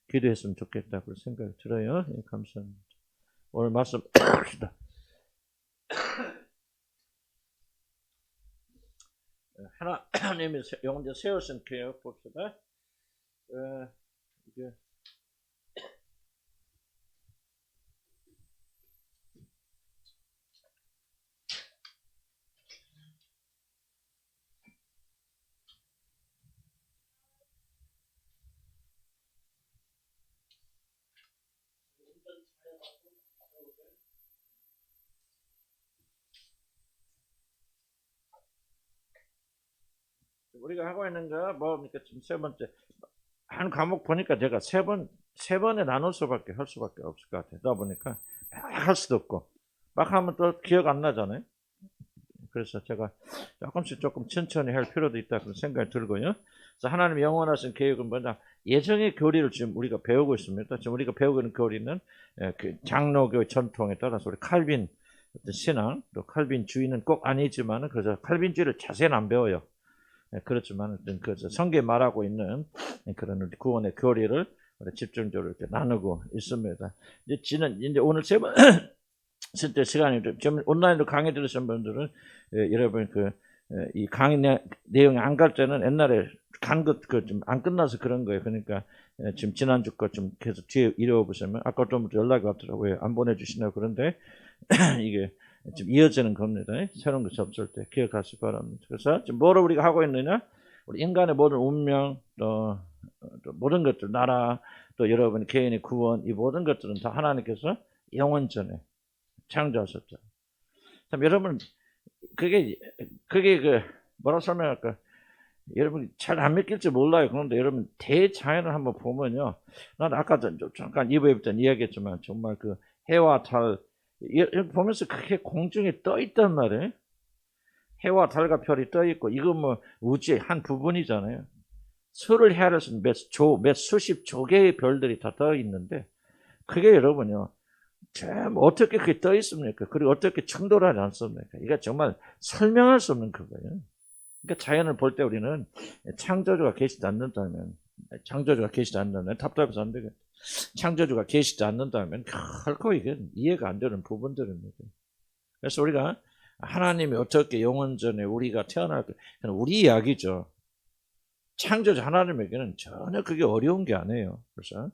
기도했으면 좋겠다 그런 생각이 들어요. 예, 감사합니다. 오늘 말씀 합시다. 하나님이 영혼들 세우신 교육 봅시다. 이게 우리가 하고 있는 거 뭡니까? 지금 세 번째 한 과목 보니까 제가 세 번에 나눌 수밖에 할 수밖에 없을 것 같아요. 그러다 보니까 막 할 수도 없고 막 하면 또 기억 안 나잖아요. 그래서 제가 조금 천천히 할 필요도 있다 그런 생각이 들고요. 그래서 하나님 영원하신 계획은 뭐냐? 예정의 교리를 지금 우리가 배우고 있습니다. 지금 우리가 배우고 있는 교리는 그 장로교 전통에 따라서 우리 칼빈 신앙, 또 칼빈 주의는 꼭 아니지만은 그래서 칼빈주의를 자세히 안 배워요. 그렇지만 그 성경에 말하고 있는 그런 구원의 교리를 집중적으로 이렇게 나누고 있습니다. 이제 오늘 세 번 쓸 시간이 좀 온라인으로 강의 들으신 분들은 여러분 이 강의 내용이 안 갈 때는 옛날에 간 것 좀 안 끝나서 그런 거예요. 그러니까 지금 지난주 거 좀 계속 뒤에 이뤄 보시면 아까 좀 연락이 왔더라고요. 안 보내주시냐고. 그런데 이게 지금 이어지는 겁니다. 새로운 것이 없을 때 기억하시기 바랍니다. 그래서 지금 뭐를 우리가 하고 있느냐? 우리 인간의 모든 운명, 또 모든 것들, 나라, 또 여러분 개인의 구원, 이 모든 것들은 다 하나님께서 영원전에 창조하셨죠. 참 여러분 그게 그 뭐라 설명할까? 여러분 잘 안 믿길지 몰라요. 그런데 여러분 대자연을 한번 보면요. 난 아까 잠깐 2부에 때 이야기했지만 정말 그 해와 달 보면서 그게 공중에 떠 있단 말이에요. 해와 달과 별이 떠 있고 이거 뭐 우주의 한 부분이잖아요. 수를 헤아려서 몇 수십 조개의 별들이 다 떠 있는데 그게 여러분요. 참 어떻게 그게 떠 있습니까? 그리고 어떻게 충돌하지 않습니까? 이게 정말 설명할 수 없는 그거예요. 그러니까 자연을 볼 때 우리는 창조주가 계시지 않는다면 답답해서 안 되겠다. 창조주가 계시지 않는다면 결코 이게 이해가 안 되는 부분들입니다. 그래서 우리가 하나님이 어떻게 영원전에 우리가 태어날까? 우리 이야기죠. 창조주 하나님에게는 전혀 그게 어려운 게 아니에요. 그래서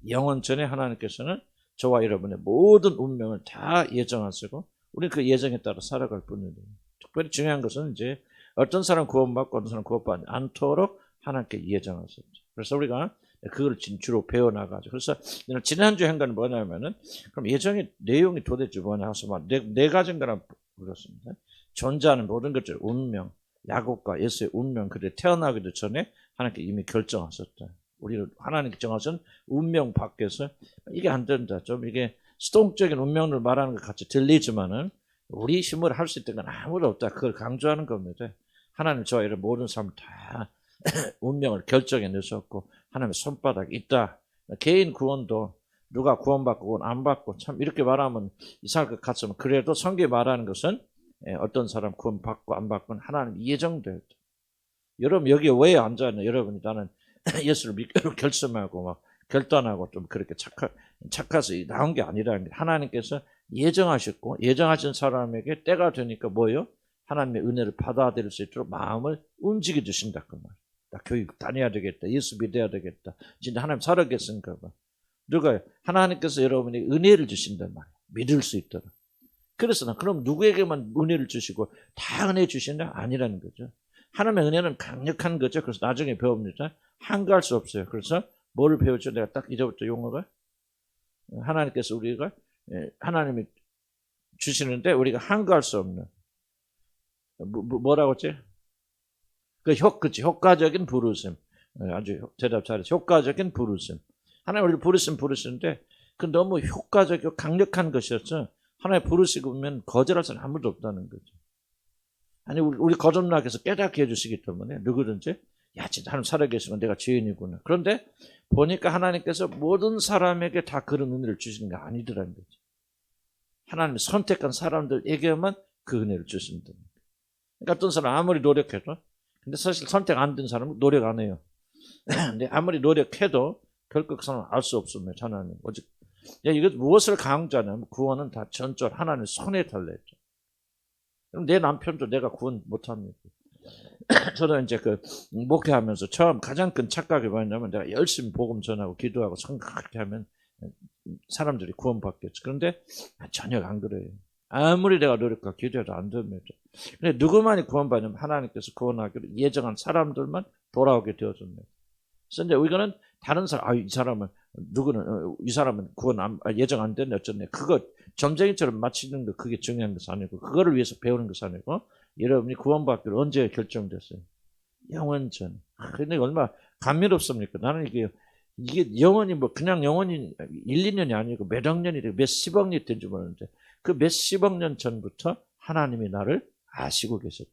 영원전에 하나님께서는 저와 여러분의 모든 운명을 다 예정하시고 우리는 그 예정에 따라 살아갈 뿐이에요. 특별히 중요한 것은 이제 어떤 사람 구원받고 어떤 사람 구원받지 않도록 하나님께 예정하셨죠. 그래서 우리가 그걸 주로 배워나가죠. 그래서 지난주 한 건 뭐냐면은 그럼 예정의 내용이 도대체 뭐냐 해서 네 가지인가를 그렇습니다. 존재하는 모든 것들 운명, 야곱과 예수의 운명 그들 태어나기도 전에 하나님께 이미 결정하셨다. 우리를 하나님께 정하신 운명 밖에서 이게 안 된다. 좀 이게 수동적인 운명을 말하는 것 같이 들리지만은 우리 힘으로 할 수 있는 건 아무도 없다. 그걸 강조하는 겁니다. 하나님 저와 이런 모든 사람 다 운명을 결정해 내셨고 하나님의 손바닥이 있다. 개인 구원도 누가 구원받고 구원 안 받고 참 이렇게 말하면 이상할 것 같지만 그래도 성경이 말하는 것은 어떤 사람 구원받고 안 받고는 하나님 예정되었다. 여러분 여기 왜 앉아있나? 여러분이 나는 예수를 믿기로 결심하고 막 결단하고 좀 그렇게 착해서 나온 게 아니라는 게 하나님께서 예정하셨고 예정하신 사람에게 때가 되니까 뭐예요? 하나님의 은혜를 받아들일 수 있도록 마음을 움직여 주신다 그 말. 나 교육 다녀야 되겠다. 예수 믿어야 되겠다. 진짜 하나님 살아계신가 봐. 누가요? 하나님께서 여러분이 은혜를 주신단 말이에요. 믿을 수 있도록. 그래서 나 그럼 누구에게만 은혜를 주시고 다 은혜 주시냐? 아니라는 거죠. 하나님의 은혜는 강력한 거죠. 그래서 나중에 배웁니다. 한가할 수 없어요. 그래서 뭐를 배우죠? 내가 딱 이제부터 용어가 하나님께서 우리가 하나님이 주시는데 우리가 한가할 수 없는 뭐라고 했지? 그치 효과적인 부르심. 아주 대답 잘했어. 효과적인 부르심. 하나님 우리를 부르시는데 그 너무 효과적이고 강력한 것이었어. 하나님 부르시고 보면 거절할 사람 아무도 없다는 거죠. 아니 우리 거듭나게 해서 깨닫게 해주시기 때문에 누구든지 야 진짜 하나님 살아계시면 내가 죄인이구나. 그런데 보니까 하나님께서 모든 사람에게 다 그런 은혜를 주시는 게 아니더라는 거죠. 하나님이 선택한 사람들에게만 그 은혜를 주신다. 그러니까 어떤 사람 아무리 노력해도 근데 사실 선택 안 된 사람은 노력 안 해요. 근데 아무리 노력해도 결코 그 사람은 알 수 없습니다. 하나님. 오직 이것 무엇을 강조하냐면 구원은 다 전적으로 하나님 손에 달려있죠. 그럼 내 남편도 내가 구원 못합니다. 저도 이제 그 목회하면서 처음 가장 큰 착각이 뭐냐면 내가 열심히 복음 전하고 기도하고 그렇게 하면 사람들이 구원받겠죠. 그런데 전혀 안 그래요. 아무리 내가 노력하고 기도해도 안 됩니다. 근데 누구만이 구원받냐면 하나님께서 구원하기로 예정한 사람들만 돌아오게 되어줍니다. 그래서 이제 이거는 다른 사람, 이 사람은 누구는 이 사람은 구원 예정 안 됐네 어쩌네. 그거 점쟁이처럼 맞히는 거 그게 중요한 것이 아니고 그거를 위해서 배우는 것이 아니고 여러분이 구원받기로 언제 결정됐어요? 영원전. 근데 얼마나 감미롭습니까? 나는 이게 영원히 뭐 그냥 영원히 1, 2년이 아니고 몇억 년이 되고 몇십억 년이 된지 모르는데 그 몇십억 년 전부터 하나님이 나를 아시고 계셨다.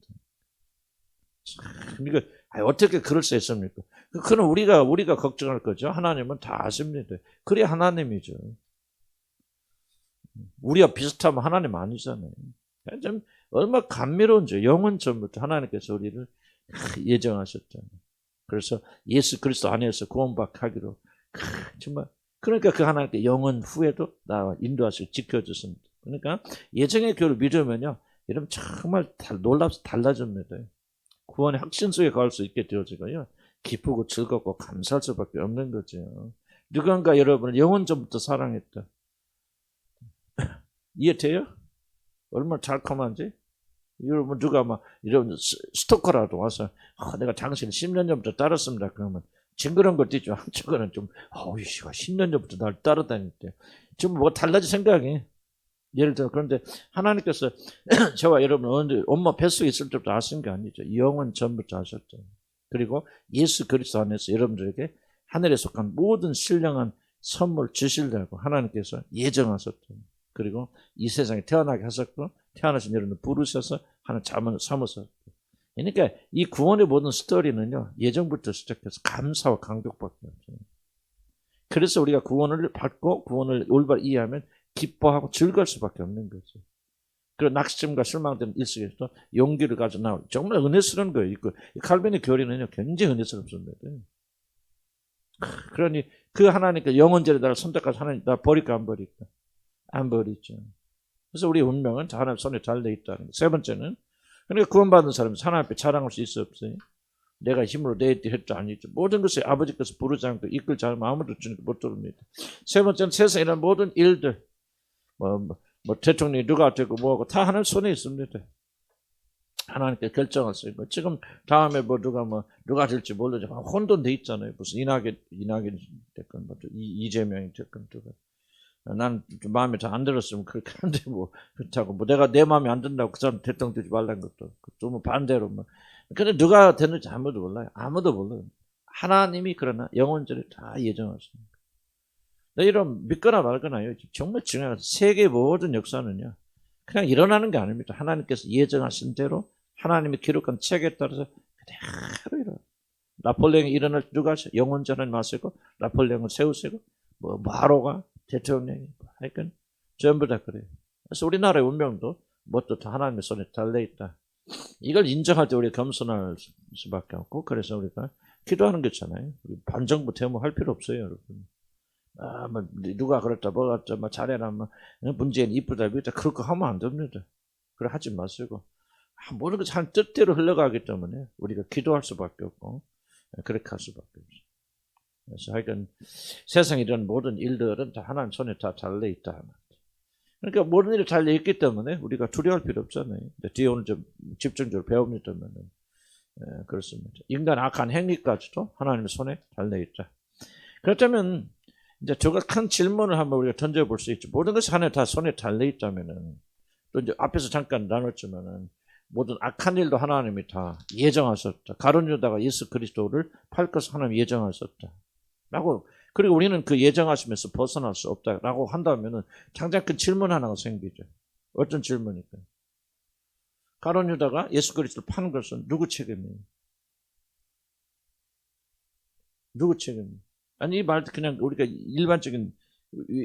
그러니까 어떻게 그럴 수 있습니까? 그는 우리가 걱정할 거죠. 하나님은 다 아십니다. 그래 하나님이죠. 우리가 비슷하면 하나님 아니잖아요. 좀 얼마나 감미로운지 영원 전부터 하나님께서 우리를 예정하셨잖아요. 그래서 예수 그리스도 안에서 구원받게 하기로 정말 그러니까 그 하나님께 영원 후에도 나와 인도하시고 지켜주십니다. 그러니까 예정의 교를 믿으면요, 여러분 정말 놀랍서 달라집니다. 구원의 확신 속에 갈 수 있게 되어지고요, 기쁘고 즐겁고 감사할 수밖에 없는 거죠. 누군가 여러분을 영원 전부터 사랑했다. 이해돼요? 얼마나 달콤한지? 여러분 누가 막 이런 스토커라도 와서 내가 당신 10년 전부터 따랐습니다. 그러면 징그러운 것도 있죠. 한쪽은 좀 씨가 10년 전부터 날 따라다닐 때 지금 뭐 달라질 생각이. 예를 들어 그런데 하나님께서 저와 여러분 언제 엄마 뱃속에 있을 때부터 아신 게 아니죠. 영원 전부터 아셨죠. 그리고 예수 그리스도 안에서 여러분들에게 하늘에 속한 모든 신령한 선물 주시려고 하나님께서 예정하셨죠. 그리고 이 세상에 태어나게 하셨고 태어나신 여러분을 부르셔서 하는 자문을 삼으셨고. 그러니까 이 구원의 모든 스토리는요, 예정부터 시작해서 감사와 감격밖에 없어요. 그래서 우리가 구원을 받고 구원을 올바로 이해하면 기뻐하고 즐거울 수밖에 없는 거죠. 그리고 낙심과 실망된 일식에서 용기를 가져 나올 정말 은혜스러운 거예요. 칼빈의 교리는요, 굉장히 은혜스럽습니다. 그러니 그 하나님께 영원제를 나를 선택해서 하나님 나 버릴까 안 버릴까? 안 버리죠. 그래서 우리 운명은 하나님 손에 달려 있다는 거예요. 세 번째는 그러니까 구원받은 사람은 하나님 앞에 자랑할 수 있어 없어요? 내가 힘으로 내 했도 아니죠. 모든 것을 아버지께서 부르지 않고 이끌지 않으면 아무도 주니까 못 들습니다. 세 번째는 세상에 일어난 모든 일들 뭐 대통령이 누가 되고 뭐하고 다 하나님 손에 있습니다. 하나님께 결정하세요. 지금 다음에 누가 될지 모르죠. 혼돈돼 있잖아요. 무슨 이낙연 됐건 이재명이 됐건 누가. 난 마음에 잘 안 들었으면 그렇게 하는데 그렇다고 내가 내 마음에 안 든다고 그 사람 대통령 되지 말라는 것도 좀 반대로 근데 누가 됐는지 아무도 몰라요. 아무도 몰라요. 하나님이 그러나 영원전에 다 예정하십니다. 이런 믿거나 말거나요. 정말 중요한 세계 모든 역사는요, 그냥 일어나는 게 아닙니다. 하나님께서 예정하신 대로 하나님이 기록한 책에 따라서 그대로 일어나. 나폴레옹이 일어날 누가 하셔? 영원전을 마시고 나폴레옹을 세우시고 마로가 대통령이 하여간 전부 다 그래요. 그래서 우리나라의 운명도 뭣도 다 하나님의 손에 달려있다. 이걸 인정할 때 우리가 겸손할 수밖에 없고, 그래서 우리가 기도하는 거잖아요. 반정부 퇴무할 필요 없어요, 여러분. 누가 그랬다, 뭐가 그랬다, 잘해라, 문재인 이쁘다, 미다, 그럴 거 하면 안 됩니다. 그래, 하지 마시고. 모든 것이 한 뜻대로 흘러가기 때문에 우리가 기도할 수밖에 없고, 그렇게 할 수밖에 없어요. 그래서 하여간 세상에 이런 모든 일들은 다 하나님 손에 다 달려있다. 그러니까 모든 일이 달려있기 때문에 우리가 두려워할 필요 없잖아요. 뒤에 오늘 좀 집중적으로 배웁니다만 그렇습니다. 인간 악한 행위까지도 하나님의 손에 달려있다. 그렇다면 이제 저가 큰 질문을 한번 우리가 던져볼 수 있죠. 모든 것이 하나님 다 손에 달려있다면은 또 이제 앞에서 잠깐 나눴지만은 모든 악한 일도 하나님이 다 예정하셨다. 가룟 유다가 예수 그리스도를 팔 것을 하나님 예정하셨다. 라고, 그리고 우리는 그 예정하시면서 벗어날 수 없다라고 한다면은 당장 그 질문 하나가 생기죠. 어떤 질문일까요? 가룟 유다가 예수 그리스도를 파는 것은 누구 책임이에요? 누구 책임이에요? 아니, 이 말도 그냥 우리가 일반적인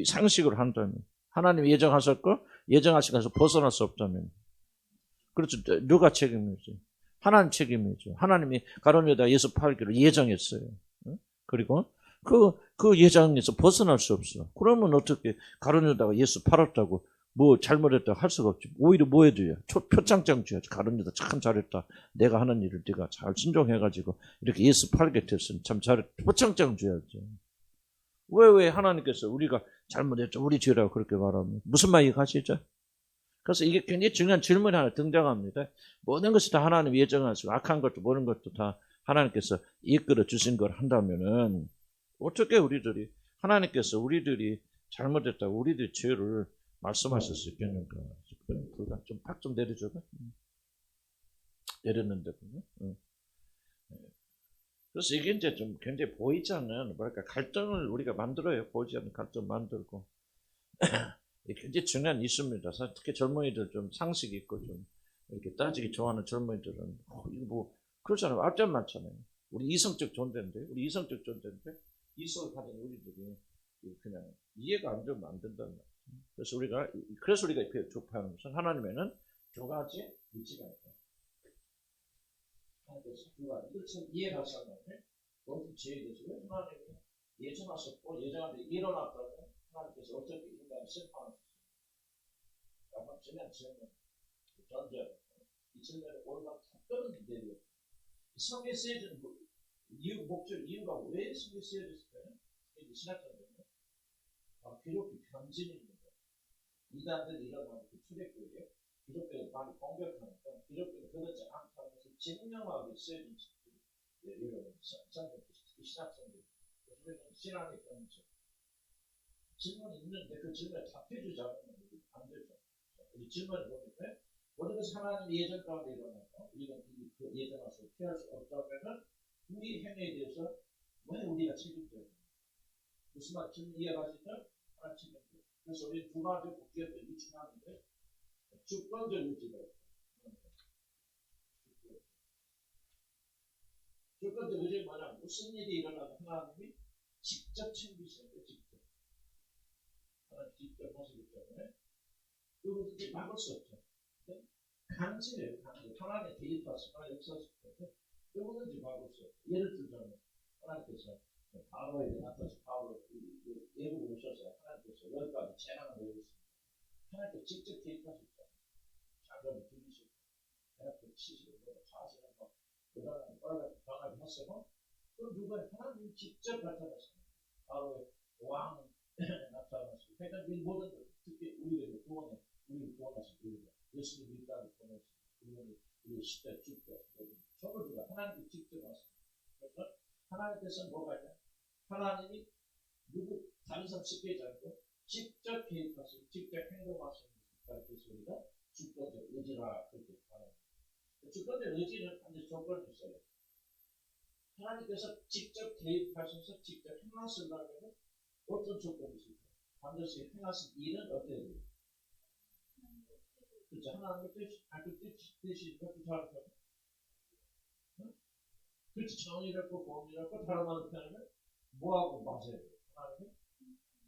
상식으로 한다면, 하나님 예정하셨고 예정하신 것에서 벗어날 수 없다면, 그렇죠. 누가 책임이죠? 하나님 책임이죠. 하나님이 가룟 유다 예수 팔기로 예정했어요. 그리고 그 예정에서 벗어날 수 없어. 그러면 어떻게 가룟유다가 예수 팔았다고 뭐 잘못했다고 할 수가 없지. 오히려 뭐 해줘야 표창장 줘야지. 가룟유다 참 잘했다. 내가 하는 일을 네가 잘 순종해가지고 이렇게 예수 팔게 됐으니 참 잘했다. 표창장 줘야지. 왜 하나님께서 우리가 잘못했죠. 우리 죄라고 그렇게 말합니다. 무슨 말이 가시죠? 그래서 이게 굉장히 중요한 질문이 하나 등장합니다. 모든 것이 다 하나님 예정하시고 악한 것도 모든 것도 다 하나님께서 이끌어 주신 걸 한다면은 어떻게 우리들이 하나님께서 우리들이 잘못했다고 우리들의 죄를 말씀하실 수 있겠는가? 그가 좀 팍 좀 내려줘봐. 내렸는데 보면. 그래서 이게 이제 좀 굉장히 보이지 않는 뭐랄까 갈등을 우리가 만들어요. 보이지 않는 갈등 만들고 굉장히 중요한 이슈입니다. 특히 젊은이들 좀 상식 있고 좀 이렇게 따지기 좋아하는 젊은이들은 이거 뭐 그렇잖아요. 앞전 많잖아요. 우리 이성적 존재인데 이성을 가진 우리들이 그냥 이해가 안 되면 안 된다는 말이에요. 그래서 우리가 이렇게 좁혀하는 것은 하나님에는 두 가지 위치가 있다. 하나님께서 두 가지 이것을 이해가 하셨는데 모든 죄에 대해서 왜 하나님이 예정하셨고 예정한데 일어났다면 하나님께서 어떻게 인간을 심판하셨어요? 약간 중요한 질문 던져 이 질문에 올바른 답변은 내려 성경에 쓰여진 이유, 목적, 이유가 왜 성경에 쓰여졌을까요? 이게 신학자들은 기독교 변진입니다. 이단들이 일어나는 그 출애굽에 기독교를 많이 공격하니까 기독교를 그렇지 않다는 것을 증명하기 쓰여진 이런 신학성들 그래서 신앙의 변질 질문이 있는데 그 질문에 답해주지 않으면 안 되죠. 이 질문을 보니까 모든 것이 하나님 예전 가운데 일어났고 우리가 그 예정에서 피할 수 없다면 우리 행위에 대해서 왜 우리가 책임져야 됩니까? 무슨 말 질문 이해가시죠? 하나 책임져. 그래서 우리 두 가지 복귀했던 위치하는데 주권적 위치가 있어요. 주권적 위치가 뭐냐? 무슨 일이 일어나도 하나님이 직접 챙기시는 거예요. 직접. 하나님 직접 하시기 때문에 누구든지 막을 수 없죠. 간지예요. 간지. 하나님의 개입하시거나 역사하실 때 누구든지 막을 수 없죠. 예를 들자면 하나님께서 바로에게 나타나서 바로 예고를 오셔서 하나님께서 여기까지 재난을 내리셨습니다. 하나님께서 직접 개입하셨죠. 자녀를 죽이시고 대학교 치시고 자신을 그 다음에 병을 하시고 그럼 누가 하나님이 직접 나타나십니다. 바로의 왕 나타나시고 그러니까 이 모든 것 특히 우리를 구원하신 우리가 예수님 이 땅에 보내시고 우리 십자 죽자 저걸 누가 하나님이 직접 하십니다. 그래서 하나님께서는 뭐가 있냐? 하나님이 누구 다른 사람 시키지 않고 직접 개입하시고 직접 행동하시는 것을 가르쳐서 우리가 주권적 의지라 그렇게 말합니다. 주권적 의지는 반드시 조건이 있어요. 하나님께서 직접 개입하셔서 직접 행하시려면 어떤 조건이 있을까요? 반드시 행하신 일은 어때야 돼요? 그렇죠. 하나님의 뜻이 그렇게 잘하죠. 그렇지. 정의롭고 공의롭고 다른 말로 표현하면 뭐하고 맞아야 돼요? 하나님의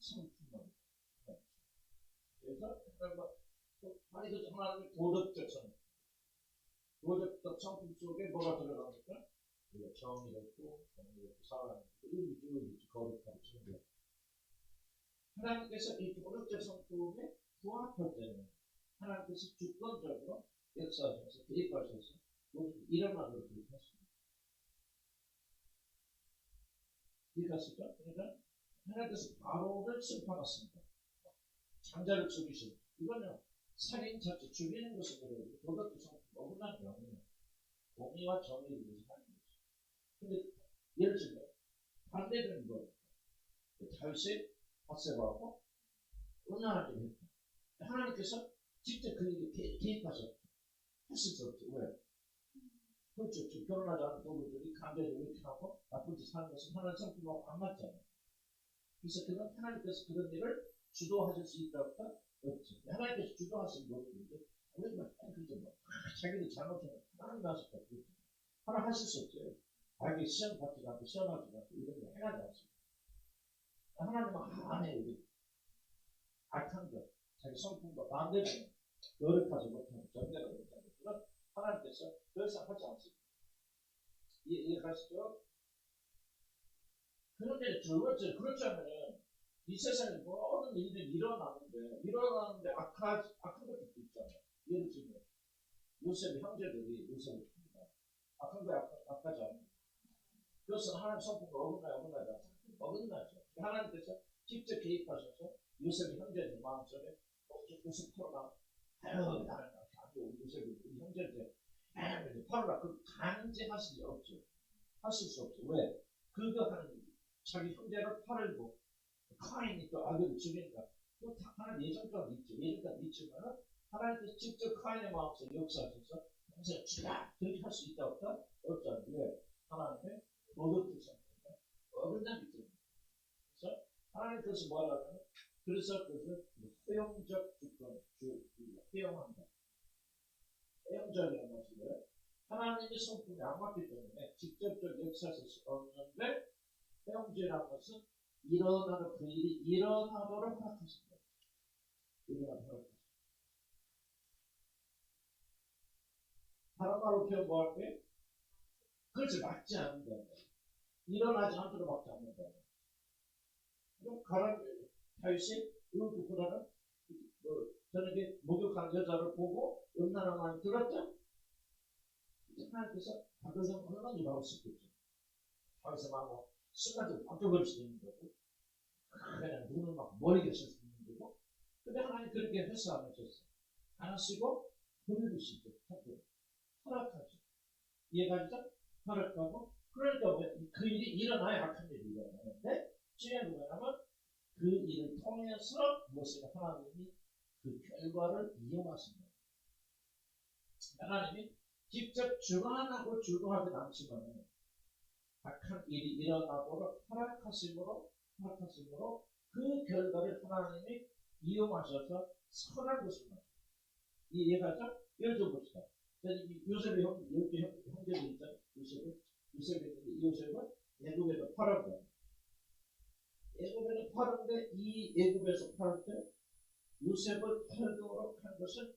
성품만. 그래서 많이 그 하나님의 도덕적 성품. 도덕적 성품 속에 뭐가 들어갑니까? 우리가 정의롭고 공의롭고 살아가는 이런 거룩하고 정의롭고 하나님께서 이 도덕적 성품에 부합할 때는 하나님께서 주권적으로 역사하셔서 개입하셔서 모든 일어나도록 하십니다. 이해가시죠? 그러니까 하나님께서 바로를 심판하십니다. 장자를 죽이신 이거는 살인 자체 죽이는 것을 그래도 도덕적 성품 너무나 명예해요. 공의와 정의를 위해서 하는 거죠. 근데 예를 들면 반대되는 거 다윗이 바세바하고 은하하게 했다. 하나님께서 직접 그 일에 개입하셨다. 했을 수 없죠. 왜? 그렇죠. 결혼하지 않은 부부들이 감정을 이렇게 하고 나쁜 짓 하는 것은 하나님 성품하고 안 맞잖아요. 그래서 그는 하나님께서 그런 일을 주도하실 수 있다고 없죠. 하나님께서 주도하신 것인데 우리만 그죠 뭐 자기들 잘못하면 하나님 하셨다. 하나 하실 수 없어요. 자기 시험 받지 않고 시험하지 않고 이런 거 해야지 않습니다. 하나님은 안 해요. 악한 것, 자기 성품과 반대되는 거룩하지 못하는 정대가 못하는 것들은 하나님께서 더 이상 하지 않습니다. 이해가시죠? 그런데 그렇다면 이 세상에 모든 일들이 일어나는데 악한 것도 있잖아요. 예를 들면 요셉의 형제들이 요셉을 줍니다. 악한 거 악하지 않아요. 그것은 하나님 성품과 어긋나죠. 하나님께서 직접 개입하셔서 요셉의 형제들 마음속에 무슨 털어나 아유 나는 우리 요셉이 우리 형제인데 털어나 그 강제하실 수 없죠. 하실 수 없죠. 왜? 그거 하는 자기 형제를 팔고 카인이 또 아들을 죽인다. 또 하나님 예전까지 있지만 하나님께서 직접 카인의 마음속에 역사하셔서 평생 죽라 그렇게 할 수 있다 없다? 없잖아요. 왜? 하나님의 도덕주상 어긋남이 있습니다. 그래서 하나님 그것을 뭐라 하면 그래서 그것을 허용적 주권 허용한다. 허용적이라는 것은 왜? 하나님의 성품이 안 맞기 때문에 직접적 역사할 수 없는데 허용죄라는 것은 그 일이 일어나도록 허락하신다. 다른 말로 표현 뭐할 때 그것을 막지 않는다. 일어나지 않도록 막지 않는다. 그럼 다윗이 그보다는 저녁에 목욕하는 여자를 보고 음란한 마음이 들었죠? 하나님께서 다윗은 얼마나 일하고 싶겠죠. 다윗의 마음은 순간적으로 바뀌어버릴 수 있는 거고 그냥 눈을 막 머리 계실 수 있는 거고 근데 하나님 그렇게 해서 안 하셨어요. 안 하시고 버리시죠. 허락하죠. 이해가죠? 허락하고 그러니까 그 일이 일어나야 악한 일이 일어나는데 중요한 건 뭐냐면 그 일을 통해서 무엇인가 하나님이 그 결과를 이용하신다. 하나님이 직접 주관하진 않지만 악한 일이 일어나도록 허락하심으로 그 결과를 하나님이 이용하셔서 선한 것을 만듭니다. 이해가죠? 예를 들어 봅시다. 요셉의 형제들 있잖아요. 요셉은 애굽에서 팔았다. 애굽에서 팔았는데 이 애굽에서 팔을 때 요셉을 팔도록 한 것은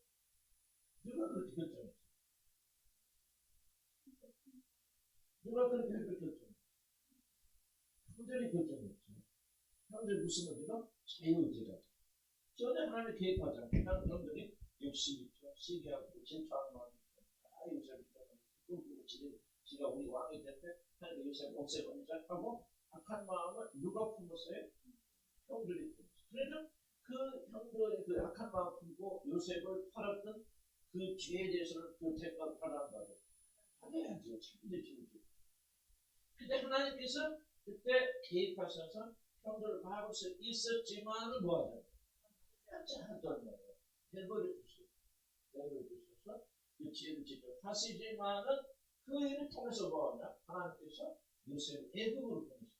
누가 그렇게 결정했죠? 누가 그렇게 결정했죠? 형제들이 결정했죠. 형제 무슨 의미가? 자유의지가. 전혀 하나님의 개입하지 않고 다른 형들이 욕심 있죠. 시기하고 질투하는 마음이 있죠. 요셉이 지가 우리 왕이 됐는데 하나님 요셉 없애버리자 시작하고 악한 마음을 누가 품었어요? 형들이 품었어요. 그래서 그 형들의 그 악한 마음 품고 요셉을 팔았던 그 죄에 대해서는 그 대가를 받아야 한다고. 받아야죠. 책임지죠. 근데 하나님께서 그때 개입하셔서 형들을 막을 수 있었지만은 뭐하죠? 하지 않았던 거예요. 내버려 주셔서 그 죄를 지켜 하시지만은 그 일을 통해서 뭐하냐? 하나님께서 요셉을 애굽으로 보내셨어요.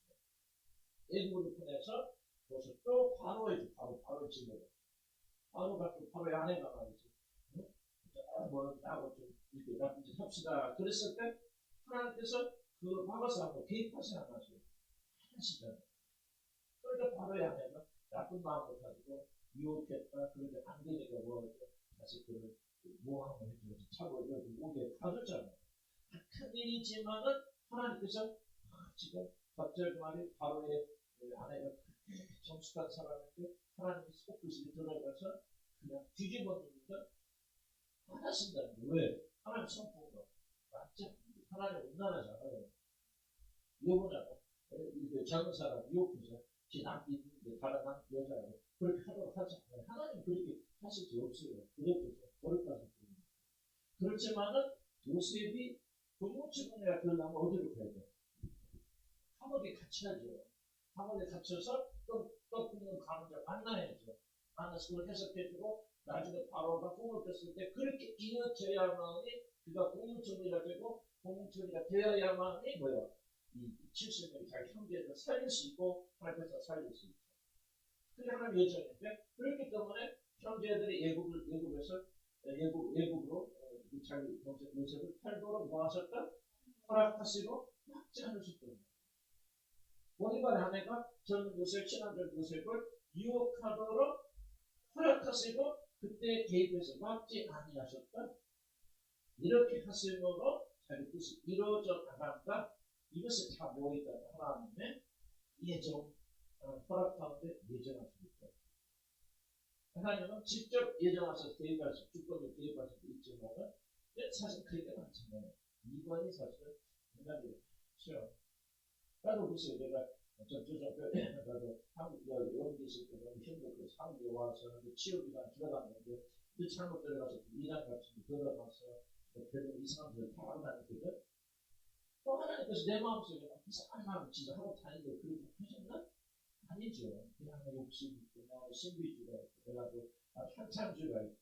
애굽으로 보내서 그래서 또 바로의 집으로 바로의 아내가 말이지. 뭐 나하고 좀 이렇게 나쁜 짓 합시다. 그랬을 때 하나님께서 그 막아서 한번 개입하지 않았어요. 하시잖아요. 그러니까 바로의 아내가 나쁜 마음을 가지고 유혹했다. 그런데 안 되니까 뭐하죠? 다시 그를 모함을 해주면서 차고 여기 오게 가졌잖아요. 악한 일이지만은 하나님께서 지금 갑자기 말이 바로의 아내가 정숙한 사람인데 하나님이 속뜻이 들어가서 그냥 뒤집어놓는다. 하나신다는 거예요. 왜? 하나님 성품과 맞지 않습니다. 하나님 온난하잖아요. 여보냐고 작은 사람 유혹해서 지 남기 있는데 다른 여자하고 그렇게 하도록 하지 않아요. 하나님 그렇게 하실 수 없어요. 그렇게 버릇까지 그렇지만은 요셉이 부모집은내가 그러려면 어디로 가야 돼? 감옥에 갇혀야죠. 감옥에 갇혀서 또 꿈을 가는 자 만나야죠. 만나서 그걸 해석해주고 나중에 바로가 꿈을 꿨을 때 그렇게 이어져야만이 그가 공무처리가 되고 공무처리가 되어야만이 뭐야? 이 70명이 자기 형제를 살릴 수 있고 하나님께서 살릴 수 있죠. 그게 하나님 예정인데 그렇기 때문에 형제들이 애굽으로 자기 요셉을 팔도록 모아셨다 허락하시고 막지 않으셨던 원인간의 아내가 젊은 요셉 신앙적 요셉을 유혹하도록 허락하시고 그때 개입해서 막지 아니하셨다. 이렇게 하심으로 자기 뜻이 이루어져 나간다. 이것이 다 모이다 하나님의 예정, 허락 가운데 예정하십니까? 하나님은 직접 예정하셔서 대입하셔서 주권을 대입하실 수 있지만 사실 그렇게 많잖아요. 이번이 사실 인간이 싫어. 나도 글쎄요, 내가 나도 한국 여기 있을 때 너무 힘들고 한국에 와서 치료기관 들어갔는데 그 잘못 들어가서 이란 같은 데 들어가서 별로 이상한 데를 다 다니거든. 또 하나님께서 내 마음속에 이상한 마음을 진짜 하고 다니는데 그렇게 하셨나? 아니죠. 그냥 욕심이 있고 신비주의가 있고 그래가지고 한참주의가 있고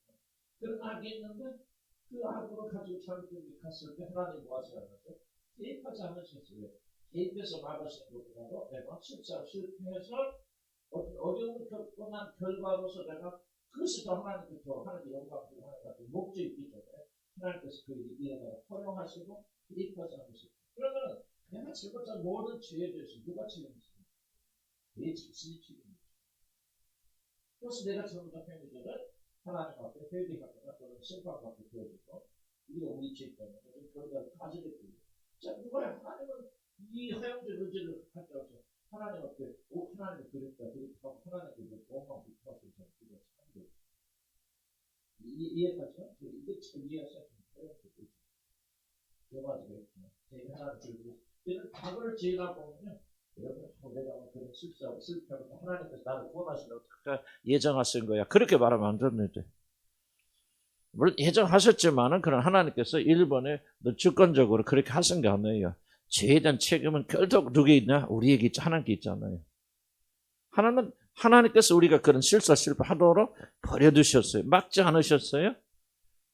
그런 악이 있는데 그 악으로 가지고 잘못된 갔을 때 하나님 뭐 하지 않았어요? 개입하지 않으셨어요. 개입해서 막으시는 것보다도 내가 실패해서 어떤 어려움을 겪고 난 결과로서 내가 그것이 더 하나님께 더 하나님의 영광을 하나님께 목적이 있기 때문에 하나님께서 그 일에다가 허용하시고 개입하지 않으시고 그러면 내가 잘못한 모든 죄에 대해서 누가 책임지습니까? 내 자신이 책임입니다. 그래서 내가 잘못한 행위들은 하나님 앞에 회개하거나 또는 심판받게 되어지고 우리가 우리 죄 때문에 결과를 가지게 됩니다. 자, 누가 하나님은 이 허영적 의지를 가져와서 하나님 앞에 하나님을 그랬다 하고 하나님께 원망 불평하고 그거 참 돼요. 이해가죠? 이게 참 이해하셔야 돼요. 그래가지고 하나님 주고 이런 과거를 지으다 보면요. 여러분 내가 그런 실수하고 실패하고 하나님께서 나를 구원하시려고 예정하신 거야. 그렇게 말하면 안 되는데. 물론 예정하셨지만은 그런 하나님께서 1번에 주권적으로 그렇게 하신 게 아니에요. 죄에 대한 책임은 결국 누구에 있냐? 우리에게 하나님께 있잖아요. 하나님께서 우리가 그런 실패하도록 버려두셨어요. 막지 않으셨어요.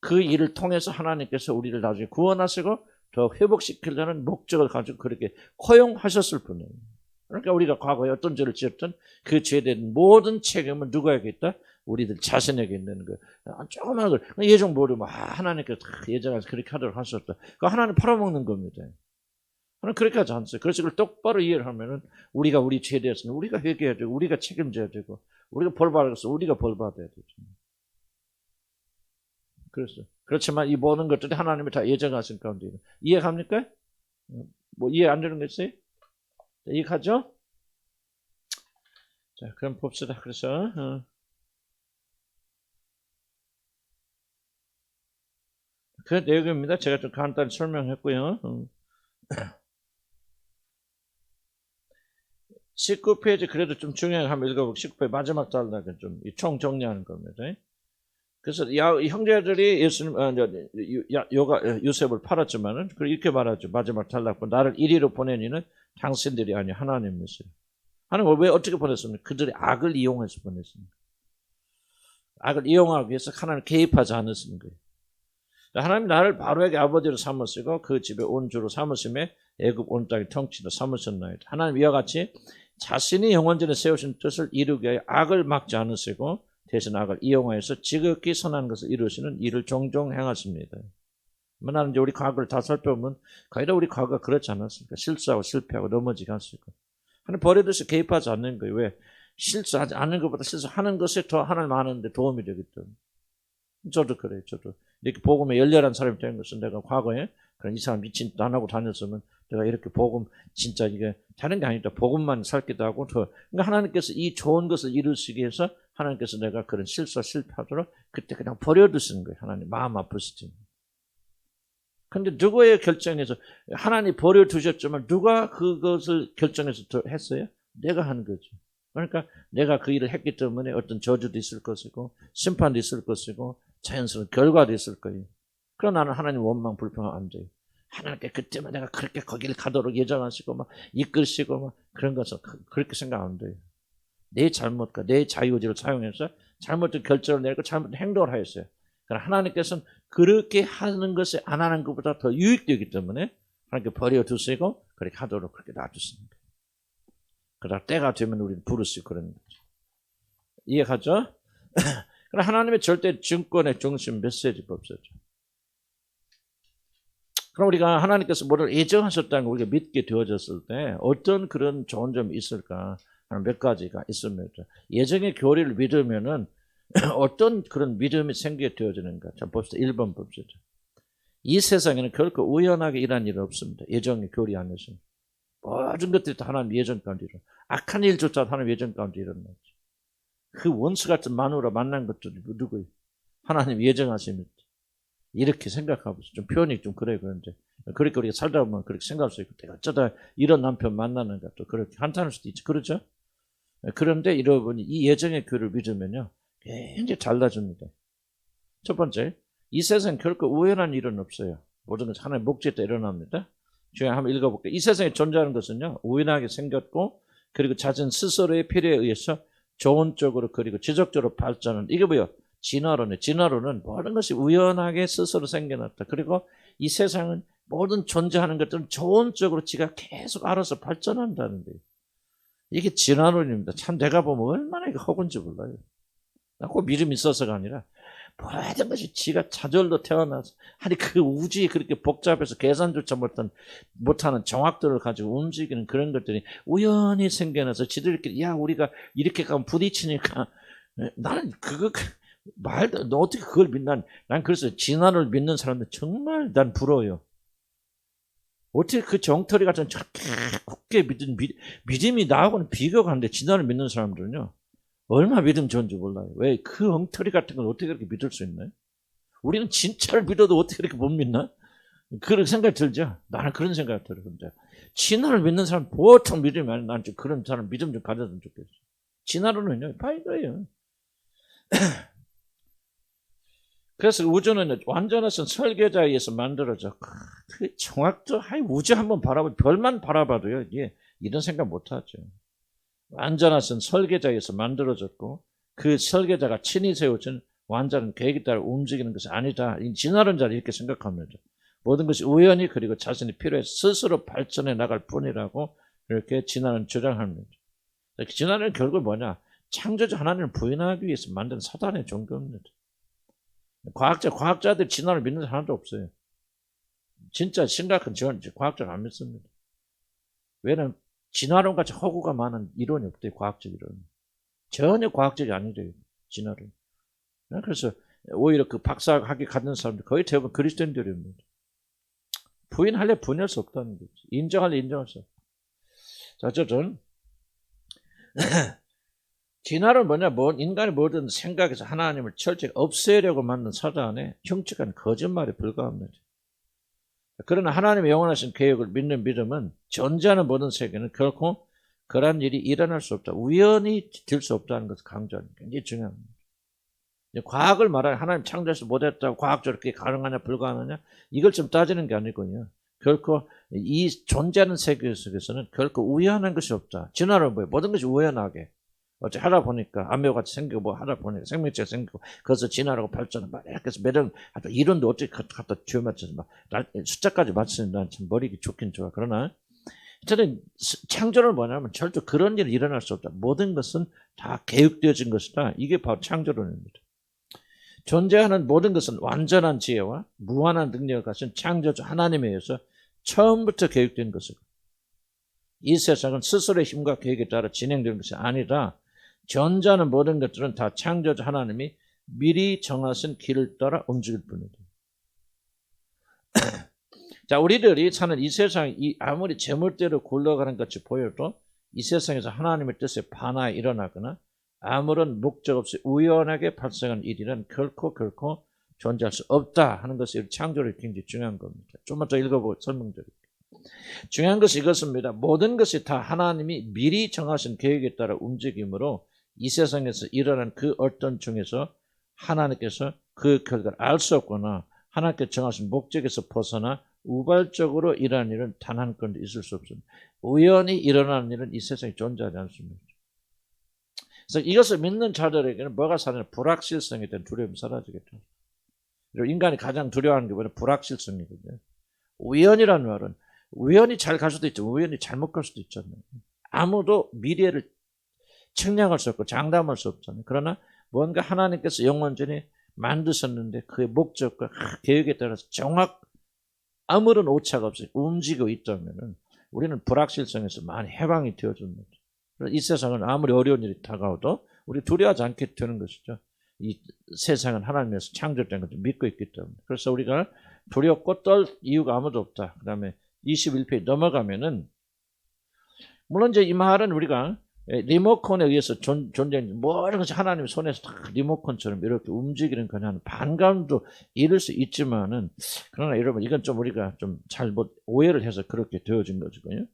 그 일을 통해서 하나님께서 우리를 나중에 구원하시고 더 회복시키려는 목적을 가지고 그렇게 허용하셨을 뿐이에요. 그러니까 우리가 과거에 어떤 죄를 지었든 그 죄에 대한 모든 책임은 누구에게 있다? 우리들 자신에게 있는 거예요. 조그만 걸 예정 모르면 하나님께서 예정해서 그렇게 하도록 하셨다. 그거 하나님 팔아먹는 겁니다. 하나님 그렇게 하지 않았어요. 그래서 그걸 똑바로 이해를 하면은 우리가 우리 죄에 대해서는 우리가 회개해야 되고 우리가 책임져야 되고 우리가 벌 받아서 우리가 벌 받아야 되죠. 그래서 그렇지만 이 모든 것들이 하나님이 다 예정하신 가운데 이해갑니까? 뭐 이해 안 되는 거 있어요? 이해가죠? 자, 그럼 봅시다. 그래서 그 내용입니다. 제가 좀 간단히 설명했고요. 19페이지 그래도 좀 중요한 거 한번 읽어보고 19페이지 마지막 단락은 좀 총 정리하는 겁니다. 그래서 형제들이 예수님 요셉을 팔았지만은 이렇게 말하죠. 마지막 단락 나를 이리로 보내니는 당신들이 아니 하나님이시요. 하나님 왜 어떻게 보냈습니까? 그들이 악을 이용해서 보냈습니다. 악을 이용하기 위해서 하나님 개입하지 않으시는 거예요. 하나님 나를 바로에게 아버지로 삼으시고 그 집에 온 주로 삼으심에 애굽 온 땅의 통치로 삼으셨나이다. 하나님 이와 같이 자신이 영원전에 세우신 뜻을 이루기 위하여 악을 막지 않으시고 대신 악을 이용하여서 지극히 선한 것을 이루시는 일을 종종 행하십니다. 나는 이제 우리 과거를 다 살펴보면 거의 다 우리 과거가 그렇지 않았습니까? 실수하고 실패하고 넘어지게 하시고 하나님 버리듯이 개입하지 않는 거예요. 왜? 실수하지 않는 것보다 실수하는 것이 더 하나님 아는데 도움이 되기 때문에. 저도 그래요. 저도 이렇게 복음에 열렬한 사람이 된 것은 내가 과거에 그런 이상한 미친 짓 안 하고 다녔으면 내가 이렇게 복음 진짜 이게 다른 게 아니다. 복음만 살기도 하고 더 그러니까 하나님께서 이 좋은 것을 이루시기 위해서 하나님께서 내가 그런 실패하도록 그때 그냥 버려두시는 거예요. 하나님 마음 아프시지. 근데 누구의 결정에서 하나님 버려두셨지만 누가 그것을 결정해서 했어요? 내가 한 거죠. 그러니까 내가 그 일을 했기 때문에 어떤 저주도 있을 것이고 심판도 있을 것이고 자연스러운 결과도 있을 거예요. 그러나 나는 하나님 원망 불평하면 안 돼요. 하나님께 그때만 내가 그렇게 거기를 가도록 예정하시고 막 이끌시고 막 그런 것을 그렇게 생각 안 돼요. 내 잘못과 내 자유의지를 사용해서 잘못된 결정을 내리고 잘못된 행동을 하였어요. 그러나 하나님께서는 그렇게 하는 것이 안 하는 것보다 더 유익되기 때문에 하나님께 버려두시고 그렇게 하도록 그렇게 놔두십니다. 그러다 때가 되면 우리는 부르시고 그런 거죠. 이해가죠? 그러나 하나님의 절대 증권의 중심 메시지 법서죠. 그럼 우리가 하나님께서 뭐를 예정하셨다는 걸 우리가 믿게 되어졌을 때 어떤 그런 좋은 점이 있을까? 몇 가지가 있습니다. 예정의 교리를 믿으면은 어떤 그런 믿음이 생기게 되어지는가? 자, 봅시다. 1번 봅시다. 이 세상에는 결코 우연하게 일어난 일은 없습니다. 예정의 교리 안에서는. 모든 것들이 다 하나님 예정 가운데 일어나. 악한 일조차 하나님 예정 가운데 일어나죠. 그 원수 같은 마누라 만난 것들이 누구예요? 하나님 예정하십니다. 이렇게 생각하고 좀 표현이 좀 그래 그런데 그렇게 우리가 살다 보면 그렇게 생각할 수 있고 내가 어쩌다 이런 남편 만나는가 또 그렇게 한탄할 수도 있지. 그렇죠? 그런데 여러분이 이 예정의 교를 믿으면요 굉장히 달라집니다. 첫 번째, 이 세상 결코 우연한 일은 없어요. 모든 것이 하나님의 목적에 따라 일어납니다. 주에 한번 읽어볼게요. 이 세상에 존재하는 것은요 우연하게 생겼고 그리고 자신 스스로의 필요에 의해서 좋은 쪽으로 그리고 지속적으로 발전하는 이게 뭐예요? 진화론이에요. 진화론은 모든 것이 우연하게 스스로 생겨났다. 그리고 이 세상은 모든 존재하는 것들은 좋은 쪽으로 지가 계속 알아서 발전한다는 거예요. 이게 진화론입니다. 참 내가 보면 얼마나 이게 허군지 몰라요. 꼭 믿음이 있어서가 아니라 모든 것이 지가 자절로 태어나서 아니 그 우주에 그렇게 복잡해서 계산조차 못하는 정확도를 가지고 움직이는 그런 것들이 우연히 생겨나서 지들끼리 야 우리가 이렇게 가면 부딪히니까 나는 그거 말도 너 어떻게 그걸 믿나? 난 그래서 진화를 믿는 사람들 정말 난 부러워요. 어떻게 그 정털이 같은 저렇게 굳게 믿은 믿음이 나하고는 비교가 안 돼. 진화를 믿는 사람들은요. 얼마나 믿음 좋은지 몰라요. 왜 그 엉터리 같은 걸 어떻게 그렇게 믿을 수 있나요? 우리는 진짜를 믿어도 어떻게 그렇게 못 믿나? 그런 생각이 들죠. 나는 그런 생각이 들어요. 근데 진화를 믿는 사람 보통 믿음이 많이 난 그런 사람 믿음 좀 가졌으면 좋겠어. 진화론은요. 파이거예요. 그래서 우주는 완전하신 설계자에 의해서 만들어져. 그 정확도 우주 한번 바라봐 별만 바라봐도요. 이게 이런 생각 못 하죠. 완전하신 설계자에 의해서 만들어졌고 그 설계자가 친히 세워진 완전한 계획에 따라 움직이는 것이 아니다. 진화론자는 이렇게 생각합니다. 모든 것이 우연히 그리고 자신이 필요해서 스스로 발전해 나갈 뿐이라고 이렇게 진화는 주장합니다. 진화는 결국 뭐냐? 창조주 하나님을 부인하기 위해서 만든 사단의 종교입니다. 과학자들 진화를 믿는 사람도 없어요. 진짜 심각한 과학자는 안 믿습니다. 왜냐하면 진화론 같이 허구가 많은 이론이 없대요. 과학적 이론. 전혀 과학적이 아니래요. 진화론. 그래서 오히려 그 박사학위 갖는 사람들 거의 대부분 그리스도인들입니다. 부인할래 부인할 수 없다는 거지. 인정할래 인정할 수 없다. 자, 어쨌든 진화론 뭐냐? 인간이 모든 생각에서 하나님을 철저히 없애려고 만든 사단의 흉측한 거짓말에 불과합니다. 그러나 하나님의 영원하신 계획을 믿는 믿음은 존재하는 모든 세계는 결코 그러한 일이 일어날 수 없다. 우연히 될 수 없다는 것을 강조하는 게 굉장히 중요합니다. 과학을 말하면 하나님 창조해서 못했다고 과학적으로 그게 가능하냐 불가능하냐 이걸 좀 따지는 게 아니군요. 결코 이 존재하는 세계 속에서는 결코 우연한 것이 없다. 진화론 뭐예요? 모든 것이 우연하게. 어째 하다 보니까 암묘같이 생기고 뭐 하다 보니까 생명체가 생기고 그래서 진화라고 발전을 막 이렇게 해서 매력 이론도 어떻게 갖다 쥐어 맞춰서 막 숫자까지 맞추는 난 참 머리가 좋긴 좋아. 그러나 저는 창조는 뭐냐면 절대 그런 일이 일어날 수 없다. 모든 것은 다 계획되어진 것이다. 이게 바로 창조론입니다. 존재하는 모든 것은 완전한 지혜와 무한한 능력을 가진 창조주 하나님에 의해서 처음부터 계획된 것이고 이 세상은 스스로의 힘과 계획에 따라 진행되는 것이 아니라 존재하는 모든 것들은 다 창조주 하나님이 미리 정하신 길을 따라 움직일 뿐이다. 자, 우리들이 사는 이 세상이 아무리 제멋대로 굴러가는 것 같이 보여도 이 세상에서 하나님의 뜻에 반하에 일어나거나 아무런 목적 없이 우연하게 발생한 일이란 결코 존재할 수 없다 하는 것이 창조를 굉장히 중요한 겁니다. 좀만 더 읽어보고 설명드릴게요. 중요한 것이 이것입니다. 모든 것이 다 하나님이 미리 정하신 계획에 따라 움직이므로 이 세상에서 일어난 그 어떤 중에서 하나님께서 그 결과를 알 수 없거나 하나님께 정하신 목적에서 벗어나 우발적으로 일어난 일은 단 한 건도 있을 수 없습니다. 우연히 일어나는 일은 이 세상에 존재하지 않습니다. 그래서 이것을 믿는 자들에게는 뭐가 사라지냐? 불확실성에 대한 두려움이 사라지겠죠. 그리고 인간이 가장 두려워하는 게 뭐냐? 불확실성이거든요. 우연이라는 말은 우연히 잘 갈 수도 있죠. 우연히 잘못 갈 수도 있잖아요. 아무도 미래를 측량할 수 없고 장담할 수 없잖아요. 그러나 뭔가 하나님께서 영원전에 만드셨는데 그의 목적과 계획에 따라서 아무런 오차가 없이 움직이고 있다면 우리는 불확실성에서 많이 해방이 되어줍니다. 이 세상은 아무리 어려운 일이 다가와도 우리 두려워하지 않게 되는 것이죠. 이 세상은 하나님에서 창조된 것을 믿고 있기 때문에. 그래서 우리가 두렵고 떨 이유가 아무도 없다. 그 다음에 21페이지 넘어가면은 물론 이제 이 말은 우리가 리모컨에 의해서 존재하는 모든 것이 하나님 손에서 다 리모컨처럼 이렇게 움직이는 그냥 반감도 이룰 수 있지만은, 그러나 여러분 이건 좀 우리가 좀 잘못 오해를 해서 그렇게 되어진 거거든요.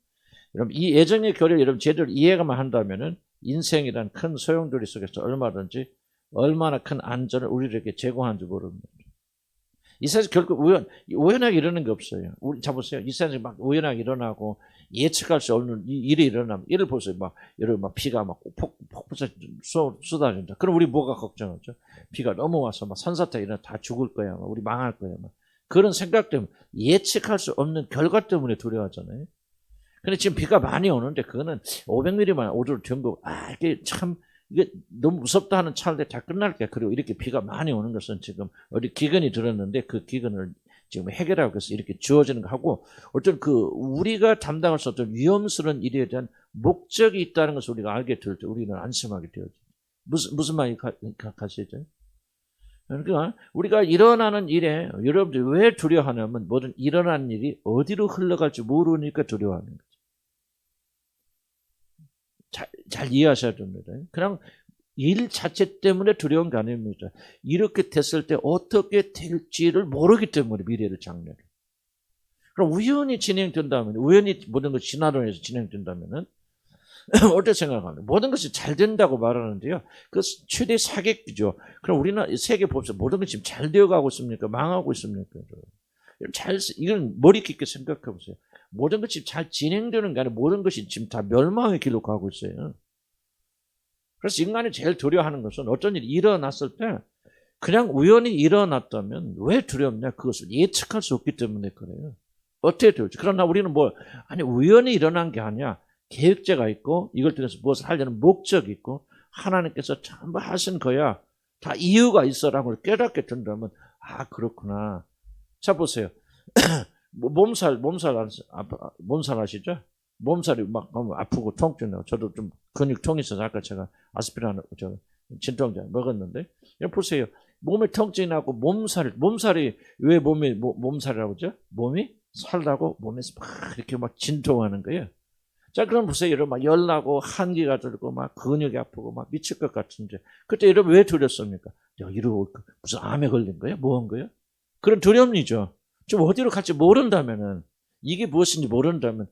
여러분 이 예정의 교리를 여러분 제대로 이해가만 한다면은 인생이란 큰 소용돌이 속에서 얼마든지 얼마나 큰 안전을 우리에게 제공하는지 모릅니다. 이 세상 결국 우연하게 일어나는 게 없어요. 우리 잡으세요. 이 세상에 막 우연하게 일어나고 예측할 수 없는 일이 일어나면, 이를 보세요. 막 여러분 막 비가 막 폭풍 쏟아진다. 그럼 우리 뭐가 걱정하죠? 비가 넘어와서 막 산사태 일어나 다 죽을 거야. 막 우리 망할 거야. 막 그런 생각 때문에, 예측할 수 없는 결과 때문에 두려워하잖아요. 근데 지금 비가 많이 오는데 그거는 500mm만 오도록 된 거고, 이게 참 이게 너무 무섭다 하는 차인데 다 끝날 거야. 그리고 이렇게 비가 많이 오는 것은 지금 어디 기근이 들었는데 그 기근을 지금 해결하고 해서 이렇게 주어지는 거 하고, 어떤 그 우리가 담당할 수 없던 위험스러운 일에 대한 목적이 있다는 것을 우리가 알게 될 때 우리는 안심하게 되어져. 무슨 말이 가시죠? 그러니까 우리가 일어나는 일에 여러분들이 왜 두려워하냐면, 모든 일어나는 일이 어디로 흘러갈지 모르니까 두려워하는 거죠. 잘 이해하셔야 됩니다. 그냥 일 자체 때문에 두려운 게 아닙니다. 이렇게 됐을 때 어떻게 될지를 모르기 때문에 미래를 장려해요. 그럼 우연히 진행된다면, 우연히 모든 것이 진화로 해서 진행된다면은 어떻게 생각하나요? 모든 것이 잘 된다고 말하는데요. 그 최대 사기죠. 그럼 우리는 세계 법에서 모든 것이 지금 잘 되어가고 있습니까? 망하고 있습니까? 이건 머리 깊게 생각해 보세요. 모든 것이 잘 진행되는 게 아니라 모든 것이 지금 다 멸망의 길로 가고 있어요. 그래서 인간이 제일 두려워하는 것은 어떤 일이 일어났을 때 그냥 우연히 일어났다면 왜 두렵냐? 그것을 예측할 수 없기 때문에 그래요. 어떻게 될지. 그러나 우리는 우연히 일어난 게 아니야. 계획자가 있고, 이걸 통해서 무엇을 하려는 목적이 있고, 하나님께서 전부 하신 거야. 다 이유가 있어라고 깨닫게 된다면, 그렇구나. 자, 보세요. 몸살 아시죠? 몸살이 막 아프고 통증 나고, 저도 좀 근육통이 있어서 아까 제가 아스피린 진통제 먹었는데, 보세요. 몸에 통증이 나고 몸살이 왜 몸살이라고 하죠? 몸이 살다고 몸에서 막 이렇게 막 진통하는 거예요. 자, 그럼 보세요. 여러분 막 열나고 한기가 들고 막 근육이 아프고 막 미칠 것 같은데, 그때 여러분 왜 두렵습니까? 이러고 무슨 암에 걸린 거예요? 뭐 한 거예요? 그런 두려움이죠. 좀 어디로 갈지 모른다면은, 이게 무엇인지 모른다면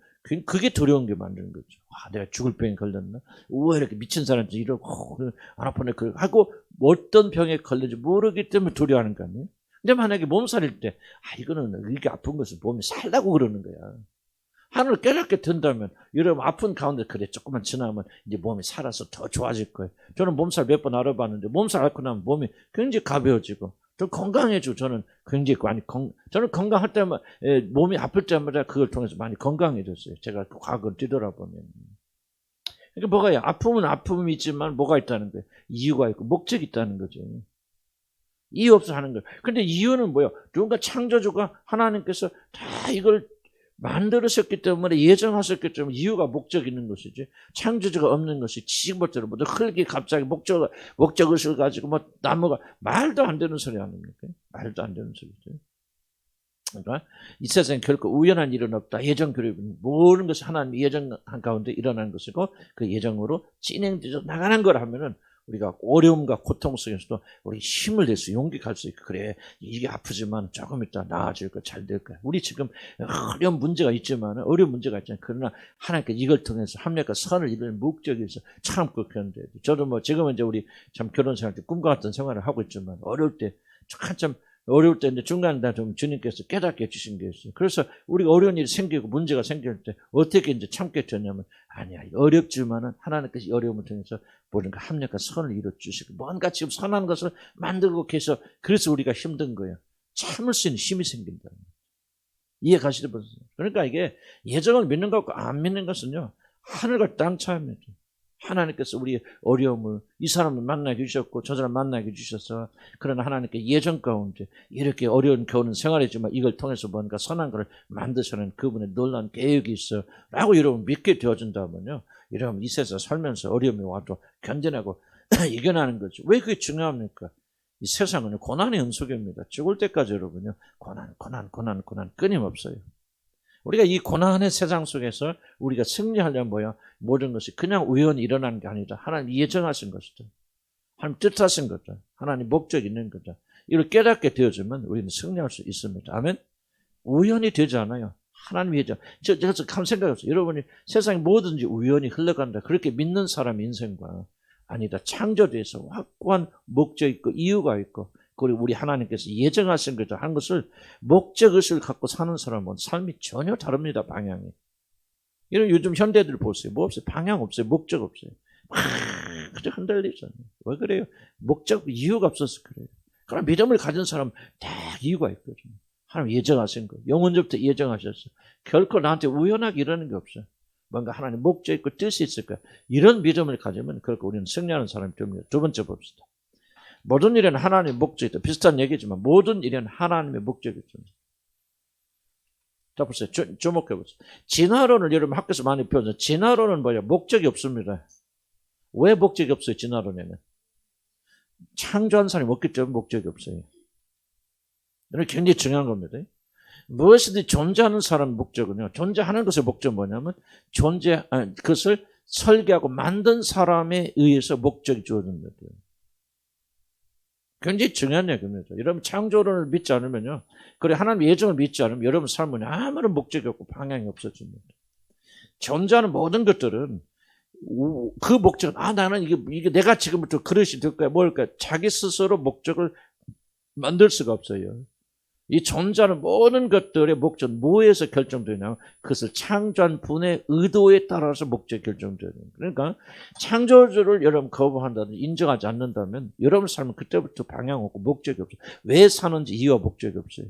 그게 두려운 게 만드는 거죠. 내가 죽을 병에 걸렸나? 왜 이렇게 미친 사람들이 이러고 안 아프네 하고 어떤 병에 걸린지 모르기 때문에 두려워하는 거 아니에요? 근데 만약에 몸살일 때 이거는 이렇게 아픈 것을 몸이 살라고 그러는 거야. 하늘을 깨닫게 된다면, 여러분 아픈 가운데 그래 조금만 지나면 이제 몸이 살아서 더 좋아질 거예요. 저는 몸살 몇 번 알아봤는데, 몸살 앓고 나면 몸이 굉장히 가벼워지고 더 건강해지고, 저는 굉장히 저는 건강할 때마다, 몸이 아플 때마다 그걸 통해서 많이 건강해졌어요. 제가 그 과거를 뒤돌아보면. 그러니까 뭐가요? 아픔은 아픔이 있지만 뭐가 있다는 거예요? 이유가 있고 목적이 있다는 거죠. 이유 없어 하는 거예요. 근데 이유는 뭐예요? 누군가 창조주가 하나님께서 다 이걸 만들으셨기 때문에, 예정하셨기 때문에 이유가 목적이 있는 것이지, 창조주가 없는 것이 지금부터 뭐 흙이 갑자기 목적의식을 가지고 뭐 나무가, 말도 안 되는 소리 아닙니까? 말도 안 되는 소리죠. 그러니까 이 세상에 결코 우연한 일은 없다. 예정 그룹은 모든 것이 하나님 예정한 가운데 일어나는 것이고, 그 예정으로 진행되어 나가는 걸 하면은 우리가 어려움과 고통 속에서도 우리 힘을 내서 용기 갈 수 있고, 그래 이게 아프지만 조금 있다 나아질 거, 잘 될 거야. 우리 지금 어려운 문제가 있지만, 어려운 문제가 있잖아요. 그러나 하나님께 이걸 통해서 합력과 선을 이루는 목적이 있어 참고 그런데, 저도 지금은 이제 우리 참 결혼 생활 때 꿈과 같은 생활을 하고 있지만, 어려울 때 한참 어려울 때 이제 중간에 좀 주님께서 깨닫게 해주신 게 있어요. 그래서 우리가 어려운 일이 생기고 문제가 생길 때 어떻게 이제 참게 되냐면, 아니야, 어렵지만은 하나님께서 이 어려움을 통해서 모든가 합력과 선을 이루어 주시고, 뭔가 지금 선한 것을 만들고 계셔. 그래서 우리가 힘든 거예요. 참을 수 있는 힘이 생긴다. 이해 가시죠? 그러니까 이게 예정을 믿는 것과 안 믿는 것은요, 하늘과 땅 차이입니다. 하나님께서 우리의 어려움을, 이 사람을 만나게 주셨고 저 사람 만나게 주셔서, 그러나 하나님께 예정 가운데 이렇게 어려운 겨우는 생활이지만 이걸 통해서 뭔가 선한 것을 만드시는 그분의 놀라운 계획이 있어 라고 여러분 믿게 되어진다면요, 여러분 이 세상 살면서 어려움이 와도 견뎌내고 이겨나는 거죠. 왜 그게 중요합니까? 이 세상은 고난의 연속입니다. 죽을 때까지 여러분요, 고난 끊임없어요. 우리가 이 고난의 세상 속에서 우리가 승리하려면 뭐야? 모든 것이 그냥 우연히 일어나는 게 아니다. 하나님 예정하신 것이다. 하나님 뜻하신 거다. 하나님 목적이 있는 거다. 이걸 깨닫게 되어지면 우리는 승리할 수 있습니다. 아멘? 우연히 되지 않아요. 하나님이 예정. 제가 한 생각이 없어요. 여러분이 세상에 뭐든지 우연히 흘러간다. 그렇게 믿는 사람 인생과 아니다. 창조돼서 확고한 목적 있고 이유가 있고 그리고 우리 하나님께서 예정하신 거다 한 것을 목적의식을 갖고 사는 사람은 삶이 전혀 다릅니다. 방향이. 이런 요즘 현대들 보세요. 뭐 없어요? 방향 없어요. 목적 없어요. 막 그저 흔들리잖아요. 왜 그래요? 목적 이유가 없어서 그래요. 그럼 믿음을 가진 사람은 다 이유가 있거든요. 하나님 예정하신 거. 영원부터 예정하셨어. 결코 나한테 우연하게 이러는 게 없어요. 뭔가 하나님 목적 있고 뜻이 있을 거야. 이런 믿음을 가지면 결코 우리는 승리하는 사람이 됩니다. 두 번째 봅시다. 모든 일에는 하나님의 목적이 있다. 비슷한 얘기지만 모든 일에는 하나님의 목적이 있습니다. 자 보세요. 주목해 보세요. 진화론을 여러분 학교에서 많이 배웠죠. 진화론은 뭐야? 목적이 없습니다. 왜 목적이 없어요? 진화론에는. 창조한 사람이 없기 때문에 목적이 없어요. 이건 굉장히 중요한 겁니다. 무엇이든 존재하는 사람의 목적은요. 존재하는 것의 목적은 뭐냐면 그것을 설계하고 만든 사람에 의해서 목적이 주어진 거예요. 굉장히 중요한 얘기입니다. 여러분 창조론을 믿지 않으면요. 그래 하나님의 예정을 믿지 않으면 여러분 삶은 아무런 목적이 없고 방향이 없어집니다. 존재하는 모든 것들은 그 목적은 나는 이게 내가 지금부터 그릇이 될 거야 뭘까 자기 스스로 목적을 만들 수가 없어요. 이 존재하는 모든 것들의 목적은 뭐에서 결정되냐면 그것을 창조한 분의 의도에 따라서 목적이 결정되는 거예요. 그러니까 창조주를 여러분 거부한다든지 인정하지 않는다면 여러분 삶은 그때부터 방향 없고 목적이 없어요. 왜 사는지 이유와 목적이 없어요.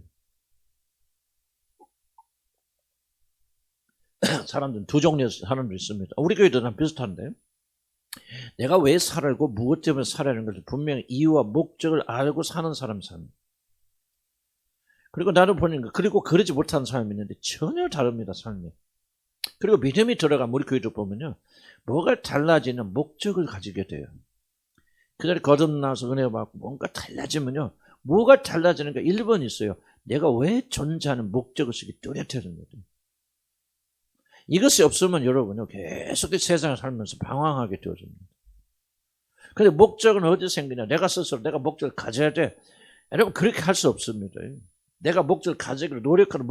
사람들은 두 종류의 사람도 있습니다. 우리 교회도 다 비슷한데 내가 왜 살고 무엇 때문에 살아야하는 것을 분명히 이유와 목적을 알고 사는 사람이 삽니다. 그리고 나를 보니까 그리고 그러지 못하는 사람이 있는데 전혀 다릅니다. 삶이. 그리고 믿음이 들어가면 우리 교회도 보면요. 뭐가 달라지는 목적을 가지게 돼요. 그 자리에 거듭나서 은혜 받고 뭔가 달라지면요. 뭐가 달라지는가 1번 있어요. 내가 왜 존재하는 목적의식이 뚜렷해진 거죠. 이것이 없으면 여러분요. 계속 세상을 살면서 방황하게 되어집니다. 근데 목적은 어디서 생기냐. 내가 스스로 내가 목적을 가져야 돼. 여러분 그렇게 할 수 없습니다. 내가 목적을 가지기로 노력하는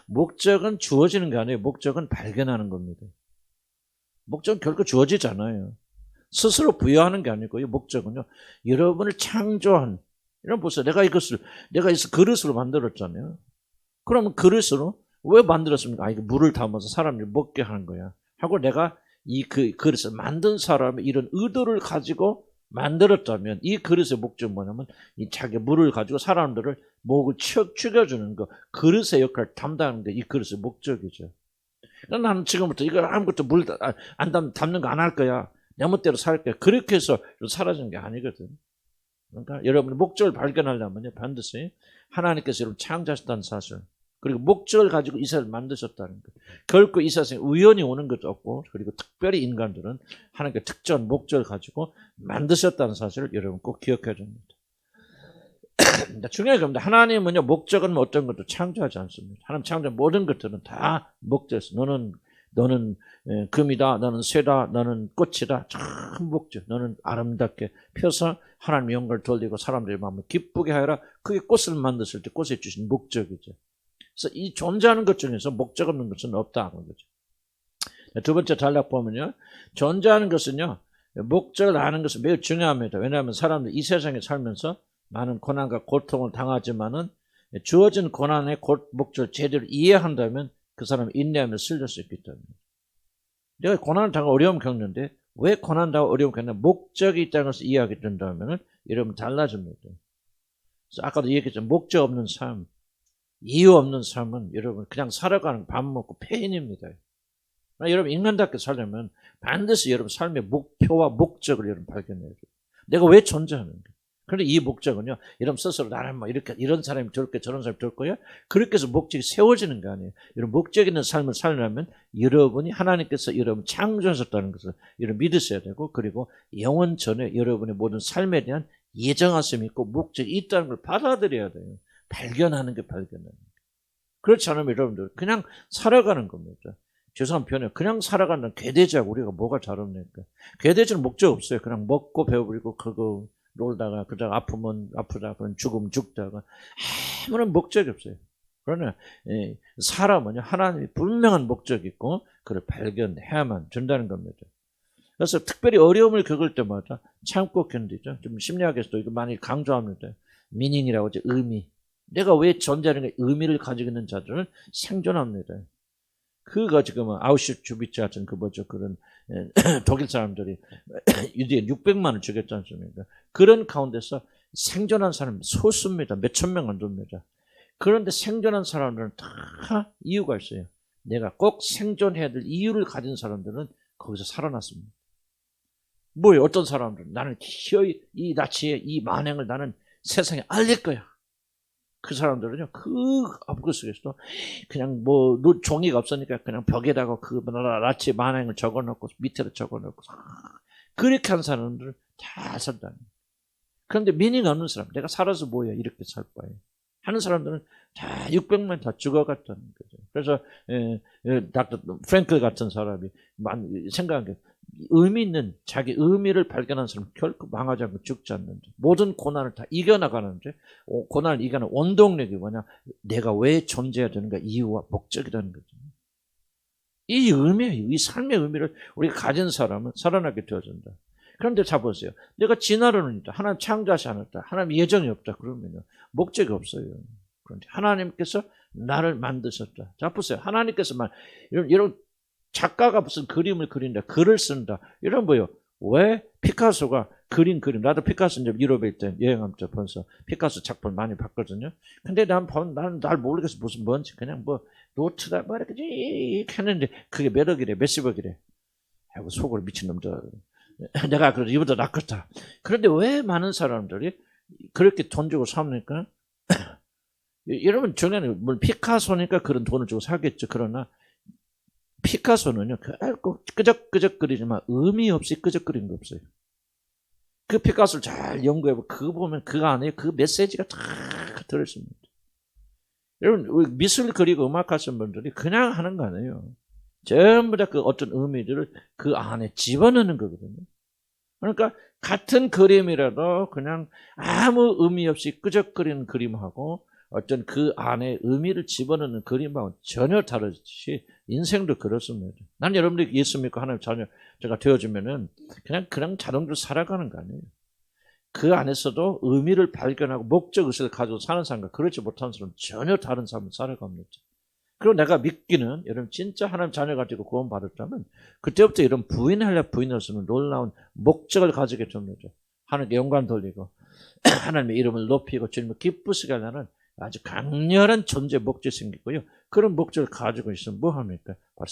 목적은 주어지는 게 아니에요. 목적은 발견하는 겁니다. 목적은 결코 주어지지 않아요. 스스로 부여하는 게 아니고요. 목적은요. 여러분을 창조한 이런 보세요. 내가 이 그릇으로 만들었잖아요. 그러면 그릇으로 왜 만들었습니까? 이거 물을 담아서 사람들이 먹게 하는 거야. 하고 내가 그릇을 만든 사람의 이런 의도를 가지고 만들었다면 이 그릇의 목적은 뭐냐면 이 자기 물을 가지고 사람들을 목을 축여주는 거 그릇의 역할을 담당하는 게 이 그릇의 목적이죠. 그러니까 나는 지금부터 이거 아무것도 물 안 담는 거 안 할 거야. 내 멋대로 살 거야. 그렇게 해서 사라지는 게 아니거든. 그러니까 여러분의 목적을 발견하려면 반드시 하나님께서 여러분 창조하셨다는 사실 그리고 목적을 가지고 이 세상을 만드셨다는 것. 결코 이 세상에 우연히 오는 것도 없고 그리고 특별히 인간들은 하나님께 특정한 목적을 가지고 만드셨다는 사실을 여러분 꼭 기억해야 됩니다. 중요한 겁니다. 하나님은요 목적은 어떤 것도 창조하지 않습니다. 하나님 창조한 모든 것들은 다 목적에서 너는 금이다, 너는 쇠다, 너는 꽃이다. 참 목적. 너는 아름답게 펴서 하나님의 영광을 돌리고 사람들의 마음을 기쁘게 하여라. 그게 꽃을 만드실 때 꽃에 주신 목적이죠. 그래서 이 존재하는 것 중에서 목적 없는 것은 없다는 거죠. 두 번째 단락 보면요. 존재하는 것은요. 목적을 아는 것은 매우 중요합니다. 왜냐하면 사람들이 이 세상에 살면서 많은 고난과 고통을 당하지만은 주어진 고난의 목적을 제대로 이해한다면 그 사람이 인내하며 쓸릴 수 있기 때문에. 내가 고난을 당하고 어려움 겪는데 왜 고난 당하고 어려움 겪느냐 목적이 있다는 것을 이해하게 된다면 여러분 달라집니다. 그래서 아까도 얘기했지만 목적 없는 삶, 이유 없는 삶은 여러분 그냥 살아가는 밥 먹고 폐인입니다. 여러분 인간답게 살려면 반드시 여러분 삶의 목표와 목적을 여러분 발견해야 돼요. 내가 왜 존재하는가? 그런데 이 목적은요, 여러분 스스로 나는 뭐 이렇게 이런 사람이 될 거야, 저런 사람이 될 거야. 그렇게 해서 목적이 세워지는 거 아니에요. 여러분 목적 있는 삶을 살려면 여러분이 하나님께서 여러분 창조하셨다는 것을 여러분 믿으셔야 되고, 그리고 영원 전에 여러분의 모든 삶에 대한 예정하심이 있고 목적이 있다는 걸 받아들여야 돼요. 발견하는 게 발견하는 거. 그렇지 않으면 여러분들 그냥 살아가는 겁니다. 죄송한 표현에 그냥 살아가는 괴대지하고 우리가 뭐가 다릅니까? 괴대지는 목적 없어요. 그냥 먹고 배부리고 그거 놀다가 그러다가 아프면 아프다 그런 죽으면 죽다가 아무런 목적이 없어요. 그러나 사람은요 하나님이 분명한 목적이 있고 그걸 발견해야만 된다는 겁니다. 그래서 특별히 어려움을 겪을 때마다 참고 견디죠. 좀 심리학에서도 이거 많이 강조합니다. 미닝이라고 하죠. 의미. 내가 왜 존재하는 의미를 가지고 있는 자들은 생존합니다. 그거 지금 아우슈비츠 같은 그 뭐죠 그런 독일 사람들이 유대인 600만을 죽였지 않습니까? 그런 가운데서 생존한 사람이 소수입니다. 몇천 명 안 됩니다. 그런데 생존한 사람들은 다 이유가 있어요. 내가 꼭 생존해야 될 이유를 가진 사람들은 거기서 살아났습니다. 뭐예요? 어떤 사람들은 나는 기어이 이 나치의 이 만행을 나는 세상에 알릴 거야. 그 사람들은요, 그 속에서도 그냥 뭐, 종이가 없으니까 그냥 벽에다가 그 나치 만행을 적어놓고 밑에다 적어놓고 그렇게 한 사람들은 다 산다는 거예요. 그런데 미닝 없는 사람, 내가 살아서 뭐야, 이렇게 살 거예요. 하는 사람들은 다 600만 다 죽어갔다는 거죠. 그래서 닥터 프랭클 같은 사람이 생각한 게 의미 있는 자기 의미를 발견한 사람은 결코 망하지 않고 죽지 않는데 모든 고난을 다 이겨나가는데 고난을 이겨내는 원동력이 뭐냐? 내가 왜 존재해야 되는가? 이유와 목적이라는 거죠. 이 의미예요. 이 삶의 의미를 우리가 가진 사람은 살아나게 되어진다. 그런데 자 보세요. 내가 진화론은 있다. 하나님 창조하지 않았다. 하나님 예정이 없다. 그러면요. 목적이 없어요. 그런데 하나님께서 나를 만드셨다. 자 보세요. 하나님께서 이런 작가가 무슨 그림을 그린다. 글을 쓴다. 이런 거요. 왜 피카소가 그린 그림. 나도 피카소 이제 유럽에 있을 때 여행하면서 벌써 피카소 작품 많이 봤거든요. 근데 나는 날 모르겠어. 무슨 뭔지 그냥 뭐 노트다 뭐 이렇게 했는데 그게 몇 억이래. 몇십억이래. 아이고 속으로 미친놈들. 내가 그래도 이보다 낫겠다. 그런데 왜 많은 사람들이 그렇게 돈 주고 삽니까? 여러분 중요한 건 피카소니까 그런 돈을 주고 사겠죠. 그러나 피카소는요, 결국 끄적끄적 그리지만 의미 없이 끄적거리는 거 없어요. 그 피카소를 잘 연구해보면 그거 보면 그 안에 그 메시지가 다 들어있습니다. 여러분 미술 그리고 음악 하시는 분들이 그냥 하는 거 아니에요. 전부 다 그 어떤 의미들을 그 안에 집어넣는 거거든요. 그러니까 같은 그림이라도 그냥 아무 의미 없이 끄적거리는 그림하고 어떤 그 안에 의미를 집어넣는 그림하고 전혀 다르듯이 인생도 그렇습니다. 난 여러분들이 예수 믿고 하나님 자녀가 되어주면은 그냥 자동적으로 살아가는 거 아니에요. 그 안에서도 의미를 발견하고 목적의식을 가지고 사는 사람과 그렇지 못한 사람은 전혀 다른 삶을 살아갑니다. 그리고 내가 믿기는 여러분 진짜 하나님 자녀가 되고 구원받았다면 그때부터 이런 부인할 수 없는 놀라운 목적을 가지게 됩니다. 하나님께 영광 돌리고 하나님의 이름을 높이고 주님을 기쁘시게 하려는 아주 강렬한 존재 목적이 생기고요. 그런 목적을 가지고 있으면 뭐 합니까? 바로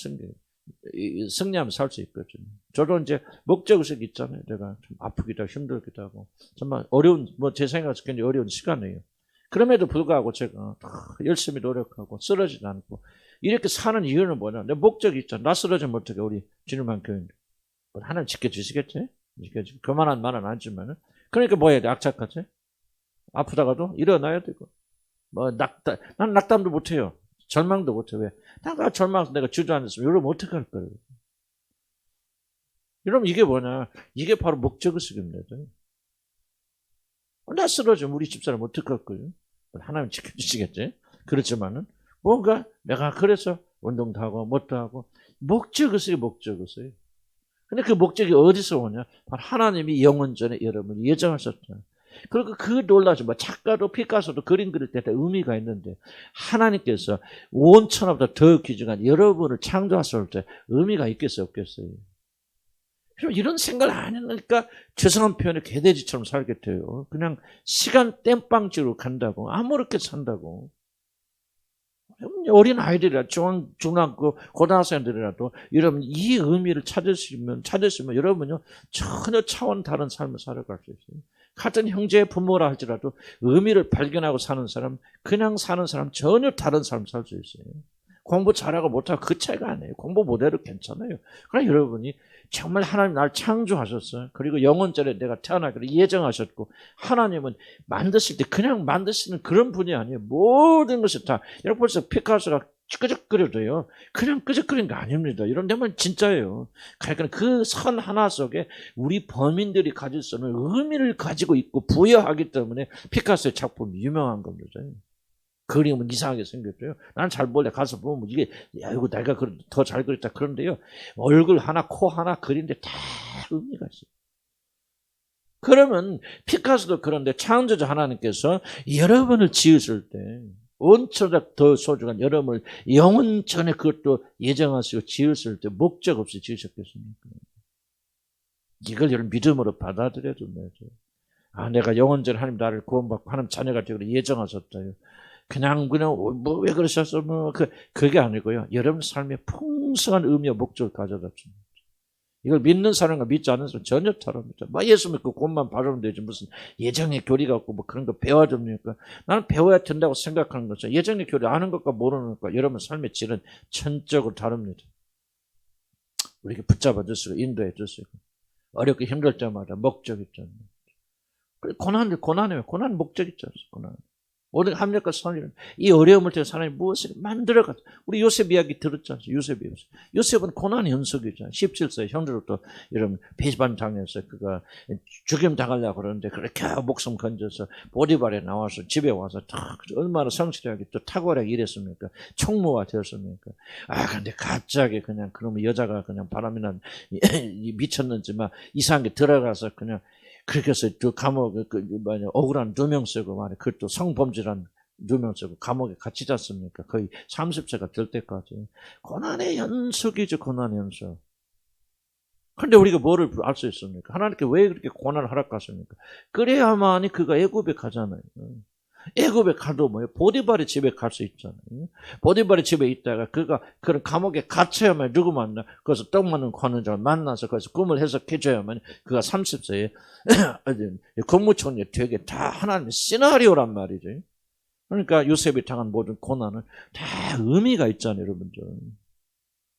승리하면 살 수 있거든요. 저도 이제 목적의식이 있잖아요. 내가 좀 아프기도 하고 힘들기도 하고 정말 어려운 제 생각에서 굉장히 어려운 시간이에요. 그럼에도 불구하고 제가 열심히 노력하고 쓰러지지 않고 이렇게 사는 이유는 뭐냐? 내 목적이 있잖아. 나 쓰러지면 어떻게 우리 주님만 교인 하나님 지켜주시겠지? 그만한 말은 아니지만은 그러니까 뭐 해야 돼? 악착하지? 아프다가도 일어나야 되고 난 낙담도 못해요. 절망도 못해. 왜? 나 절망해서 내가 주저앉았으면 여러분 어떻게 할 거예요? 여러분 이게 뭐냐? 이게 바로 목적의식입니다. 나 쓰러지면 우리 집사람 어떻게 할 거예요? 하나님 지켜주시겠지? 그렇지만은 뭔가 내가 그래서 운동도 하고 뭣도 하고 목적의식이. 근데 그 목적이 어디서 오냐? 바로 하나님이 영원전에 여러분을 예정하셨다. 그리고 그 놀라죠. 작가도 피카소도 그림 그릴 때 의미가 있는데 하나님께서 온천하보다 더 귀중한 여러분을 창조하셨을 때 의미가 있겠어요, 없겠어요? 이런 생각을 안 하니까 죄송한 표현에 개돼지처럼 살게 돼요. 그냥 시간 땜빵지로 간다고 아무렇게 산다고. 어린 아이들이라 중학교 고등학생들이라도 여러분 이 의미를 찾으시면 여러분요 전혀 차원 다른 삶을 살아갈 수 있어요. 같은 형제 부모라 할지라도 의미를 발견하고 사는 사람, 그냥 사는 사람 전혀 다른 삶을 살 수 있어요. 공부 잘하고 못하고 그 차이가 아니에요. 공부 못해도 괜찮아요. 그러나 여러분이 정말 하나님 날 창조하셨어요. 그리고 영원전에 내가 태어나기를 예정하셨고, 하나님은 만드실 때 그냥 만드시는 그런 분이 아니에요. 모든 것을 다, 여러분 벌써 피카소가 끄적거려도요, 그냥 끄적거리는 거 아닙니다. 이런 데만 진짜예요. 그러니까 그 선 하나 속에 우리 범인들이 가질 수 있는 의미를 가지고 있고 부여하기 때문에 피카소의 작품이 유명한 겁니다. 그림은 이상하게 생겼죠. 나는 잘 몰래 가서 보면 이게, 야, 이거 내가 더 잘 그렸다. 그런데요, 얼굴 하나, 코 하나 그리는데 다 의미가 있어요. 그러면 피카소도 그런데 창조자 하나님께서 여러분을 지으실 때, 온천적 더 소중한 여러분을 영원 전에 그것도 예정하시고 지으실 때 목적 없이 지으셨겠습니까? 이걸 여러분 믿음으로 받아들여야 됩니다. 아, 내가 영원 전에 하나님 나를 구원받고 하나님 자녀가 되기로 예정하셨다요. 그냥 뭐 왜 그러셨어? 그게 아니고요. 여러분 삶에 풍성한 의미와 목적을 가져다 줍니다. 이걸 믿는 사람과 믿지 않는 사람 전혀 다릅니다. 뭐 예수 믿고 곧만 바르면 되지 무슨 예정의 교리가 없고 뭐 그런 거 배워야 됩니까? 나는 배워야 된다고 생각하는 거죠. 예정의 교리 아는 것과 모르는 것과 여러분 삶의 질은 천적으로 다릅니다. 우리에게 붙잡아 주시고 인도해 주시고 어렵고 힘들 때마다 목적 있잖아요. 고난이에요. 고난 목적 있잖아요. 고난. 모든 합력과 선의를 이 어려움을 통해 하나님이 무엇을 만들어갔죠. 우리 요셉 이야기 들었잖아요. 요셉은 고난의 연속이잖아요. 17세 형제로부터 이런 배반 당해서 그가 죽임 당하려고 그러는데 그렇게 목숨 건져서 보디발에 나와서 집에 와서 얼마나 성실하게 또 탁월하게 일했습니까? 총무가 되었습니까? 아 근데 갑자기 그냥 그러면 여자가 그냥 바람이 난 미쳤는지 막 이상한 게 들어가서 그냥 그렇게 해서 그 감옥에 억울한 누명 쓰고 말이야. 그것도 성범죄란 누명 쓰고 감옥에 갇히지 않습니까? 거의 30세가 될 때까지. 고난의 연속이죠. 고난의 연속. 그런데 우리가 뭐를 알 수 있습니까? 하나님께 왜 그렇게 고난을 허락하십니까? 그래야만이 그가 애굽에 가잖아요. 애굽에 가도 뭐예요? 보디발의 집에 갈 수 있잖아요. 보디발의 집에 있다가 그가 그런 감옥에 갇혀야만 누구 만나? 거기서 떡 맞는 관원장을 만나서 거기서 꿈을 해석해줘야만 그가 30세에 국무총리 되게 다 하나님의 시나리오란 말이죠. 그러니까 요셉이 당한 모든 고난은 다 의미가 있잖아요, 여러분들.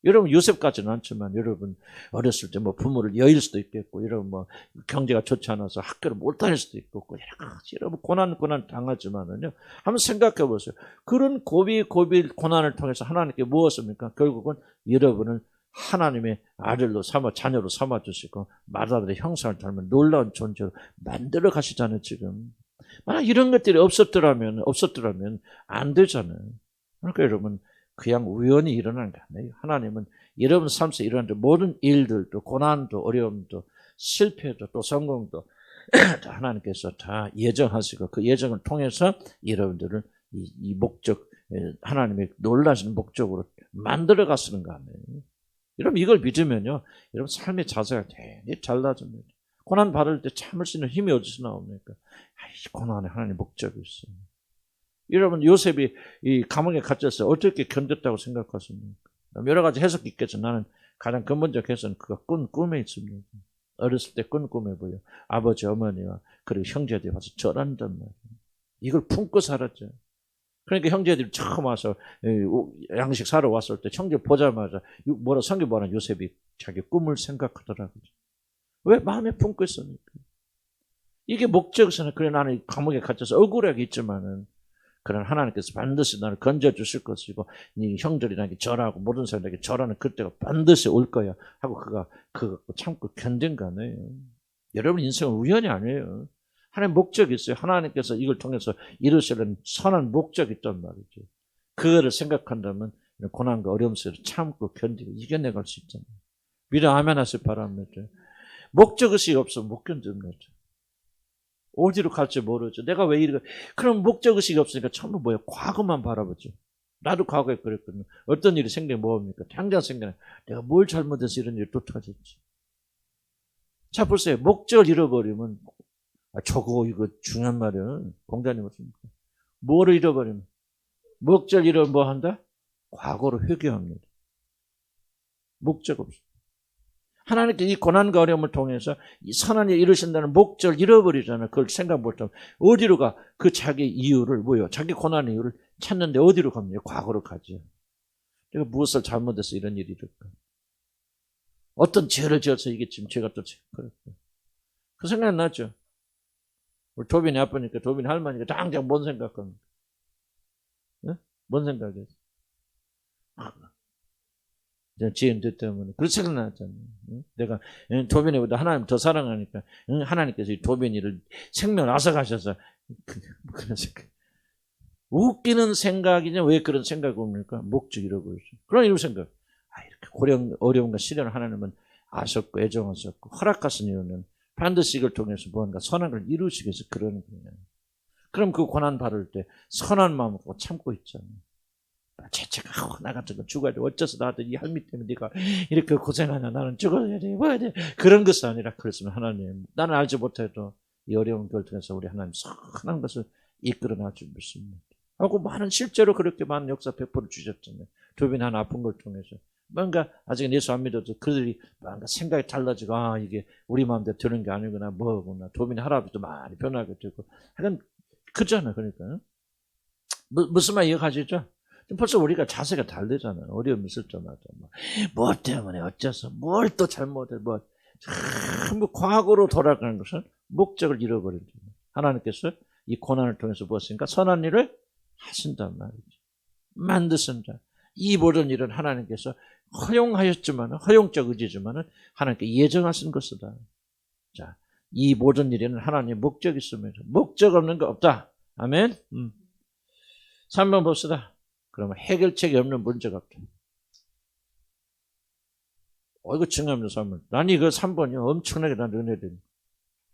여러분 요셉 같지는 않지만 여러분 어렸을 때 뭐 부모를 여일 수도 있겠고 여러분 뭐 경제가 좋지 않아서 학교를 못 다닐 수도 있고 여러 가지 여러분 고난 당하지만은요 한번 생각해 보세요. 그런 고비 고난을 통해서 하나님께 무엇입니까? 결국은 여러분을 하나님의 아들로 삼아 자녀로 삼아 주시고 마다들의 형상을 닮은 놀라운 존재로 만들어 가시잖아요. 지금 만약 이런 것들이 없었더라면 안 되잖아요. 그러니까 여러분 그냥 우연히 일어나는 게 아니에요. 하나님은 여러분 삶에서 일어나는 모든 일들도 고난도 어려움도 실패도 또 성공도 다 하나님께서 다 예정하시고 그 예정을 통해서 여러분들을 이 목적 하나님의 놀라시는 목적으로 만들어 가시는 거 아니에요. 여러분 이걸 믿으면요. 여러분 삶의 자세가 되게 달라집니다. 고난 받을 때 참을 수 있는 힘이 어디서 나옵니까? 고난에 하나님의 목적이 있어요. 여러분 요셉이 이 감옥에 갇혔어요. 어떻게 견뎠다고 생각하십니까? 여러 가지 해석이 있겠죠. 나는 가장 근본적 해석은 그가 꿈에 있습니다. 어렸을 때 꿈에 보여 아버지 어머니와 그리고 형제들이 와서 절한단 말이에요. 이걸 품고 살았죠. 그러니까 형제들이 처음 와서 양식 사러 왔을 때 형제 보자마자 성경 뭐라 요셉이 자기 꿈을 생각하더라고요. 왜 마음에 품고 있습니까? 이게 목적이잖아요. 그래 나는 감옥에 갇혀서 억울하게 있지만은 그런 하나님께서 반드시 나를 건져주실 것이고 네 형들이랑 절하고 모든 사람에게 절하는 그때가 반드시 올 거야 하고 그가 그거 참고 견딘 거 아니에요. 여러분 인생은 우연이 아니에요. 하나님 목적이 있어요. 하나님께서 이걸 통해서 이루시려는 선한 목적이 있단 말이죠. 그거를 생각한다면 고난과 어려움 속에서 참고 견디고 이겨내갈 수 있잖아요. 미래 아멘 하실 바랍니다. 목적의식이 없으면 못 견딥니다. 어디로 갈지 모르죠. 내가 왜 이래? 그럼 목적의식이 없으니까 전부 뭐예요? 과거만 바라보죠. 나도 과거에 그랬거든요. 어떤 일이 생기면 뭐합니까? 당장 생겨나. 내가 뭘 잘못해서 이런 일이 또 터졌지. 자, 보세요. 목적을 잃어버리면, 이거 중요한 말은, 공자님 없습니까? 뭐를 잃어버리면? 목적을 잃어버리면 뭐 한다? 과거로 회귀합니다. 목적 없어. 하나님께 이 고난과 어려움을 통해서 이 선한 일 이루신다는 목적을 잃어버리잖아요. 그걸 생각 못하면 어디로 가? 그 자기 이유를 자기 고난의 이유를 찾는데 어디로 갑니까? 과거로 가죠. 내가 무엇을 잘못해서 이런 일이 일을까? 어떤 죄를 지어서 이게 지금 제가 또 그럴까? 그 생각 나죠? 우리 도빈이 아프니까 도빈이 할머니가 당장 뭔 생각합니까? 네? 뭔 생각이었어? 지은들 때문에 그런 생각 나잖아요. 내가 도빈이보다 하나님 더 사랑하니까 하나님께서 이 도빈이를 생명을 앗아가셔서 그런 생각. 웃기는 생각이냐? 왜 그런 생각이 옵니까? 목적 잃어버렸어. 그런 이런 생각. 이렇게 어려움과 시련을 하나님은 아셨고 애정하셨고 허락하신 이유는 반드시 이걸 통해서 무언가 선한 걸 이루시기 위해서 그러는 거예요. 그럼 그 고난 받을 때 선한 마음을 갖고 참고 있잖아요. 죄책하고 나 같은 거 죽어야 돼. 어째서 나한테 이 할미 때문에 네가 이렇게 고생하냐. 나는 죽어야 돼. 뭐야 돼. 그런 것이 아니라 그랬으면 하나님 나는 알지 못해도 이 어려운 걸 통해서 우리 하나님 선한 것을 이끌어 놔줄 믿습니다. 하고 많은 실제로 그렇게 많은 역사 배포를 주셨잖아요. 도빈 하나 아픈 걸 통해서 뭔가 아직은 예수 안 믿어도 그들이 뭔가 생각이 달라지고 이게 우리 마음대로 되는 게 아니구나 뭐구나. 도빈 할아버지도 많이 변하게 되고 하여간 그렇잖아요. 그러니까 무슨 말 이해가시죠? 벌써 우리가 자세가 다르잖아요. 어려움이 있을 때마다 뭐 때문에 어째서 뭘 또 잘못해 전부 과거로 돌아가는 것은 목적을 잃어버린 거예요. 하나님께서 이 고난을 통해서 무엇인가 선한 일을 하신단 말이죠. 만드신다. 이 모든 일은 하나님께서 허용하셨지만 허용적 의지지만 하나님께 예정하신 것이다. 자, 이 모든 일에는 하나님의 목적이 있습니다. 목적 없는 거 없다. 아멘. 3번 봅시다. 그러면 해결책이 없는 문제가 없다. 이거 중요합니다. 3번. 난 이거 3번이 엄청나게 난 은혜된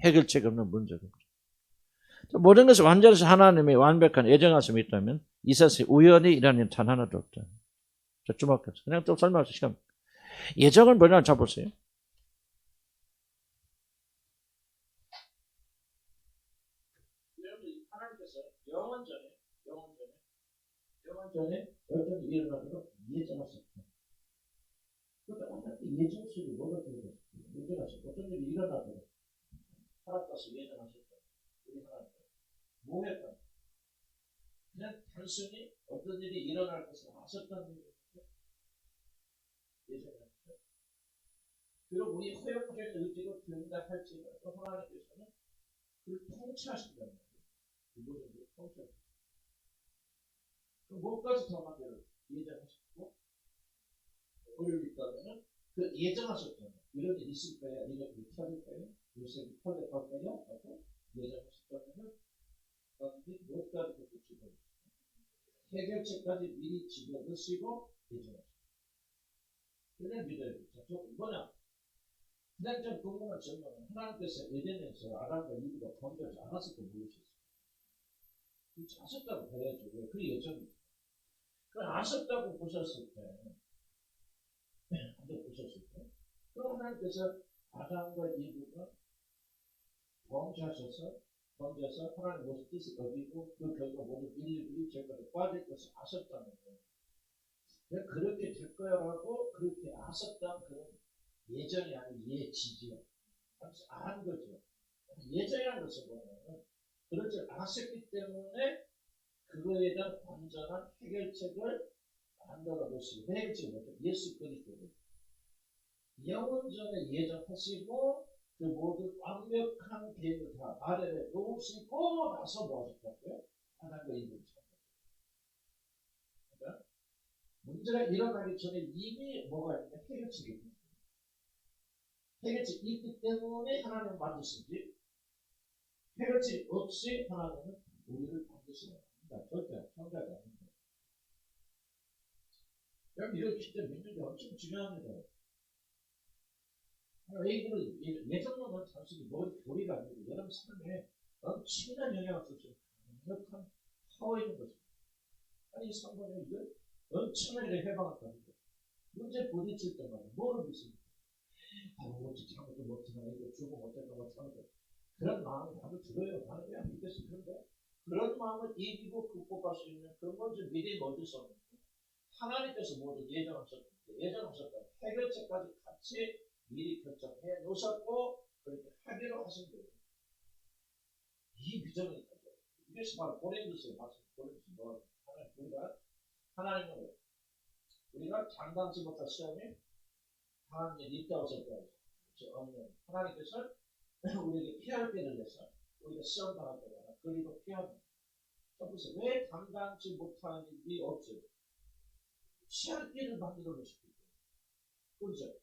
해결책이 없는 문제가 없다. 모든 것을 완전해서 하나님의 완벽한 예정하심이 있다면 이 세상에 우연히 일하는 단 하나도 없다. 자, 주목해서 그냥 또 설명할 시간. 예정은 뭐냐 잘 보세요. 하나님께서 영원 전에 어떤 일이 일어나도록 예정하셨다. 그러니까 하나님께 예정 속에 뭐가 들어있어요? 예정하셨다. 어떤 일이 일어나도록 하나님께서 예정하셨다. 우리 하나님 뭐했다? 그냥 단순히 어떤 일이 일어날 것을 아셨다는 얘기죠. 예정하셨다. 그리고 우리 허용적인 의지로 된다할지라도 하나님께서는 그걸 통치하신다는 거예요. 이 모든 걸 통치하신다. 그럼 뭐까지 더 만들어 예정하셨고 어려움이 있다면 그 예정하셨잖아요. 이런 일이 있을 거야. 이런 일이 터질 거야. 요셉이 터질 거야. 하고 예정하셨다면 그런데 뭐까지 그렇게 집어넣으시고 해결책까지 미리 집어넣으시고 예정하셨어요. 그냥 믿어야 돼. 자, 뭐냐? 그냥 좀 궁금한 질문은 하나님께서 에덴에서 아담과 이브가 범죄하지 않았을 때 모르셨어요. 그렇지 아셨다고 봐야죠. 왜? 그 예정이. 그 아셨다고 보셨을 때 그럼 하나님께서 아담과 이브가 범죄해서 하나님 모습 뜻을 어기고 그 결과 모든 인류들이 죄가에 빠질 것을 아셨다는 거예요. 그렇게 될 거야라고 그렇게 아셨다는 그런 예정이 아닌 예지지요. 안 거죠. 예정이라는 것은 뭐냐면 그럴 줄 아셨기 때문에 그거에 대한 완전한 해결책을 만들어 놓으시고 해결책이 뭐죠? 예수 그리스도를 영원전에 예정하시고 그 모든 완벽한 계획을 다 마련해 놓으시고 나서 뭐 하셨다고요? 하나님과 이루어졌다. 그러니까 문제가 일어나기 전에 이미 뭐가 있냐? 해결책이 있는 거예요. 해결책이 있기 때문에 하나님을 만드신지 해결책이 없이 하나님은 우리를 만드시는 겁니다. 절대 성가지 않습니다. 여러분 이거 진짜 믿는 게 엄청 중요합니다. 애기는 예전만은 단순히 머리가 아니고 여러분 삶에 엄청난 영향을 주죠. 강력한 파워 있는 것입니다. 아니 이 상관에 이걸 엄청나게 해방했다는 거예요. 문제 부딪힐 때마다 뭐를 믿습니까? 어찌 잘못도 못하나 이거 주고 못할까봐 잘못해. 그런 마음이 나도 들어요. 나는 왜 안 믿겠어. 그런데 그런 마음을 이기고 극복할 수 있는 그런 건지 미리 어디서 오는지 하나님께서 모두 예정하셨다. 해결책까지 같이 미리 결정해 놓으셨고 그렇게 하기로 하신 거예요. 이 비전이 있다고. 이것이 바로 고린도서의 말씀. 고린도서 뭐하는 우리가 하나님을 우리가 장담치 못할 시험이 하나님 있다고 생각하죠. 하나님께서 우리에게 피할 길을 내서 우리가 시험 당할 때마다 그리고 피하는. 보세요. 왜 감당치 못하는 일이 없어요? 피할 길을 만들어 놓으시고. 그렇죠?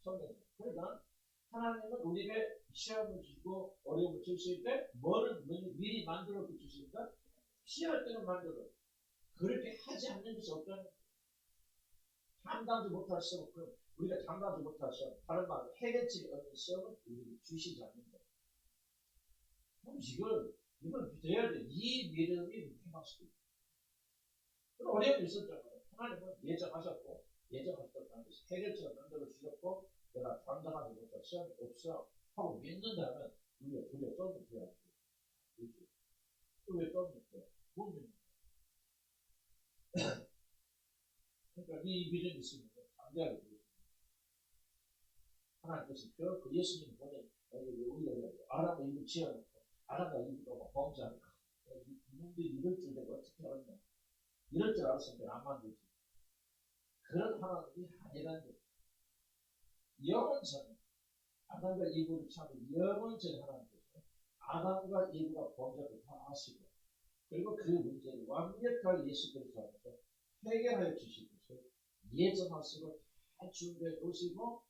성경. 그러니까 하나님은 우리에게 시험을 주고 어려움을 주실 때 뭐를 미리 만들어 주십니까? 피할 때는 만들어. 그렇게 하지 않는 것이 없다는 거예요. 감당지 못할 시험, 우리가 감당지 못할 시험, 다른 말로 해결치 없는 시험은 우리에게 주시지 않는다. 그럼 이걸 믿어야 돼. 이 믿음이 해방시키고. 그런 어려움이 있었잖아요. 하나님은 예정하셨고, 예정하셨다는 것이 해결책을 만들어 주셨고, 내가 감당하지 못할 시험이 없어 하고 믿는다면 우리가 도리어 떠는 거야. 왜 떠는 거야? 못 믿는 거야. 그러니까 이 믿음이 있으면 담대하게 되겠습니다. 하나님께서 그 예수님 보내 우리가 아람과 이불 지어놓고 아람과 이불로 범죄하니까 이놈들이 이럴 줄 내가 어떻게 알았냐. 이럴 줄 알았으면 안 만들지. 그런 하나님이 아니라는 거예요. 영원전 아담과 이불을 참은 영원전 하나님께서 아담과 이불과 범죄를 다 아시고 그리고 그 문제를 완벽하게 예수 그리스도 안에서 해결하여 주실 것을 예정하시고 다 준비해 놓으시고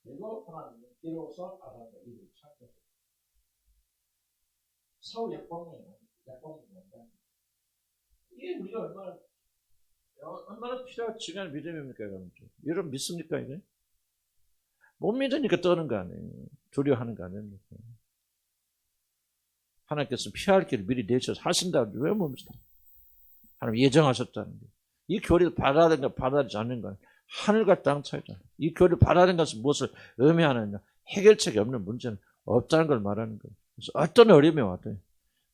그리고 하나님은 비로소 아담과 이불을 창조하셨습니다. 사후 약방문이다. 이게 우리가 얼마나 필요한 중요한 믿음입니까, 여러분? 여러분 믿습니까, 이게? 못 믿으니까 떠는 거 아니에요. 두려워하는 거 아닙니까? 하나님께서 피할 길을 미리 내셔서 하신다는데 왜 못 믿어? 하나님 예정하셨다는 게. 이 교리를 받아야 되는가 받아들이지 않는가 하늘과 땅 차이다. 이 교리를 받아야 되는 것은 무엇을 의미하느냐. 해결책이 없는 문제는 없다는 걸 말하는 거예요. 그래서 어떤 어려움이 와도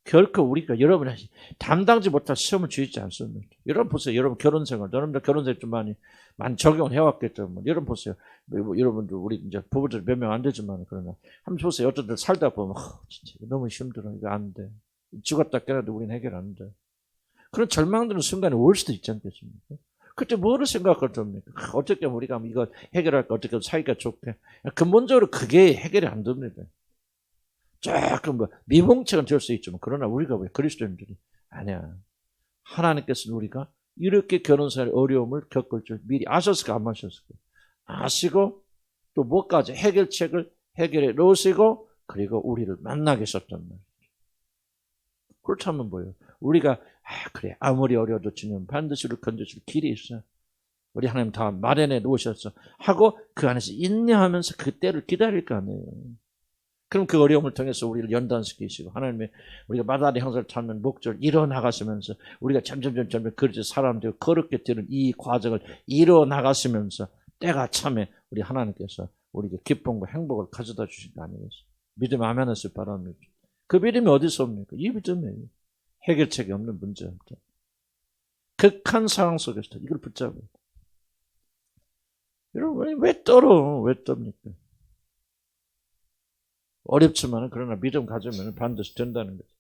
결코 우리가 여러분이 담당지 못할 시험을 주지 않습니다. 여러분 보세요. 여러분 결혼생활, 여러분들 결혼생활 좀 많이 적용을 해왔겠죠. 여러분 보세요. 여러분들 우리 이제 부부들 몇 명 안 되지만 그러나 한번 보세요. 어떤 들 살다 보면 진짜 너무 힘들어. 이거 안 돼. 죽었다 깨어나도 우리는 해결 안 돼. 그런 절망드는 순간에 올 수도 있지 않겠습니까? 그때 뭐를 생각할 겁니까? 어떻게 우리가 이거 해결할까? 어떻게 사이가 좋게? 근본적으로 그게 해결이 안 됩니다. 조금 미봉책은 될 수 있지만 그러나 우리가 왜 그리스도인들이 아니야. 하나님께서는 우리가 이렇게 결혼생활 어려움을 겪을 줄 미리 아셨을까 안 아셨을까? 아시고 또 뭐까지 해결책을 해결해 놓으시고 그리고 우리를 만나게 하셨단 말이에요. 그렇다면 뭐예요? 우리가 그래 아무리 어려워도 주님 반드시 우리를 건져줄 길이 있어. 우리 하나님 다 마련해 놓으셨어. 하고 그 안에서 인내하면서 그 때를 기다릴 거 아니에요. 그럼 그 어려움을 통해서 우리를 연단시키시고 하나님의 우리가 마다리 형상을 찾는 목적을 이뤄나가시면서 우리가 점점 그렇게 사람들이 거룩게 되는 이 과정을 이뤄나가시면서 때가 참에 우리 하나님께서 우리에게 기쁨과 행복을 가져다 주신 거 아니겠어요? 믿음 아멘 하시기 바랍니다. 그 믿음이 어디서 옵니까? 이 믿음이에요. 해결책이 없는 문제입니다. 극한 상황 속에서 이걸 붙잡아요. 여러분 왜 떨어? 왜 떱니까? 어렵지만 그러나 믿음 가지면 반드시 된다는 거죠.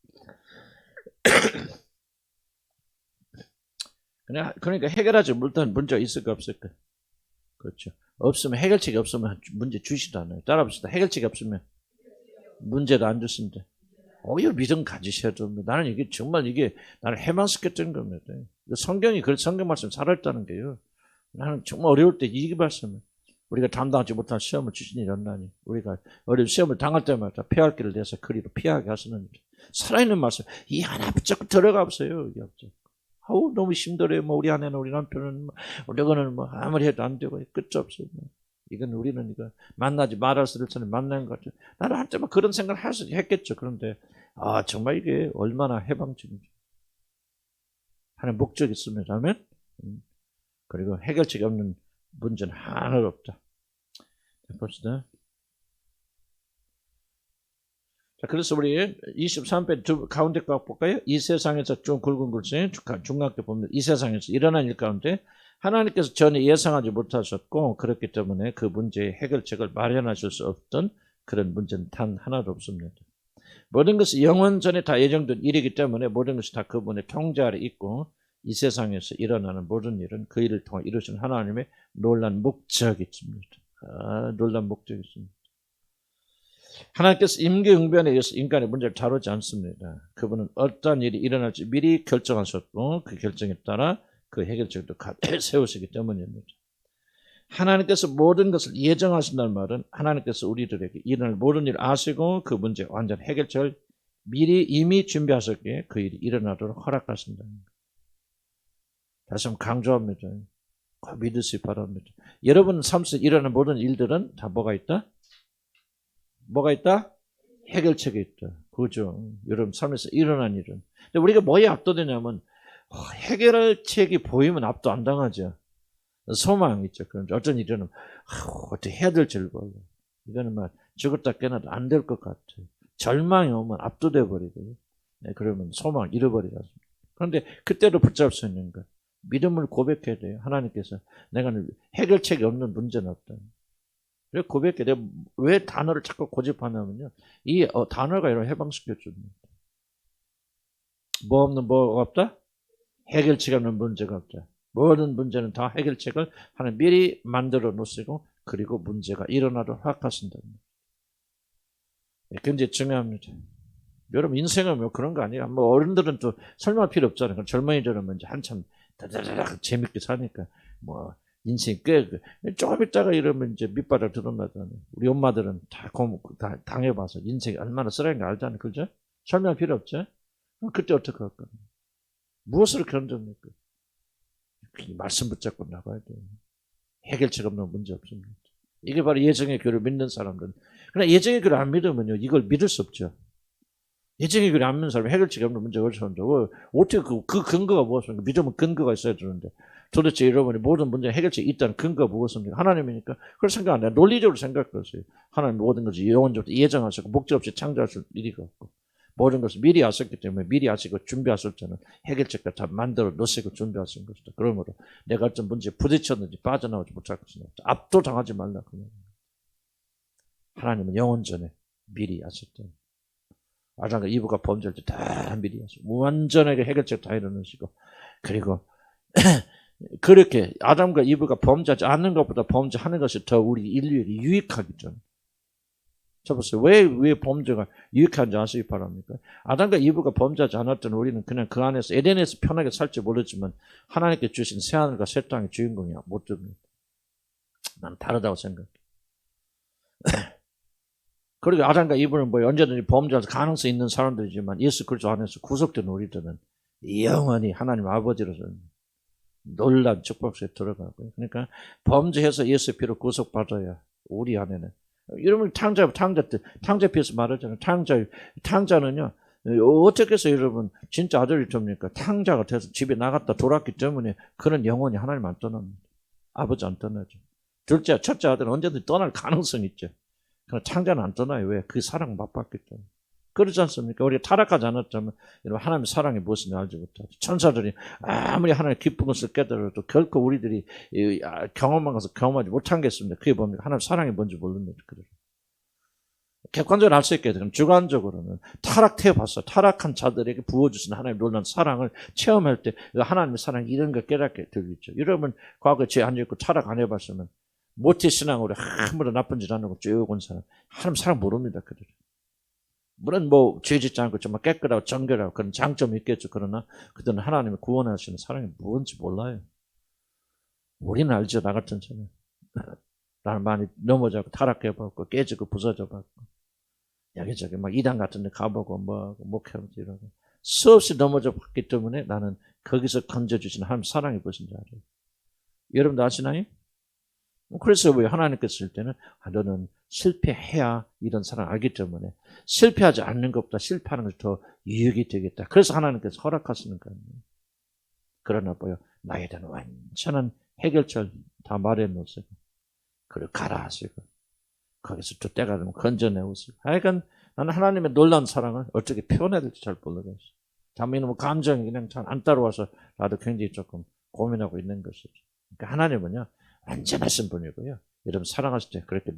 그러니까 해결하지 못한 문제가 있을까 없을까? 그렇죠. 없으면 해결책이 없으면 문제 주시도 않아요. 따라합시다. 해결책이 없으면 문제도 안 주신다. 오히려 믿음 가지셔야 됩니다. 나는 이게 정말 나를 해방시켰던 겁니다. 성경이 성경 말씀 살아있다는 게요. 나는 정말 어려울 때 이 말씀을 우리가 감당하지 못한 시험을 주신 일이 없나니 우리가 어려운 시험을 당할 때마다 피할 길을 내서 그리로 피하게 하시는 살아있는 말씀 이 하나 붙잡고 들어가 보세요. 이게 없죠. 아우 너무 힘들어요. 우리 아내는 우리 남편은 우리는 아무리 해도 안 되고 끝도 없어요. 이건 우리는 이거 만나지 말할 수를 저는 만난 거죠. 나는 한때만 그런 생각을 했겠죠. 그런데 정말 이게 얼마나 해방적인지 하는 목적이 있습니다. 아멘. 그리고 해결책이 없는 문제는 하나도 없다. 자, 봅시다. 자, 그래서 우리 23페이지 가운데 거 볼까요? 이 세상에서 좀 굵은 글씨 중간께 보면 이 세상에서 일어난 일 가운데 하나님께서 전혀 예상하지 못하셨고 그렇기 때문에 그 문제의 해결책을 마련하실 수 없던 그런 문제는 단 하나도 없습니다. 모든 것이 영원 전에 다 예정된 일이기 때문에 모든 것이 다 그분의 통제 아래 있고 이 세상에서 일어나는 모든 일은 그 일을 통해 이루시는 하나님의 놀란 목적이 있습니다. 놀란 목적이 있습니다. 하나님께서 임기응변에 의해서 인간의 문제를 다루지 않습니다. 그분은 어떤 일이 일어날지 미리 결정하셨고 그 결정에 따라 그 해결책도 세우시기 때문입니다. 하나님께서 모든 것을 예정하신다는 말은 하나님께서 우리들에게 일어날 모든 일을 아시고 그 문제의 완전 해결책을 미리 이미 준비하셨기에 그 일이 일어나도록 허락하신다는 거예요. 다시 한번 강조합니다. 꼭 믿으시기 바랍니다. 여러분 삶 속에 일어나는 모든 일들은 다 뭐가 있다? 뭐가 있다? 해결책이 있다. 그죠? 여러분 삶에서 일어난 일은. 근데 우리가 뭐에 압도되냐면 해결책이 보이면 압도 안 당하죠. 소망 있죠. 그런데 어떤 일은 어떻게 해야 될지를 몰라. 이거는 막 죽었다 깨어나도 안 될 것 같아. 절망이 오면 압도돼 버리고요. 네, 그러면 소망을 잃어버리지 않습니다. 그런데 그때도 붙잡을 수 있는 것. 믿음을 고백해야 돼요. 하나님께서 내가 해결책이 없는 문제는 없다. 그래 고백해. 내가 왜 단어를 자꾸 고집하냐면요. 이 단어가 이런 해방시켜 줍니다. 뭐 없는 뭐가 없다? 해결책 없는 문제가 없다. 모든 문제는 다 해결책을 하나님 미리 만들어 놓으시고 그리고 문제가 일어나도록 허락하신다. 굉장히 중요합니다. 여러분 인생은 뭐 그런 거 아니에요. 뭐 어른들은 또 설명할 필요 없잖아요. 젊은이들은 이제 한참 다다다닥 재밌게 사니까 뭐 인생 꽤 조금 있다가 이러면 이제 밑바닥 드러나잖아요. 우리 엄마들은 다 당해봐서 인생이 얼마나 쓰라는 거 알잖아요. 그죠? 설명할 필요 없죠? 그때 어떻게 할 거예요? 무엇으로 견뎌냅니까? 말씀 붙잡고 나가야 돼요. 해결책 없는 문제 없습니다. 이게 바로 예정의 교를 믿는 사람들. 그러나 예정의 교를 안 믿으면요, 이걸 믿을 수 없죠. 예정의 교를 안 믿는 사람이 해결책 없는 문제가 어디서 온다고? 어떻게 그 근거가 무엇입니까? 믿으면 근거가 있어야 되는데. 도대체 여러분이 모든 문제 해결책이 있다는 근거가 무엇입니까? 하나님이니까. 그걸 생각 안 해요. 논리적으로 생각하세요. 하나님 모든 것을 영원적으로 예정하시고 목적 없이 창조하실 일이 없고. 모든 것을 미리 아셨기 때문에 미리 아시고 준비하실 때는 해결책을 다 만들어 놓으시고 준비하신 것이다. 그러므로 내가 어떤 문제에 부딪혔는지 빠져나오지 못할 것이다. 압도당하지 말라. 하나님은 영원 전에 미리 아셨다. 아담과 이브가 범죄할 때 다 미리 아시고 완전하게 해결책 다 이뤄놓으시고 그리고 그렇게 아담과 이브가 범죄하지 않는 것보다 범죄하는 것이 더 우리 인류에게 유익하기 때문에 보세요. 왜 범죄가 유익한지 아시기 바랍니까? 아담과 이브가 범죄하지 않았던 우리는 그냥 그 안에서 에덴에서 편하게 살지 모르지만 하나님께 주신 새하늘과 새 땅의 주인공이야 못 됩니다. 난 다르다고 생각해. 그리고 아담과 이브는 뭐 언제든지 범죄할 가능성이 있는 사람들이지만 예수 그리스도 안에서 구속된 우리들은 영원히 하나님 아버지로서 놀란 축복 속에 들어가고요. 그러니까 범죄해서 예수 피로 구속받아야 우리 안에는 여러분 탕자피에서 말하잖아요. 탕자는요 어떻게 해서 여러분 진짜 아들이 됩니까? 탕자가 돼서 집에 나갔다 돌아왔기 때문에 그는 영원히 하나님 안 떠납니다. 아버지 안 떠나죠. 첫째 아들은 언제든지 떠날 가능성이 있죠. 그러나 탕자는 안 떠나요. 왜? 그 사랑 맛봤기 때문에. 그렇지 않습니까? 우리가 타락하지 않았다면 여러분 하나님의 사랑이 무엇인지 알지 못하죠. 천사들이 아무리 하나님의 기쁜 것을 깨달아도 결코 우리들이 경험한 것을 경험하지 못한 게 있습니다. 그게 뭡니까? 하나님의 사랑이 뭔지 모릅니다. 그래서 객관적으로 알 수 있게 되면 주관적으로는 타락한 자들에게 부어주신 하나님의 놀라운 사랑을 체험할 때 하나님의 사랑이 이런 걸 깨닫게 되겠죠. 여러분 과거에 죄 안 짓고 타락 안 해봤으면 모태 신앙으로 한 번도 나쁜 짓 안 하고 쭉 온 사람 하나님 사랑 모릅니다. 그들. 물론 뭐 죄 짓지 않고 정말 깨끗하고 정결하고 그런 장점이 있겠죠. 그러나 그들은 하나님의 구원하시는 사랑이 뭔지 몰라요. 우리는 알죠. 나 같은 사람. 나는 많이 넘어져고 타락해봤고 깨지고 부서져봤고 여기저기 막 이단 같은 데 가보고 뭐하고 목회하고 이러고 수없이 넘어져 봤기 때문에 나는 거기서 건져주신 하나님 사랑이 무엇인지 알아요. 여러분도 아시나요? 그래서 왜 하나님께서 쓸 때는 너는 실패해야 이런 사랑을 알기 때문에 실패하지 않는 것보다 실패하는 것이 더 유익이 되겠다. 그래서 하나님께서 허락하시는 거예요. 그러나 뭐요? 나에 대한 완전한 해결책 다 말해 놓으세요. 그리고 가라 하시고 거기서 또 때가 되면 건져내오시고 하여간 나는 하나님의 놀라운 사랑을 어떻게 표현해야 될지 잘 모르겠어요. 다음에는 뭐 감정이 그냥 잘 안 따라와서 나도 굉장히 조금 고민하고 있는 것이죠. 그러니까 하나님은요 완전하신 분이고요. 여러분 사랑하실 때 그렇게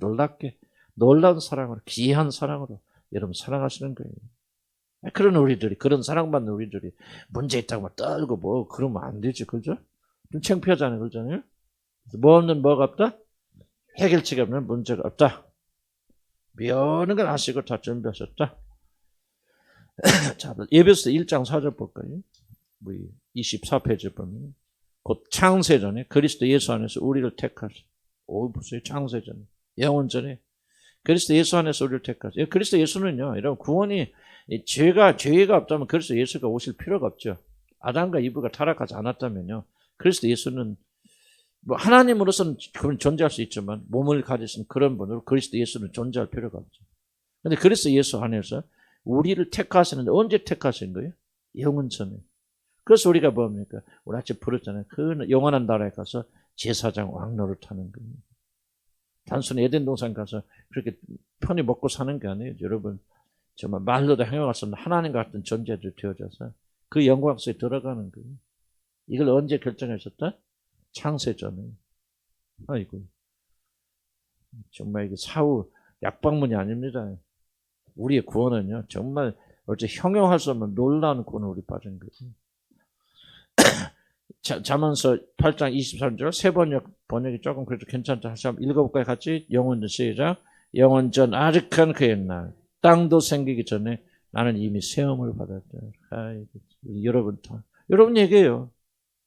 놀라운 사랑으로 귀한 사랑으로 여러분 사랑하시는 거예요. 그런 우리들이, 그런 사랑받는 우리들이 문제 있다고 막 떨고 뭐 그러면 안 되지, 그죠? 좀 창피하잖아요, 그러잖아요. 뭐 없는 뭐가 없다? 해결책이 없는 문제가 없다. 미워하는 건 아시고 다 준비하셨다. 자, 에베소 1장 4절 볼까요? 24페이지 보면 곧 창세전에 그리스도 예수 안에서 우리를 택하시. 오, 보세요. 창세전에 영원전에 그리스도 예수 안에서 우리를 택하시. 그리스도 예수는요, 여러분 구원이 죄가 없다면 그리스도 예수가 오실 필요가 없죠. 아담과 이브가 타락하지 않았다면요, 그리스도 예수는 뭐 하나님으로서는 존재할 수 있지만 몸을 가지신 그런 분으로 그리스도 예수는 존재할 필요가 없죠. 근데 그리스도 예수 안에서 우리를 택하시는데 언제 택하신 거예요? 영원전에. 그래서 우리가 뭡니까? 우리 아침 부르잖아요. 그 영원한 나라에 가서 제사장 왕노를 타는 거예요. 단순히 에덴 동산 가서 그렇게 편히 먹고 사는 게 아니에요. 여러분, 정말 말로도 행할 수 없는 하나님 같은 존재들 되어져서 그 영광 속에 들어가는 거예요. 이걸 언제 결정하셨다? 창세전에. 아이고, 정말 이게 사후 약방문이 아닙니다. 우리의 구원은요, 정말 어째 형용할 수 없는 놀라운 구원을 우리 빠진 거죠. 잠언서 8장 23절 세 번역이 조금 그래도 괜찮다. 한번 읽어볼까요? 같이 영원전 시작. 영원전 아득한 그 옛날 땅도 생기기 전에 나는 이미 세움을 받았다. 여러분 여러분 얘기해요.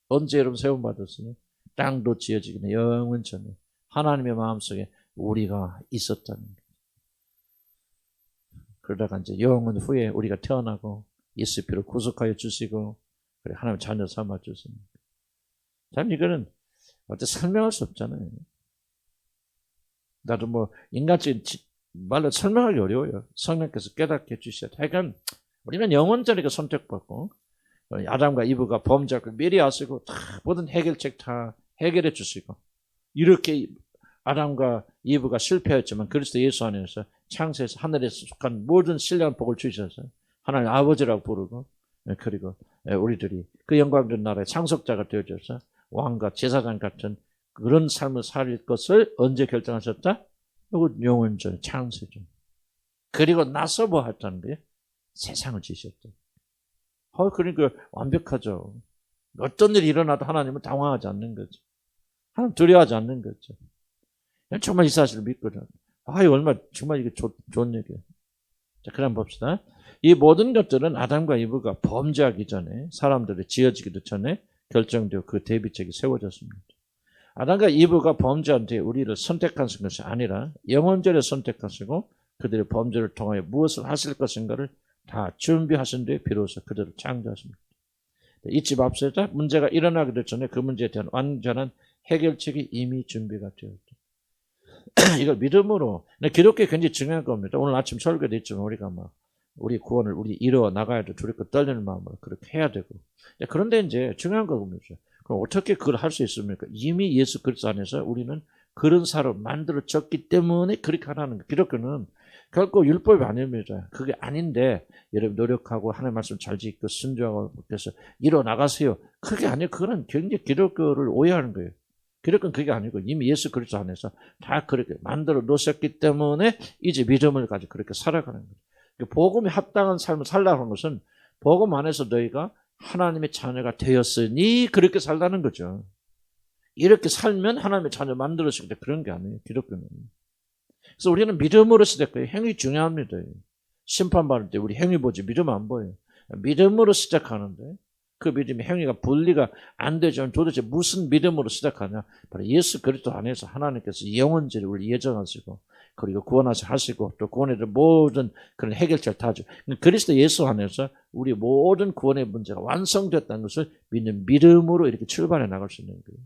언제 여러분 세움 받았으니? 땅도 지어지기 전에 영원 전에 하나님의 마음속에 우리가 있었다는 거예요. 그러다가 이제 영원 후에 우리가 태어나고 예수 피로 구속하여 주시고 그래 하나님 자녀 삼아 주십니다. 참 이거는 어떻게 설명할 수 없잖아요. 나도 뭐 인간적인 말로 설명하기 어려워요. 성령께서 깨닫게 해주셔야 돼. 하여간 우리는 영원전에 선택받고 아담과 이브가 범죄를 미리 아시고 다 모든 해결책 다 해결해 주시고 이렇게 아담과 이브가 실패했지만 그리스도 예수 안에서 창세에서 하늘에서 속한 모든 신령한 복을 주셔서 하나님 아버지라고 부르고 그리고 우리들이 그 영광된 나라의 상속자가 되어져서 왕과 제사장 같은 그런 삶을 살 것을 언제 결정하셨다? 영원전 창세전. 그리고 나서 뭐 했다는 거예요? 세상을 지으셨다. 그러니까 완벽하죠. 어떤 일이 일어나도 하나님은 당황하지 않는 거죠. 하나님 두려워하지 않는 거죠. 정말 이 사실을 믿거든. 얼마나 정말 이게 좋은 얘기예요. 자, 그럼 봅시다. 이 모든 것들은 아담과 이브가 범죄하기 전에 사람들이 지어지기도 전에 결정되어 그 대비책이 세워졌습니다. 아담과 이브가 범죄한 뒤에 우리를 선택하신 것이 아니라 영원전에 선택하시고 그들의 범죄를 통하여 무엇을 하실 것인가를 다 준비하신 뒤에 비로소 그들을 창조하십니다. 잊지 맙시다. 문제가 일어나기도 전에 그 문제에 대한 완전한 해결책이 이미 준비가 되었다. 이걸 믿음으로, 기독교 굉장히 중요한 겁니다. 오늘 아침 설교도 있지만 우리가 우리 구원을 우리 이루어 나가야 돼. 두렵고 떨리는 마음으로 그렇게 해야 되고. 그런데 이제 중요한 거군요. 그럼 어떻게 그걸 할 수 있습니까? 이미 예수 그리스도 안에서 우리는 그런 사람 만들어졌기 때문에 그렇게 하라는 거예요. 기독교는 결코 율법이 아닙니다. 그게 아닌데 여러분 노력하고 하나님의 말씀 잘 지키고 순종하고 그래서 이루어 나가세요. 그게 아니에요. 그거는 굉장히 기독교를 오해하는 거예요. 기독교는 그게 아니고 이미 예수 그리스도 안에서 다 그렇게 만들어 놓으셨기 때문에 이제 믿음을 가지고 그렇게 살아가는 거예요. 복음에 합당한 삶을 살라는 것은 복음 안에서 너희가 하나님의 자녀가 되었으니 그렇게 살라는 거죠. 이렇게 살면 하나님의 자녀 만들어지기 때문에 그런 게 아니에요. 기독교는. 그래서 우리는 믿음으로 시작해요. 행위 중요합니다. 심판받을 때 우리 행위 보지 믿음 안 보여요. 믿음으로 시작하는데 그 믿음의 행위가 분리가 안 되죠. 도대체 무슨 믿음으로 시작하냐? 바로 예수 그리스도 안에서 하나님께서 영원제를 우리 예정하시고 그리고 구원하시고 또 구원에 대한 모든 그런 해결책을 다 줘. 그리스도 예수 안에서 우리 모든 구원의 문제가 완성됐다는 것을 믿는 믿음으로 이렇게 출발해 나갈 수 있는 거예요.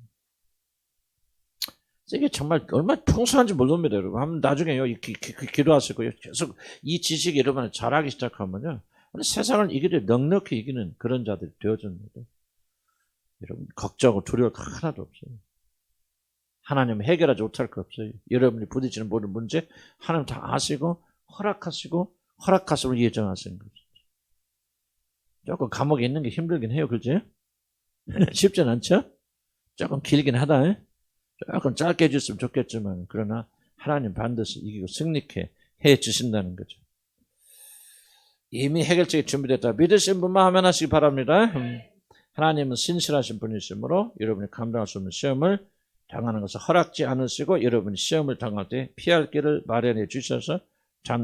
이게 정말 얼마나 풍성한지 모릅니다, 여러분. 한번 나중에요, 기도하시고 계속 이 지식이 여러분 잘하기 시작하면요, 세상을 이기려 넉넉히 이기는 그런 자들이 되어집니다. 여러분, 걱정하고 두려울 거 하나도 없어요. 하나님은 해결하지 못할 거 없어요. 여러분이 부딪히는 모든 문제, 하나님 다 아시고, 허락하시고 예정하신 거죠. 조금 감옥에 있는 게 힘들긴 해요, 그지? 쉽진 않죠? 조금 길긴 하다, 조금 짧게 해줬으면 좋겠지만 그러나 하나님 반드시 이기고 승리케 해주신다는 거죠. 이미 해결책이 준비됐다. 믿으신 분만 하면 하시기 바랍니다. 하나님은 신실하신 분이시므로 여러분이 감당할 수 없는 시험을 당하는 것을 허락지 않으시고 여러분이 시험을 당할 때 피할 길을 마련해 주셔서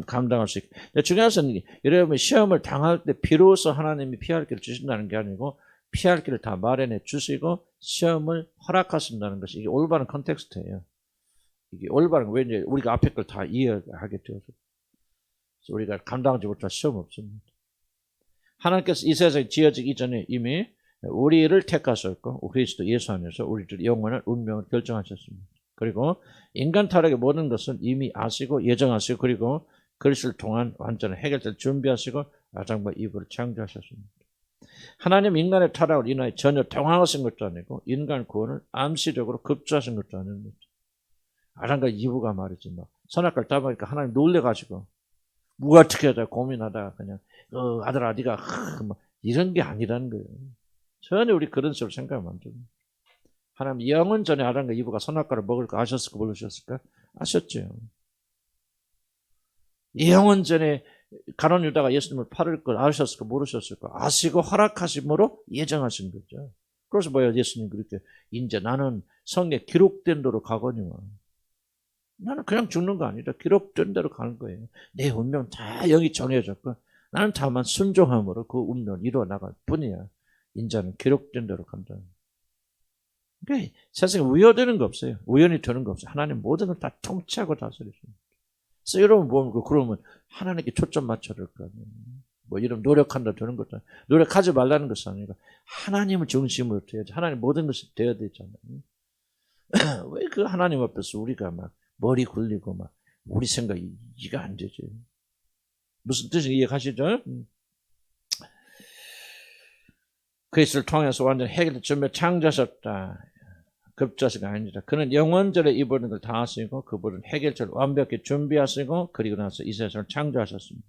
감당할 수 있게. 중요한 것은 여러분이 시험을 당할 때 비로소 하나님이 피할 길을 주신다는 게 아니고 피할 길을 다 마련해 주시고 시험을 허락하신다는 것이 이게 올바른 컨텍스트예요. 이게 올바른 왜 이제 우리가 앞에 걸 다 이해하게 되어서 우리가 감당하지 못할 시험 없습니다. 하나님께서 이 세상이 지어지기 이전에 이미 우리를 택하셨고 그리스도 예수 안에서 우리들의 영원한 운명을 결정하셨습니다. 그리고 인간 타락의 모든 것은 이미 아시고 예정하시고 그리고 그리스도를 통한 완전한 해결될 준비하시고 아담과 이브를 창조하셨습니다. 하나님 인간의 타락을 인하여 전혀 당황하신 것도 아니고 인간 구원을 암시적으로 급조하신 것도 아닙니다. 아담과 이브가 말이지 막 선악과를 따먹으니까 하나님 놀래가지고 뭐 어떻게 하다 고민하다가 그냥 아들아 네가 뭐 이런 게 아니라는 거예요. 전혀 우리 그런 식으로 생각하면 안 됩니다. 하나님 영원 전에 아담과 이브가 선악과를 먹을 거 아셨을까 모르셨을까? 아셨죠. 영원 전에 가룟 유다가 예수님을 팔을 걸 아셨을까 모르셨을까? 아시고 허락하심으로 예정하신 거죠. 그래서 뭐야 예수님 그렇게 이제 나는 성경에 기록된 대로 가거니와 나는 그냥 죽는 거 아니다. 기록된 대로 가는 거예요. 내 운명 다 영이 정해졌고 나는 다만 순종함으로 그 운명을 이루어 나갈 뿐이야. 인자는 기록된 대로 간다. 그러니까 세상에 우연되는 거 없어요. 우연히 되는 거 없어요. 하나님 모든 걸 다 통치하고 다스리십니다. 그래서 여러분 보면 그러면 하나님께 초점 맞춰야 될 거 아니에요. 뭐 이런 노력한다 되는 것도 아니고 노력하지 말라는 것은 아니고 하나님을 중심으로 돼야지. 하나님 모든 것이 되어야 되잖아요. 왜 그 하나님 앞에서 우리가 막 머리 굴리고 막 우리 생각이 이해가 안 되지. 무슨 뜻인지 이해가시죠? 그리스도를 통해서 완전 해결될 준비를 창조하셨다. 급자스가 아니라 그는 영원전에 이보는 걸 다 하시고 그분은 해결책을 완벽히 준비하시고 그리고 나서 이 세상을 창조하셨습니다.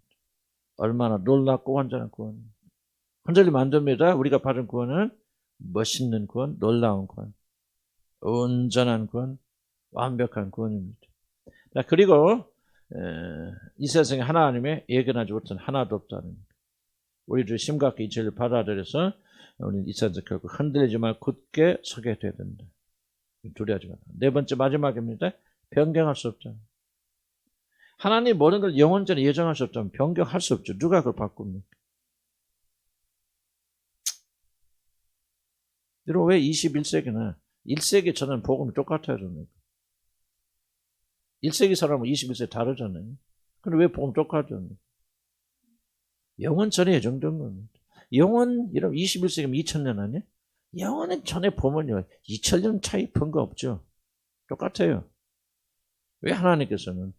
얼마나 놀랍고 완전한 구원. 흔들리 만듭니다. 우리가 받은 구원은 멋있는 구원, 놀라운 구원, 온전한 구원, 완벽한 구원입니다. 그리고 이 세상에 하나님의 예견하지 못한 하나도 없다는 우리들 심각히 이 진리를 받아들여서 우리는 이 세상에서 결국 흔들리지 말고 굳게 서게 돼야 된다. 두려워하지 마라. 네 번째 마지막입니다. 변경할 수 없잖아요. 하나님 모든 걸 영원전에 예정할 수 없다면 변경할 수 없죠. 누가 그걸 바꿉니까? 여러분 왜 21세기나 1세기 전에는 복음이 똑같아야 됩니까? 1세기 사람은 21세기 다르잖아요. 근데 왜 복음 똑같아요? 영원 전에 예정된 겁니다. 영원, 이런 21세기면 2000년 아니에요? 영원은 전에 보면요, 2000년 차이 본 거 없죠. 똑같아요. 왜 하나님께서는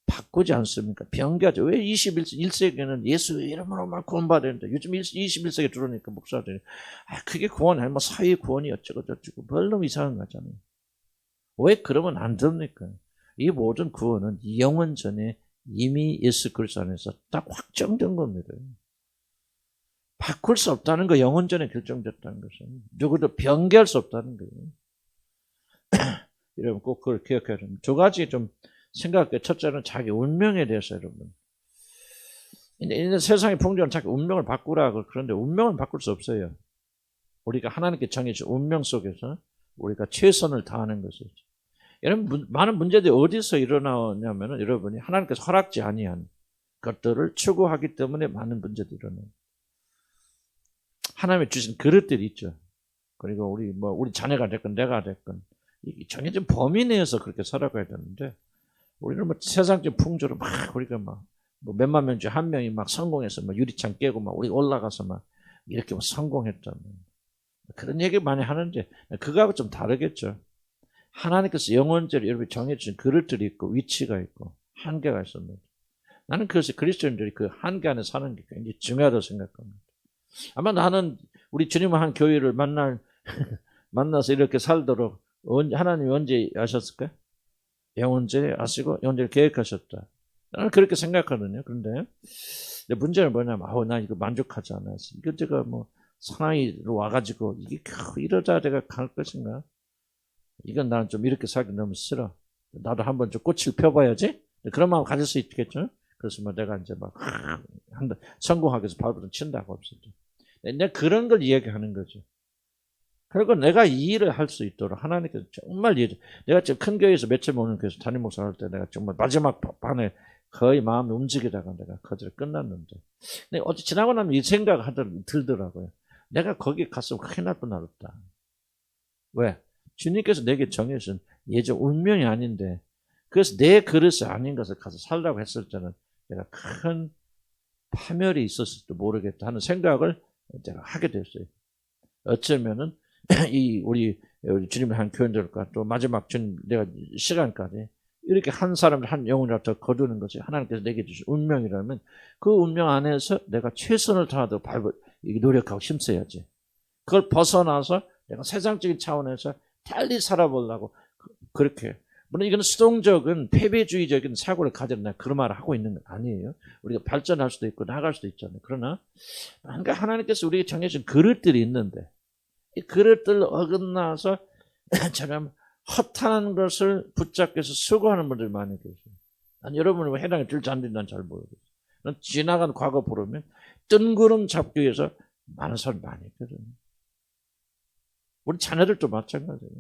바꾸지 않습니까? 변개하죠. 왜 21세기에는 예수 이름으로 말 구원받아야 된다. 요즘 21세기 들어오니까 목사들이, 그게 구원이 아니면 뭐 사회 구원이 어쩌고저쩌고, 별로 이상한 거잖아요. 왜 그러면 안 됩니까? 이 모든 구원은 영원 전에 이미 예수 그리스도 안에서 딱 확정된 겁니다. 바꿀 수 없다는 거, 영원 전에 결정됐다는 것은 누구도 변개할 수 없다는 거예요. 여러분 꼭 그걸 기억해야 됩니다. 두 가지 좀 생각해. 첫째는 자기 운명에 대해서 여러분. 이제 세상의 풍조는 자기 운명을 바꾸라고 그런데 운명은 바꿀 수 없어요. 우리가 하나님께 정해진 운명 속에서 우리가 최선을 다하는 것이죠. 여러분 많은 문제들이 어디서 일어나냐면은 여러분이 하나님께서 허락지 아니한 것들을 추구하기 때문에 많은 문제들이 일어나요. 하나님이 주신 그릇들이 있죠. 그리고 우리 자녀가 됐건 내가 됐건 정해진 범위 내에서 그렇게 살아가야 되는데 우리는 세상적 풍조로 막 우리가 막 몇만 명 중에 한 명이 막 성공해서 막 유리창 깨고 막 우리 올라가서 막 이렇게 막 성공했다면 그런 얘기 많이 하는데 그거하고 좀 다르겠죠. 하나님께서 영원적으로 여러분이 정해주신 그릇들이 있고 위치가 있고 한계가 있습니다. 나는 그래서 그리스도인들이 그 한계 안에 사는 게 굉장히 중요하다고 생각합니다. 아마 나는 우리 주님을 한 교회를 만나서 이렇게 살도록 하나님이 언제 아셨을까요? 영원전에 아시고 영원전에 계획하셨다. 나는 그렇게 생각하거든요. 그런데 문제는 뭐냐면 나 이거 만족하지 않았어. 이거 제가 뭐 상하이로 와가지고 이게 이러다 내가 갈 것인가? 이건 나는 좀 이렇게 살기 너무 싫어. 나도 한번 좀 꽃을 펴봐야지. 그런 마음 가질 수 있겠죠. 그래서 뭐 내가 이제 막 한다, 성공하기 위해서 발버둥 친다고 없었죠. 내가 그런 걸 이야기하는 거죠. 그리고 내가 이 일을 할 수 있도록 하나님께서 정말 내가 지금 큰 교회에서 몇째 모는 교회에서 담임 목사 할 때 내가 정말 마지막 반에 거의 마음이 움직이다가 내가 거절을 끝났는데, 근데 어제 지나고 나면 이 생각 들더라고요. 내가 거기 갔으면 큰일 날 뻔하겠다. 왜? 주님께서 내게 정해준 예정 운명이 아닌데, 그래서 내 그릇이 아닌 것을 가서 살라고 했을 때는 내가 큰 파멸이 있었을지도 모르겠다 하는 생각을 제가 하게 됐어요. 어쩌면은 우리 주님의 한 교인들과 또 마지막 내가 시간까지 이렇게 한 사람을 한 영혼이라도 더 거두는 것이 하나님께서 내게 주신 운명이라면 그 운명 안에서 내가 최선을 다하도록 노력하고 힘써야지. 그걸 벗어나서 내가 세상적인 차원에서 달리 살아보려고 그렇게, 물론 이건 수동적인 패배주의적인 사고를 가지는 그런 말을 하고 있는 건 아니에요. 우리가 발전할 수도 있고 나갈 수도 있잖아요. 그러나 뭔가 하나님께서 우리에게 정해진 그릇들이 있는데 이 그릇들 어긋나서 저는 허탄한 것을 붙잡기 위해서 수고하는 분들이 많이 계세요. 난 여러분이 왜 해당이 될지 안 될지 난 잘 모르겠어요. 난 지나간 과거 보면 뜬구름 잡기 위해서 많은 사람이 많이 있거든요. 우리 자녀들도 마찬가지예요.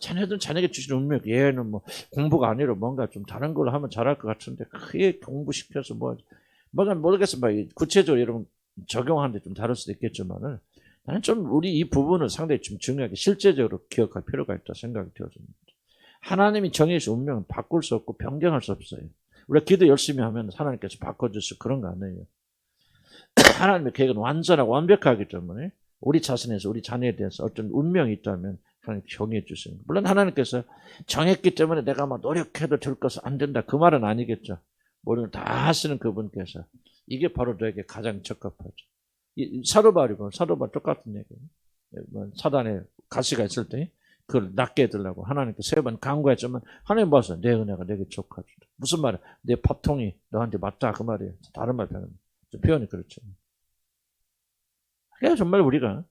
자녀들은 자녀에게 주신 운명, 얘는 뭐 공부가 아니라 뭔가 좀 다른 걸 하면 잘할 것 같은데 크게 공부시켜서 뭐가 모르겠어. 구체적으로 여러분 적용하는데 좀 다를 수도 있겠지만은 나는 좀 우리 이 부분을 상당히 좀 중요하게 실제적으로 기억할 필요가 있다 생각이 되어집니다. 하나님이 정해주신 운명은 바꿀 수 없고 변경할 수 없어요. 우리가 기도 열심히 하면 하나님께서 바꿔주시고 그런 거 아니에요. 하나님의 계획은 완전하고 완벽하기 때문에 우리 자신에서 우리 자녀에 대해서 어떤 운명이 있다면 하나님 정해 주시는. 물론 하나님께서 정했기 때문에 내가 막 노력해도 될 것은 안 된다. 그 말은 아니겠죠. 모든 걸 다 하시는 그분께서 이게 바로 너에게 가장 적합하죠. 사도바울이고 사도바울 똑같은 얘기예요. 사단에 가시가 있을 때 그걸 낫게 해달라고 하나님께 3번 간구했지만 하나님 봐서 내 은혜가 내게 족하다. 무슨 말이야? 내 밥통이 너한테 맞다 그 말이에요. 다른 말 표현이 그렇죠. 그래서 정말 우리가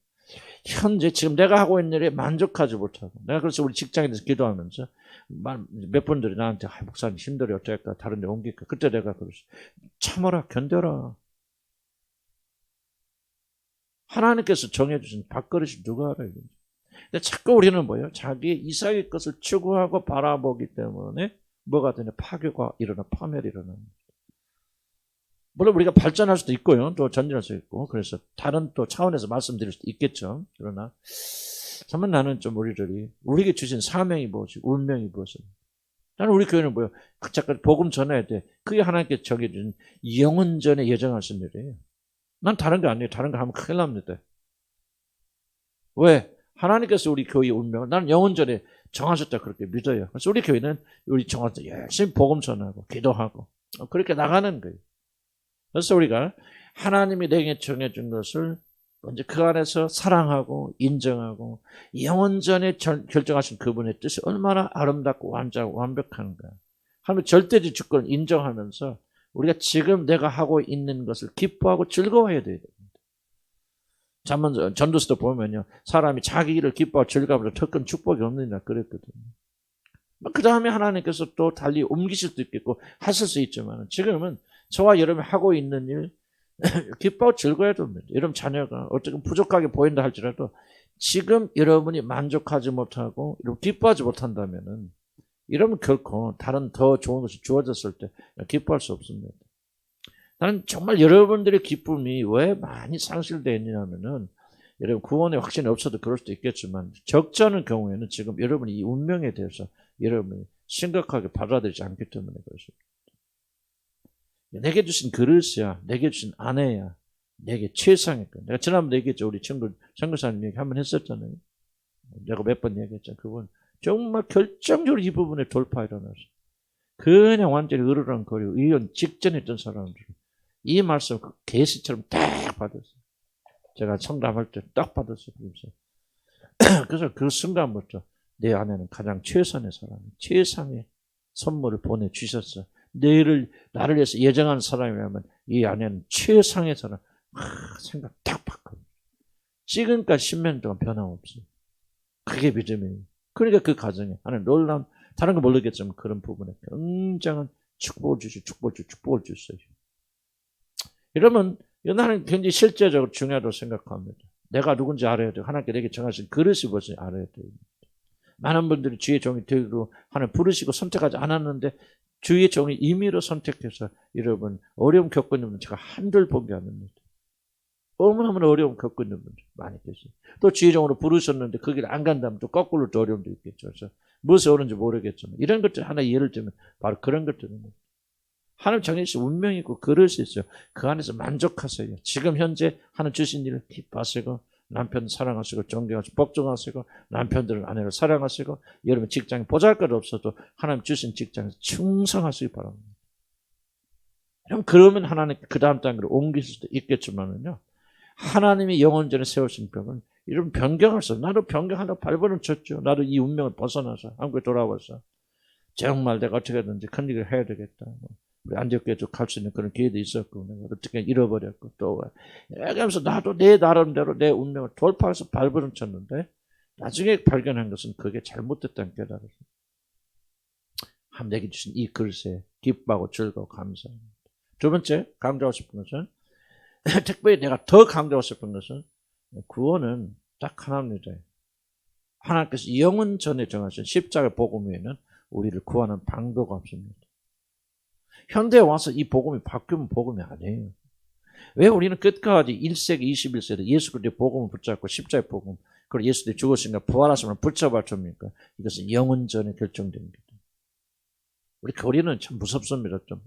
현재 지금 내가 하고 있는 일에 만족하지 못하고, 내가 그래서 우리 직장에 대해서 기도하면서 몇 분들이 나한테 목사님 힘들어 어떡할까 다른 데 옮길까. 그때 내가 그랬어. 참아라 견뎌라. 하나님께서 정해주신 밥그릇이 누가 알아요. 근데 자꾸 우리는 뭐예요? 자기 이삭의 것을 추구하고 바라보기 때문에 뭐가 되냐? 파괴가 일어나 파멸이 일어납니다. 물론 우리가 발전할 수도 있고요. 또 전진할 수도 있고. 그래서 다른 또 차원에서 말씀드릴 수도 있겠죠. 그러나 정말 나는 좀 우리에게 주신 사명이 무엇이, 운명이 무엇이. 나는 우리 교회는 뭐예요? 잠깐 복음 전해야 돼. 그게 하나님께 정해준 영원 전에 예정하신 일이에요. 난 다른 거 아니에요. 다른 거 하면 큰일 납니다. 왜? 하나님께서 우리 교회의 운명을 나는 영원 전에 정하셨다 그렇게 믿어요. 그래서 우리 교회는 우리 정하셨다 열심히 복음 전하고 기도하고 그렇게 나가는 거예요. 그래서 우리가 하나님이 내게 정해준 것을 먼저 그 안에서 사랑하고 인정하고 영원전에 결정하신 그분의 뜻이 얼마나 아름답고 완벽한가 하면 절대적 주권을 인정하면서 우리가 지금 내가 하고 있는 것을 기뻐하고 즐거워해야 돼야 됩니다. 전도서도 보면요. 사람이 자기 일을 기뻐하고 즐거워하면 더 큰 축복이 없느냐 그랬거든요. 그 다음에 하나님께서 또 달리 옮기실 수도 있겠고 하실 수 있지만 지금은 저와 여러분이 하고 있는 일 기뻐하고 즐거워야 됩니다. 여러분 자녀가 어떻게 부족하게 보인다 할지라도 지금 여러분이 만족하지 못하고 기뻐하지 못한다면은 이러면 결코 다른 더 좋은 것이 주어졌을 때 기뻐할 수 없습니다. 나는 정말 여러분들의 기쁨이 왜 많이 상실되어 있냐면은 여러분 구원의 확신이 없어도 그럴 수도 있겠지만 적지 않은 경우에는 지금 여러분이 이 운명에 대해서 여러분이 심각하게 받아들이지 않기 때문에 그렇습니다. 내게 주신 그릇이야, 내게 주신 아내야, 내게 최상의 것. 내가 지난번에 얘기했죠. 우리 친구 선교사님 얘기 한번 했었잖아요. 내가 몇 번 얘기했죠. 그분 정말 결정적으로 이 부분에 돌파 일어났어요. 그냥 완전히 으르렁거리고 이혼 직전에 있던 사람들이 이 말씀 계시처럼 딱 받았어요. 제가 청담할 때 딱 받았어요. 그래서 그 순간부터 내 아내는 가장 최선의 사람, 최상의 선물을 보내주셨어. 나를 위해서 예정한 사람이라면 이 아내는 최상의 사람. 생각 딱 바꿔. 지금까지 10년 동안 변함없어요. 그게 믿음이에요. 그러니까 그 가정에 하는 놀라운, 다른 거 모르겠지만 그런 부분에 굉장한 축복을 주시, 축복을 주세요. 이러면 나는 굉장히 실제적으로 중요하다고 생각합니다. 내가 누군지 알아야 돼요. 하나님께 내게 정하신 그릇이 무엇인지 알아야 돼요. 많은 분들이 주의 종이 되기로 하나님 부르시고 선택하지 않았는데 주의 종이 임의로 선택해서 여러분 어려움 겪고 있는 분 제가 한둘 본 게 아닙니다. 너무너무 어려움 겪고 있는 분들 많이 계세요. 또 주의 종으로 부르셨는데 그 길 안 간다면 또 거꾸로 또 어려움도 있겠죠. 그래서 무엇이 옳은지 모르겠지만 이런 것들 하나 예를 들면 바로 그런 것들입니다. 하나님 정해주신 운명이 있고 그릇이 있어요. 그 안에서 만족하세요. 지금 현재 하나님 주신 일을 기뻐하시고 남편 사랑하시고 존경하시고 복종하시고 남편들은 아내를 사랑하시고 여러분 직장에 보잘것 없어도 하나님 주신 직장에서 충성하시기 바랍니다. 그러면 하나님 그 다음 단계로 옮길 수도 있겠지만은요. 하나님이 영원전에 세우신 벽은 이런 변경할 수 없어요. 나도 변경하려고 발버둥 쳤죠. 나도 이 운명을 벗어나서 한국에 돌아와서 정말 내가 어떻게든지 큰 일을 해야 되겠다. 우리 안디옥교회도 갈 수 있는 그런 기회도 있었고 내가 어떻게 잃어버렸고 또 하면서 나도 내 나름대로 내 운명을 돌파해서 발버둥 쳤는데 나중에 발견한 것은 그게 잘못됐다는 깨달았어요. 하나님 내게 주신 이 그릇에 기뻐하고 즐거워 감사합니다. 두 번째 강조하고 싶은 것은 특별히 내가 더 강조하고 싶은 것은 구원은 딱 하나입니다. 하나님께서 영원 전에 정하신 십자가 복음 외에는 우리를 구하는 방도가 없습니다. 현대에 와서 이 복음이 바뀌면 복음이 아니에요. 왜 우리는 끝까지 1세기, 21세기 예수 그리스도의 복음을 붙잡고 십자가의 복음, 그리고 예수님이 죽으신가 부활하심을 붙잡아 줍니까? 이것은 영원 전에 결정됩니다. 우리 교리는 참 무섭습니다. 좀.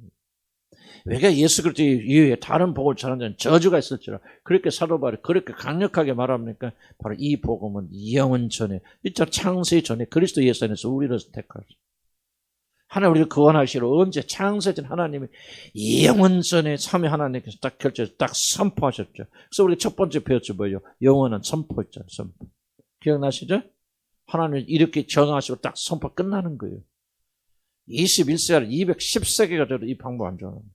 왜 예수 그리스도 이후에 다른 복음을 전하는 자는 저주가 있을지라 그렇게 사도 바울이 그렇게 강력하게 말합니까? 바로 이 복음은 영원 전에, 진짜 창세 전에 그리스도 예수 안에서 우리를 택하셨습니다. 하나님 우리를 구원하시러 언제 창세전 하나님이 영원 전에 참여 하나님께서 딱 결정해서 딱 선포하셨죠. 그래서 우리가 첫 번째 배웠죠. 뭐예요? 영원한 선포였잖아요. 선포. 기억나시죠? 하나님 이렇게 정하시고 딱 선포 끝나는 거예요. 21세기 210세기가 돼도 이 방법 안 좋아합니다.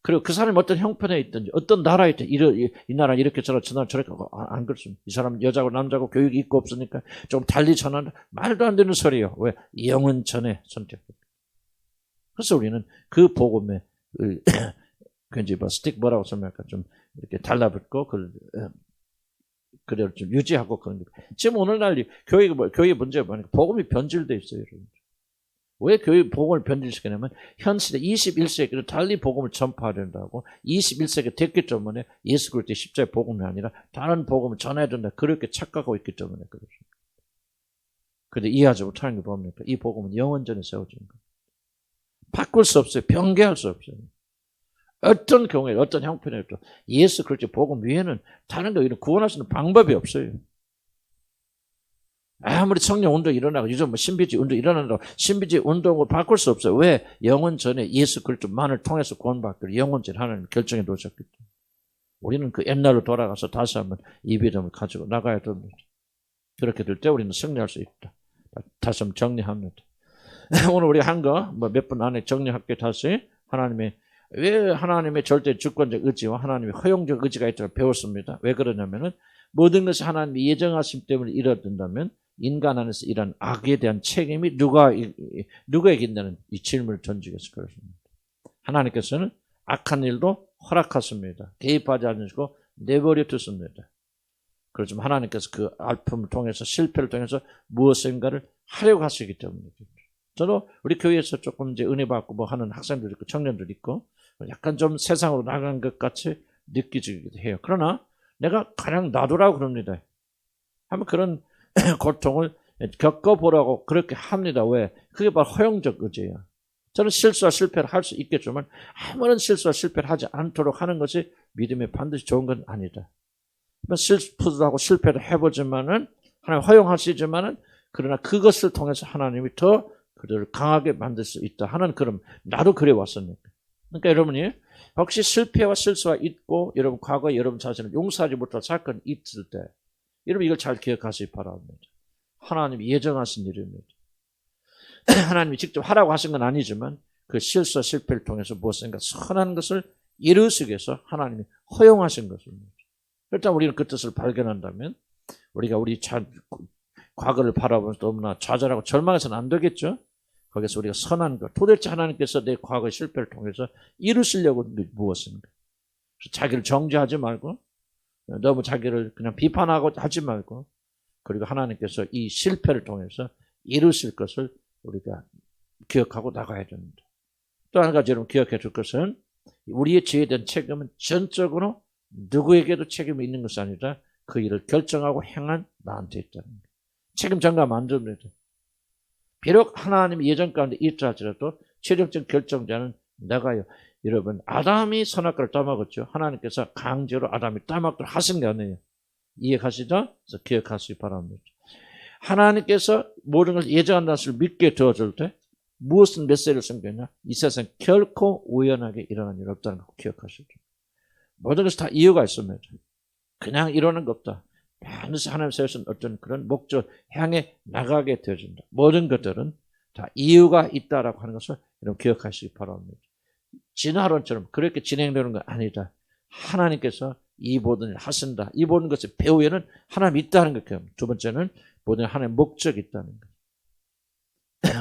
그리고 그 사람이 어떤 형편에 있든지 어떤 나라에 있든지 이 나라는 이렇게 저렇게 저 나라 저렇게 안 그렇습니다. 이 사람은 여자고 남자고 교육이 있고 없으니까 좀 달리 전하는 말도 안 되는 소리예요. 왜? 영원 전에 선택했다. 그래서 우리는 그 복음에 굉장히 스틱 뭐라고 설명할까 좀 이렇게 달라붙고 그대로 좀 유지하고 그런 거. 지금 오늘날 교회 문제가 뭐냐면 복음이 변질돼 있어요, 여러분. 왜 교회 복음을 변질시키냐면 현 시대 21세기를 달리 복음을 전파해야 된다고 21세기 됐기 때문에 예수 그리스도의 십자가의 복음이 아니라 다른 복음을 전해야 된다 그렇게 착각하고 있기 때문에 그렇습니다. 그런데 이해하지 못하는 게 뭡니까? 이 복음은 영원전에 세워진 거예요. 바꿀 수 없어요. 변개할 수 없어요. 어떤 경우에 어떤 형편에도 예수 그리스도의 복음 위에는 다른 거 이런 구원할 수 있는 방법이 없어요. 아무리 성령 운동이 일어나고 요즘 신비주의 운동이 일어난다고 신비주의 운동을 바꿀 수 없어요. 왜? 영원 전에 예수 그리스도만을 통해서 구원받기를 영원 전에 하나님 결정해 놓으셨기 때문에 우리는 그 옛날로 돌아가서 다시 한번 이 믿음을 가지고 나가야 됩니다. 그렇게 될 때 우리는 승리할 수 있다. 다시 한번 정리합니다. 오늘 우리 한 거 몇 분 안에 정리할게. 다시 왜 하나님의 절대 주권적 의지와 하나님의 허용적 의지가 있다고 배웠습니다. 왜 그러냐면은 모든 것이 하나님이 예정하심 때문에 이뤄진다면 인간 안에서 이런 악에 대한 책임이 누구에게 있냐는 이 질문을 던지겠을 것입니다. 하나님께서는 악한 일도 허락하십니다. 개입하지 않으시고 내버려 두십니다. 그렇지만 하나님께서 그 아픔을 통해서 실패를 통해서 무엇인가를 하려고 하시기 때문이죠. 저도 우리 교회에서 조금 이제 은혜 받고 하는 학생들 있고 청년들 있고 약간 좀 세상으로 나간 것 같이 느끼기도 해요. 그러나 내가 가령 놔두라고 그럽니다. 한번 그런 고통을 겪어보라고 그렇게 합니다. 왜? 그게 바로 허용적 의지예요. 저는 실수와 실패를 할 수 있겠지만 아무런 실수와 실패를 하지 않도록 하는 것이 믿음에 반드시 좋은 건 아니다. 실수도 하고 실패를 해보지만은 하나님 허용하시지만은 그러나 그것을 통해서 하나님이 더 그들을 강하게 만들 수 있다 하는 그런 나도 그래 왔습니까? 그러니까 여러분이 혹시 실패와 실수가 있고 여러분 과거에 여러분 자신을 용서하지 못할 사건이 있을 때 여러분 이걸 잘 기억하시기 바랍니다. 하나님이 예정하신 일입니다. 하나님이 직접 하라고 하신 건 아니지만 그 실수와 실패를 통해서 무엇인가 선한 것을 이루시기 위해서 하나님이 허용하신 것입니다. 일단 우리는 그 뜻을 발견한다면 우리가 우리 과거를 바라보면서 너무나 좌절하고 절망해서는 안 되겠죠. 거기서 우리가 선한 것, 도대체 하나님께서 내 과거의 실패를 통해서 이루시려고 무엇인가. 자기를 정죄하지 말고 너무 자기를 그냥 비판하고 하지 말고, 그리고 하나님께서 이 실패를 통해서 이루실 것을 우리가 기억하고 나가야 됩니다. 또 한 가지 여러분 기억해 줄 것은, 우리의 지에 대한 책임은 전적으로 누구에게도 책임이 있는 것이 아니라 그 일을 결정하고 행한 나한테 있다는 거예요. 책임 전가하면 안 됩니다. 비록 하나님이 예정 가운데 있다 할지라도 최종적 결정자는 내가요. 여러분, 아담이 선악과를 따먹었죠. 하나님께서 강제로 아담이 따먹도록 하신 게 아니에요. 이해가시죠? 그래서 기억하시기 바랍니다. 하나님께서 모든 것을 예정한 것을 믿게 되어줄 때 무엇은 메시지를 숨겼냐? 이 세상 결코 우연하게 일어난 일 없다는 거 기억하시죠. 모든 것이 다 이유가 있습니다. 그냥 이러는 거 없다. 반드시 하나님 세우신 어떤 그런 목적 향해 나가게 되어진다. 모든 것들은 다 이유가 있다라고 하는 것을 여러분 기억하시기 바랍니다. 진화론처럼 그렇게 진행되는 건 아니다. 하나님께서 이 모든 일을 하신다. 이 모든 것의 배후에는 하나님이 있다는 것. 두 번째는 모든 하나님의 목적이 있다는 것.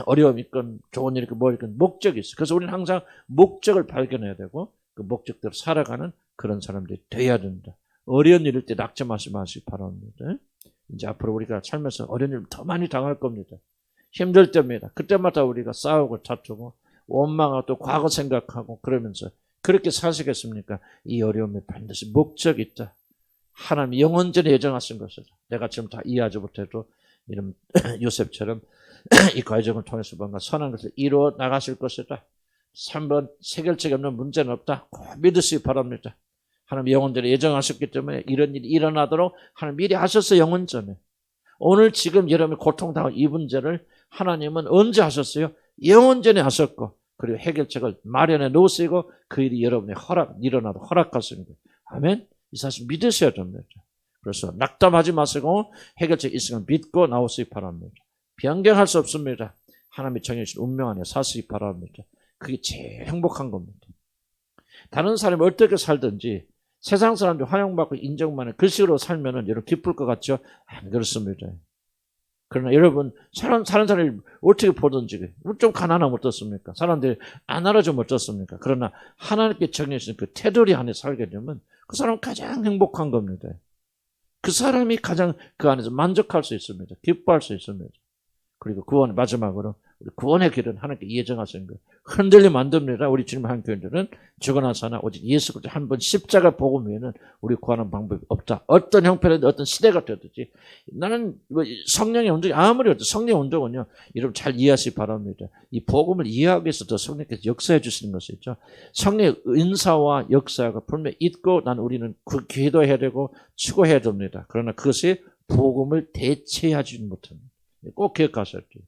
어려움이 있건 좋은 일이 있건 뭐 있건 목적이 있어. 그래서 우리는 항상 목적을 발견해야 되고 그 목적대로 살아가는 그런 사람들이 돼야 된다. 어려운 일일 때 낙점하지 마시기 바랍니다. 이제 앞으로 우리가 살면서 어려운 일 더 많이 당할 겁니다. 힘들 때입니다. 그때마다 우리가 싸우고 다투고 원망하고 또 과거 생각하고 그러면서 그렇게 사시겠습니까? 이 어려움에 반드시 목적이 있다. 하나님이 영원전에 예정하신 것이다. 내가 지금 다 이해하지 못해도 이런 요셉처럼 이 과정을 통해서 뭔가 선한 것을 이루어 나가실 것이다. 3번 해결책이 없는 문제는 없다. 꼭 믿으시기 바랍니다. 하나님 영원전에 예정하셨기 때문에 이런 일이 일어나도록 하나님 미리 하셨어요. 영원전에. 오늘 지금 여러분이 고통당한 이 문제를 하나님은 언제 하셨어요? 영원전에 하셨고, 그리고 해결책을 마련해 놓으시고 그 일이 여러분의 일어나도 허락하시는 거예요. 아멘. 이 사실 믿으셔야 됩니다. 그래서 낙담하지 마시고 해결책 있으면 믿고 나오시기 바랍니다. 변경할 수 없습니다. 하나님이 정해주신 운명 안에 사시기 바랍니다. 그게 제일 행복한 겁니다. 다른 사람이 어떻게 살든지 세상 사람들 환영받고 인정받는 그 식으로 살면은 여러분 기쁠 것 같죠? 안 그렇습니다. 그러나 여러분 사는 사람이 어떻게 보든지 좀 가난하면 어떻습니까? 사람들이 안 알아주면 어떻습니까? 그러나 하나님께 정해주신 그 테두리 안에 살게 되면 그 사람은 가장 행복한 겁니다. 그 사람이 가장 그 안에서 만족할 수 있습니다. 기뻐할 수 있습니다. 그리고 구원, 마지막으로 우리 구원의 길은 하나님께 예정하신 거예요. 흔들리면 안 됩니다. 우리 주님 한교인들은 죽어나서나 오직 예수 그리스도 한 번 십자가 복음 외에는 우리 구하는 방법이 없다. 어떤 형편이든 어떤 시대가 되든지 나는 성령의 운동이 아무리 어떤 성령의 운동은요. 여러분 잘 이해하시기 바랍니다. 이 복음을 이해하기 위해서 더 성령께서 역사해 주시는 것이 있죠. 성령의 은사와 역사가 분명히 있고 난 우리는 그 기도해야 되고 추구해야 됩니다. 그러나 그것이 복음을 대체하지 못합니다. 꼭 기억하셔야 돼요.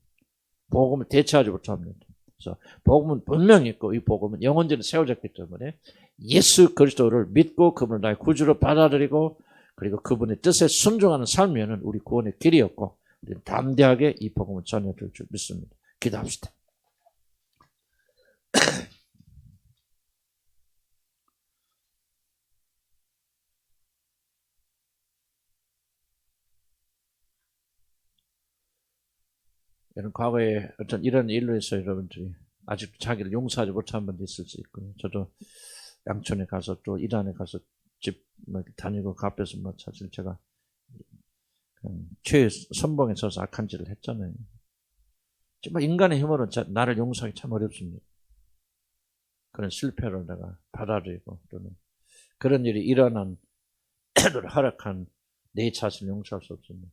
복음을 대체하지 못합니다. 그래서 복음은 분명히 있고 이 복음은 영원전에 세워졌기 때문에 예수 그리스도를 믿고 그분을 나의 구주로 받아들이고 그리고 그분의 뜻에 순종하는 삶이면 우리 구원의 길이었고 우리는 담대하게 이 복음을 전해줄 줄 믿습니다. 기도합시다. 여러분 과거에 어떤 이런 일로 해서 여러분들이 아직도 자기를 용서하지 못한 분도 있을 수 있고요. 저도 양촌에 가서 또 이란에 가서 집 다니고 그 앞에서 사실 제가 죄의 선봉에 서서 악한 짓을 했잖아요. 정말 인간의 힘으로는 나를 용서하기 참 어렵습니다. 그런 실패를 내가 받아들이고 또는 그런 일이 일어난 허락한 내 자신을 용서할 수 없습니다.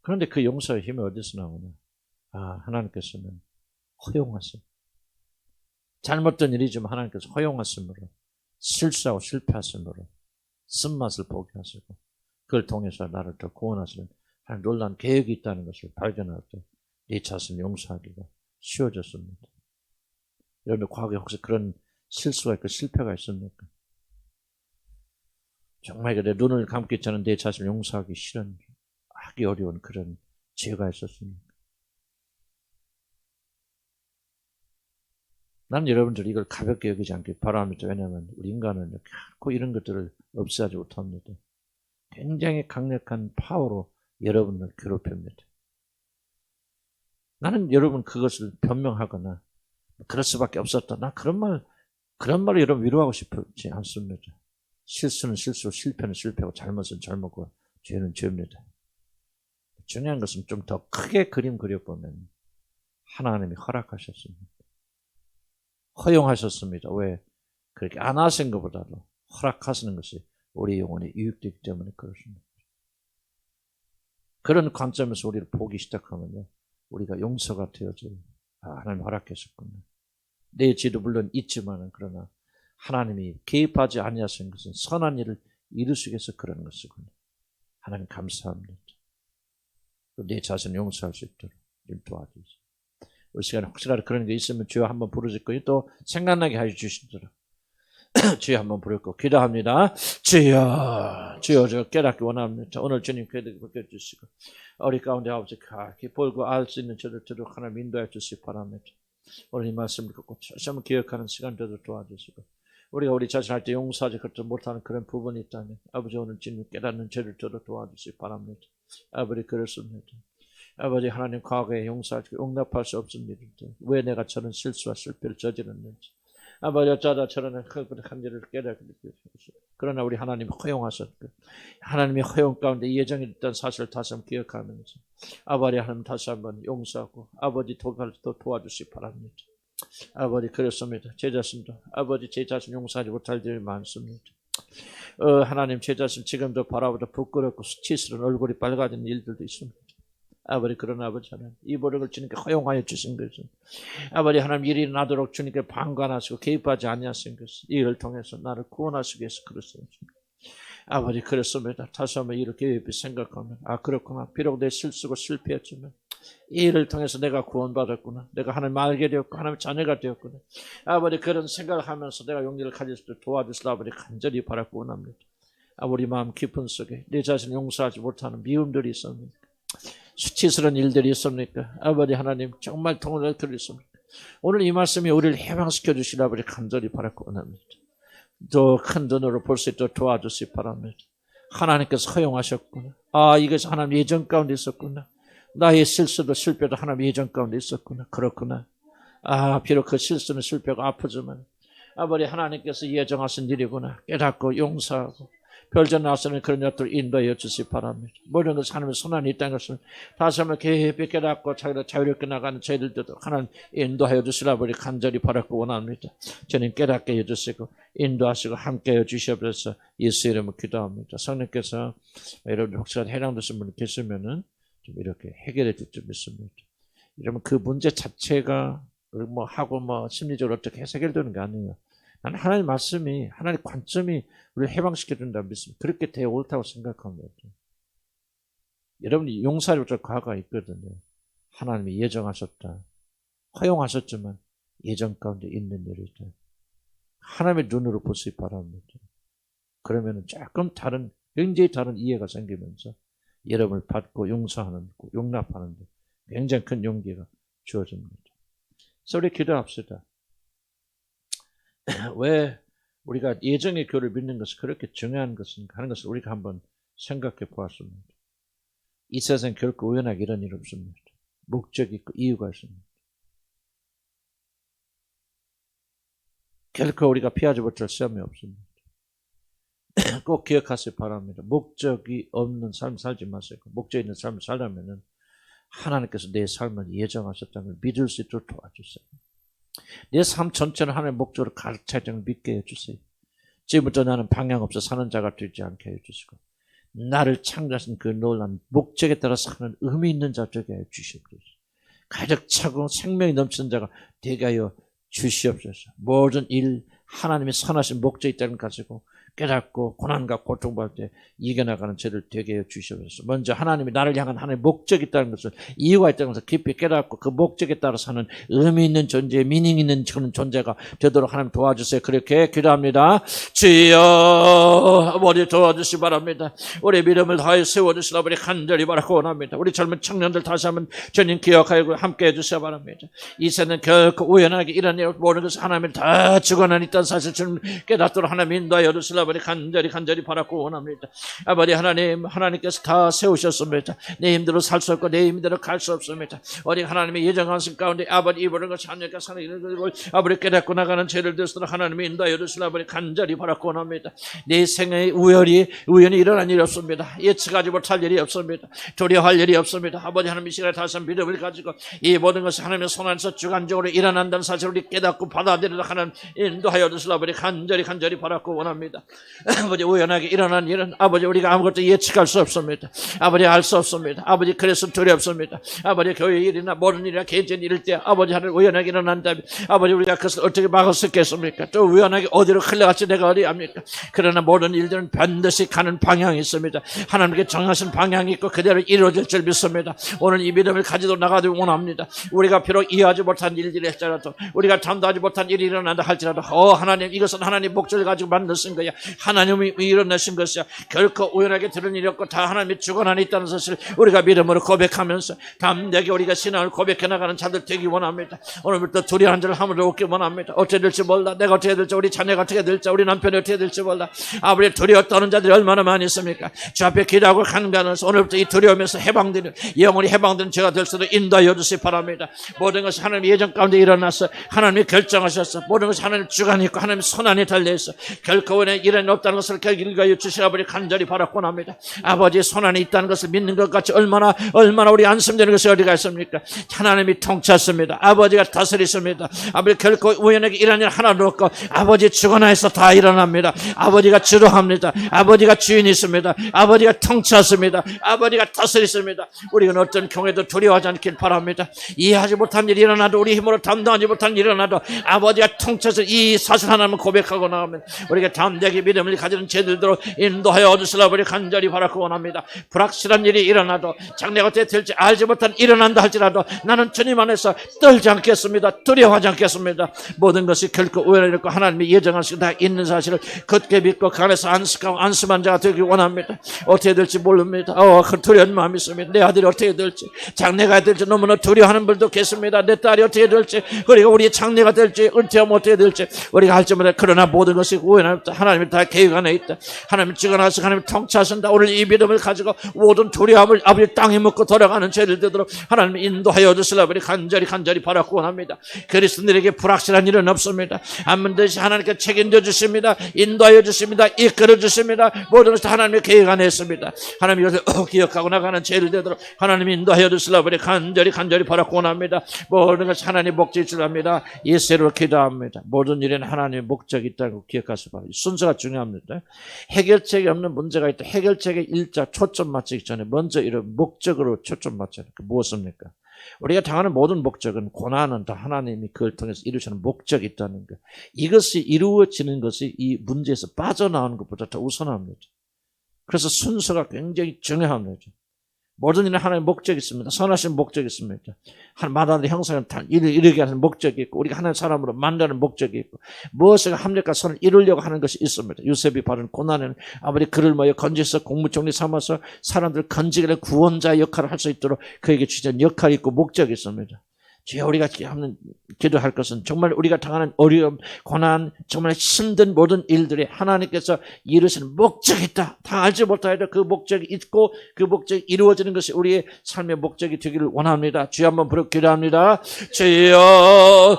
그런데 그 용서의 힘이 어디서 나오냐? 하나님께서는 허용하심. 잘못된 일이지만 하나님께서 허용하심으로 실수하고 실패하심으로 쓴맛을 보게 하시고 그걸 통해서 나를 더 구원하시는 하나님 놀라운 계획이 있다는 것을 발견할 때 내 자신을 용서하기가 쉬워졌습니다. 여러분 과거에 혹시 그런 실수가 있고 실패가 있습니까? 정말 내 눈을 감기 전에 내 자신을 용서하기 싫은 하기 어려운 그런 죄가 있었습니다. 나는 여러분들이 이걸 가볍게 여기지 않길 바랍니다. 왜냐하면 우리 인간은 결코 이런 것들을 없애지 못합니다. 굉장히 강력한 파워로 여러분을 괴롭힙니다. 나는 여러분 그것을 변명하거나 그럴 수밖에 없었다. 나 그런 말을 여러분 위로하고 싶지 않습니다. 실수는 실수, 실패는 실패고 잘못은 잘못고 죄는 죄입니다. 중요한 것은 좀 더 크게 그림 그려보면 하나님이 허락하셨습니다. 허용하셨습니다. 왜? 그렇게 안 하신 것보다도 허락하시는 것이 우리 영혼에 유익되기 때문에 그렇습니다. 그런 관점에서 우리를 보기 시작하면요, 우리가 용서가 되어져요. 하나님 허락하셨구나. 내 죄도 물론 있지만 그러나 하나님이 개입하지 아니하신 것은 선한 일을 이루시기 위해서 그런 것이구나. 하나님 감사합니다. 내 자신을 용서할 수 있도록 좀 도와주세요. 우리 시간에 혹시라도 그런 게 있으면 주여 한번 부르실 거예요. 또 생각나게 해주시도록 주여 한번 부를 거 기도합니다. 주여, 주여, 저 깨닫기 원합니다. 오늘 주님 깨닫게 바꿔주시고 우리 가운데 아버지 가게 볼고 알 수 있는 저를 들도록 하나님 인도해 주시기 바랍니다. 오늘 이 말씀을 듣고 다시 한번 기억하는 시간 되도록 도와주시고 우리가 우리 자신할 때 용서하지 못하는 그런 부분이 있다면 아버지 오늘 주님 깨닫는 저를 들도록 도와주시기 바랍니다. 아버지 그렇습니다. 아버지 하나님 과거에 용서하지 용납할 수 없습니다. 왜 내가 저런 실수와 실패를 저질렀는지 아버지 어쩌다 저런 한절을 깨닫게 되시고 그러나 우리 하나님이 허용하셨고 하나님의 허용 가운데 예정이 있던 사실을 다시 한번 기억하면서 아버지 하나님 다시 한번 용서하고 아버지 도와주시기 바랍니다. 아버지 그렇습니다. 제 자신도 아버지 제 자신 용서하지 못할 일이 많습니다. 하나님 제 자신 지금도 바라보다 부끄럽고 수치스러운 얼굴이 빨개진 일들도 있습니다. 아버지 그러나 아버지 하나님 이 버릇을 주님께 허용하여 주신 것은 아버지 하나님 일이 나도록 주님께 방관하시고 개입하지 아니하신 것은 이 일을 통해서 나를 구원하시기 위해서 그렇습니다. 아버지 그렇습니다. 다시 한번 이렇게 생각하면 그렇구나. 비록 내 실수고 실패했지만 이 일을 통해서 내가 구원받았구나. 내가 하나님 알게 되었고 하나님의 자녀가 되었구나. 아버지 그런 생각을 하면서 내가 용기를 가질 수 있도록 도와주시라 아버지 간절히 바라고 원합니다. 우리 마음 깊은 속에 내 자신을 용서하지 못하는 미움들이 있습니까? 수치스러운 일들이 있습니까? 아버지 하나님 정말 통을 드리십니까? 오늘 이 말씀이 우리를 해방시켜 주시라 아버지 간절히 바라고 원합니다. 더 큰 눈으로 볼 수 있도록 도와주시기 바랍니다. 하나님께서 허용하셨구나. 이것이 하나님 예정 가운데 있었구나. 나의 실수도 실패도 하나님 예정 가운데 있었구나. 그렇구나. 비록 그 실수는 실패가 아프지만 아버지 하나님께서 예정하신 일이구나. 깨닫고 용서하고 별전 나서는 그런 것들 인도하여 주시기 바랍니다. 모든 것이 하나님의 손안에 있다는 것을 다시 한번 깊이 깨닫고 자유롭게 나가는 저희들도 하나님 인도하여 주시라 아버지 간절히 바라고 원합니다. 저는 깨닫게 해주시고 인도하시고 함께 해주시옵소서 예수 이름으로 기도합니다. 성령께서 여러분 혹시라도 해당되신 분이 계시면은 좀 이렇게 해결해 줄 줄 믿습니다. 이러면 그 문제 자체가 심리적으로 어떻게 해결되는 게 아니에요. 나는 하나님 말씀이 하나님 관점이 우리를 해방시켜 준다 믿습니다. 그렇게 되어 옳다고 생각합니다. 여러분이 용서할 과거가 있거든요. 하나님이 예정하셨다. 허용하셨지만 예정 가운데 있는 일이다. 하나님의 눈으로 보시기 바랍니다. 그러면 조금 다른 굉장히 다른 이해가 생기면서 여러분을 받고 용서하는 용납하는 데 굉장히 큰 용기가 주어집니다. 그래서 우리 기도합시다. 왜 우리가 예정의 교를 믿는 것이 그렇게 중요한 것인가 하는 것을 우리가 한번 생각해 보았습니다. 이 세상 결코 우연하게 이런 일 없습니다. 목적이 있고 이유가 있습니다. 결코 우리가 피하지 못할 시험이 없습니다. 꼭 기억하시기 바랍니다. 목적이 없는 삶 살지 마세요. 목적 있는 삶을 살려면 하나님께서 내 삶을 예정하셨다는 걸 믿을 수 있도록 도와주세요. 내 삶 전체는 하나님의 목적으로 가득 차 있다는 걸 믿게 해주세요. 지금부터 나는 방향 없어 사는 자가 되지 않게 해주시고 나를 창조하신 그 놀라운 목적에 따라 사는 의미 있는 자 되게 해주시옵소서. 가득 차고 생명이 넘치는 자가 되게 하여 주시옵소서. 모든 일 하나님의 선하신 목적이 있다는 걸 가지고 깨닫고 고난과 고통받을 때 이겨나가는 죄를 되게 해 주시옵소서. 먼저 하나님이 나를 향한 하나님의 목적이 있다는 것을 이유가 있다는 것을 깊이 깨닫고 그 목적에 따라 사는 의미 있는 존재, 미닝 있는 그런 존재가 되도록 하나님 도와주세요. 그렇게 기도합니다. 주여 아버지 도와주시기 바랍니다. 우리 믿음을 다해 세워주시라 아버지 간절히 바라고 원합니다. 우리 젊은 청년들 다시 한번 주님 기억하고 함께 해주시기 바랍니다. 이 세는 결코 우연하게 이런 일 모든 것을 하나님이 다 주관한 있다는 사실 좀 깨닫도록 하나님 인도하여 주시라 아버지 간절히 바라고 원합니다. 아버지 하나님, 하나님께서 다 세우셨습니다. 내 힘대로 살 수 없고 내 힘대로 갈 수 없습니다. 우리 하나님의 예정하신 가운데 아버지 이번에 것이 하나님께 사는 걸 아버지 깨닫고 나가는 죄를 들수록 하나님이 인도하여 주시라 아버지 간절히 바라고 원합니다. 내 생애의 우연히 일어난 일이 없습니다. 예측하지 못할 일이 없습니다. 두려워할 일이 없습니다. 아버지 하나님 이 시간에 다시 한번 믿음을 가지고 이 모든 것이 하나님의 손 안에서 주관적으로 일어난다는 사실을 우리 깨닫고 받아들이도록 하나님 인도하여 주시라 아버지 간절히 바라고 원합니다. 아버지 우연하게 일어난 일은 아버지 우리가 아무것도 예측할 수 없습니다. 아버지 알 수 없습니다. 아버지 그래서 두렵습니다. 아버지 교회 일이나 모든 일이나 개인적인 일일 때 아버지 하나님 우연하게 일어난다면 아버지 우리가 그것을 어떻게 막을 수 있겠습니까? 또 우연하게 어디로 흘러갈지 내가 어디 압니까? 그러나 모든 일들은 반드시 가는 방향이 있습니다. 하나님께 정하신 방향이 있고 그대로 이루어질 줄 믿습니다. 오늘 이 믿음을 가지고 나가기 원합니다. 우리가 비록 이해하지 못한 일들이 할지라도 우리가 참도하지 못한 일이 일어난다 할지라도 하나님 이것은 하나님 목적을 가지고 만드신 거야. 하나님이 일어나신 것이야. 결코 우연하게 들은 일이 없고 다 하나님의 주권 안에 있다는 사실 우리가 믿음으로 고백하면서 담대하게 우리가 신앙을 고백해 나가는 자들 되기 원합니다. 오늘부터 두려워한 자를 함으로 얻기 원합니다. 어떻게 될지 몰라. 내가 어떻게 될지 우리 자녀가 어떻게 될지 우리 남편이 어떻게 될지 몰라. 아버지 두려워 떠는 자들이 얼마나 많이 있습니까? 주 앞에 기도하고 간간해서 오늘부터 이 두려움에서 해방되는 영원히 해방되는 죄가 될 수도 인도하여 주시기 바랍니다. 모든 것이 하나님의 예정 가운데 일어나서 하나님이 결정하셨어. 모든 것이 하나님의 주관이 있고 하나님의 손 안에 달려있어. 결코 이런 없다는 것을 일가여 주시라 아버지 간절히 바라곤 합니다. 아버지의 손 안에 있다는 것을 믿는 것 같이 얼마나 우리 안심되는 것이 어디가 있습니까? 하나님이 통치하십니다. 아버지가 다스리십니다. 아버지 결코 우연하게 일어난 일 하나도 없고 아버지 주관하에서 다 일어납니다. 아버지가 주도합니다. 아버지가 주인이십니다. 아버지가 통치하십니다. 아버지가 다스리십니다. 우리는 어떤 경우에도 두려워하지 않길 바랍니다. 이해하지 못한 일이 일어나도 우리 힘으로 감당하지 못한 일이 일어나도 아버지가 통치해서 이 사실 하나님을 고백하고 나오면 우리가 담대하게 믿음을 가지는 제들대로 인도하여 주시라 아버지 간절히 바라고 원합니다. 불확실한 일이 일어나도 장래가 어떻게 될지 알지 못한 일어난다 할지라도 나는 주님 안에서 떨지 않겠습니다. 두려워하지 않겠습니다. 모든 것이 결코 우연이 없고 하나님의 예정하신 다 있는 사실을 굳게 믿고 그 안에서 안식하고 안심한 자가 되기 원합니다. 어떻게 될지 모릅니다. 그 두려운 마음이 있습니다. 내 아들이 어떻게 될지 장래가 될지 너무나 두려워하는 분도 계십니다. 내 딸이 어떻게 될지 그리고 우리의 장래가 될지 은퇴하면 어떻게 될지 우리가 할지 못해. 그러나 모든 것이 우연히 하나님이 다 계획 안에 있다. 하나님 주관하시고 하나님 통치하신다. 오늘 이 믿음을 가지고 모든 두려움을 아버지 땅에 묻고 돌아가는 죄를 되도록 하나님 인도하여 주시라 아버지 간절히 바라고 원합니다. 그리스도인들에게 불확실한 일은 없습니다. 반드시 하나님께 책임져 주십니다. 인도하여 주십니다. 이끌어 주십니다. 모든 것이 하나님의 계획 안에 있습니다. 하나님 이것을 기억하고 나가는 죄를 되도록 하나님 인도하여 주시라 아버지 간절히 바라고 원합니다. 모든 것이 하나님의 목적이 있습니다. 예수로 기도합니다. 모든 일에는 하나님의 목적이 있다고 기억하시기 바랍니다. 순서가 중요합니다. 해결책이 없는 문제가 있다. 해결책의 일자 초점 맞추기 전에 먼저 이런 목적으로 초점 맞춰야 합니다. 무엇입니까? 우리가 당하는 모든 목적은 고난은 다 하나님이 그걸 통해서 이루시는 목적이 있다는 것. 이것이 이루어지는 것이 이 문제에서 빠져나오는 것보다 더 우선합니다. 그래서 순서가 굉장히 중요합니다. 모든 일은 하나님의 목적이 있습니다. 선하신 목적이 있습니다. 마다의 형상을 이루게 하는 목적이 있고 우리가 하나님의 사람으로 만드는 목적이 있고 무엇을 합력과 선을 이루려고 하는 것이 있습니다. 요셉이 받은 고난에는 아버지 그를 모여 건지서 국무총리 삼아서 사람들 건지게 구원자 역할을 할 수 있도록 그에게 주신 역할이 있고 목적이 있습니다. 주여 우리가 기도할 것은 정말 우리가 당하는 어려움, 고난, 정말 힘든 모든 일들에 하나님께서 이루시는 목적이 있다. 다 알지 못하여도 그 목적이 있고 그 목적이 이루어지는 것이 우리의 삶의 목적이 되기를 원합니다. 주여 한번 부르고 기도합니다. 주여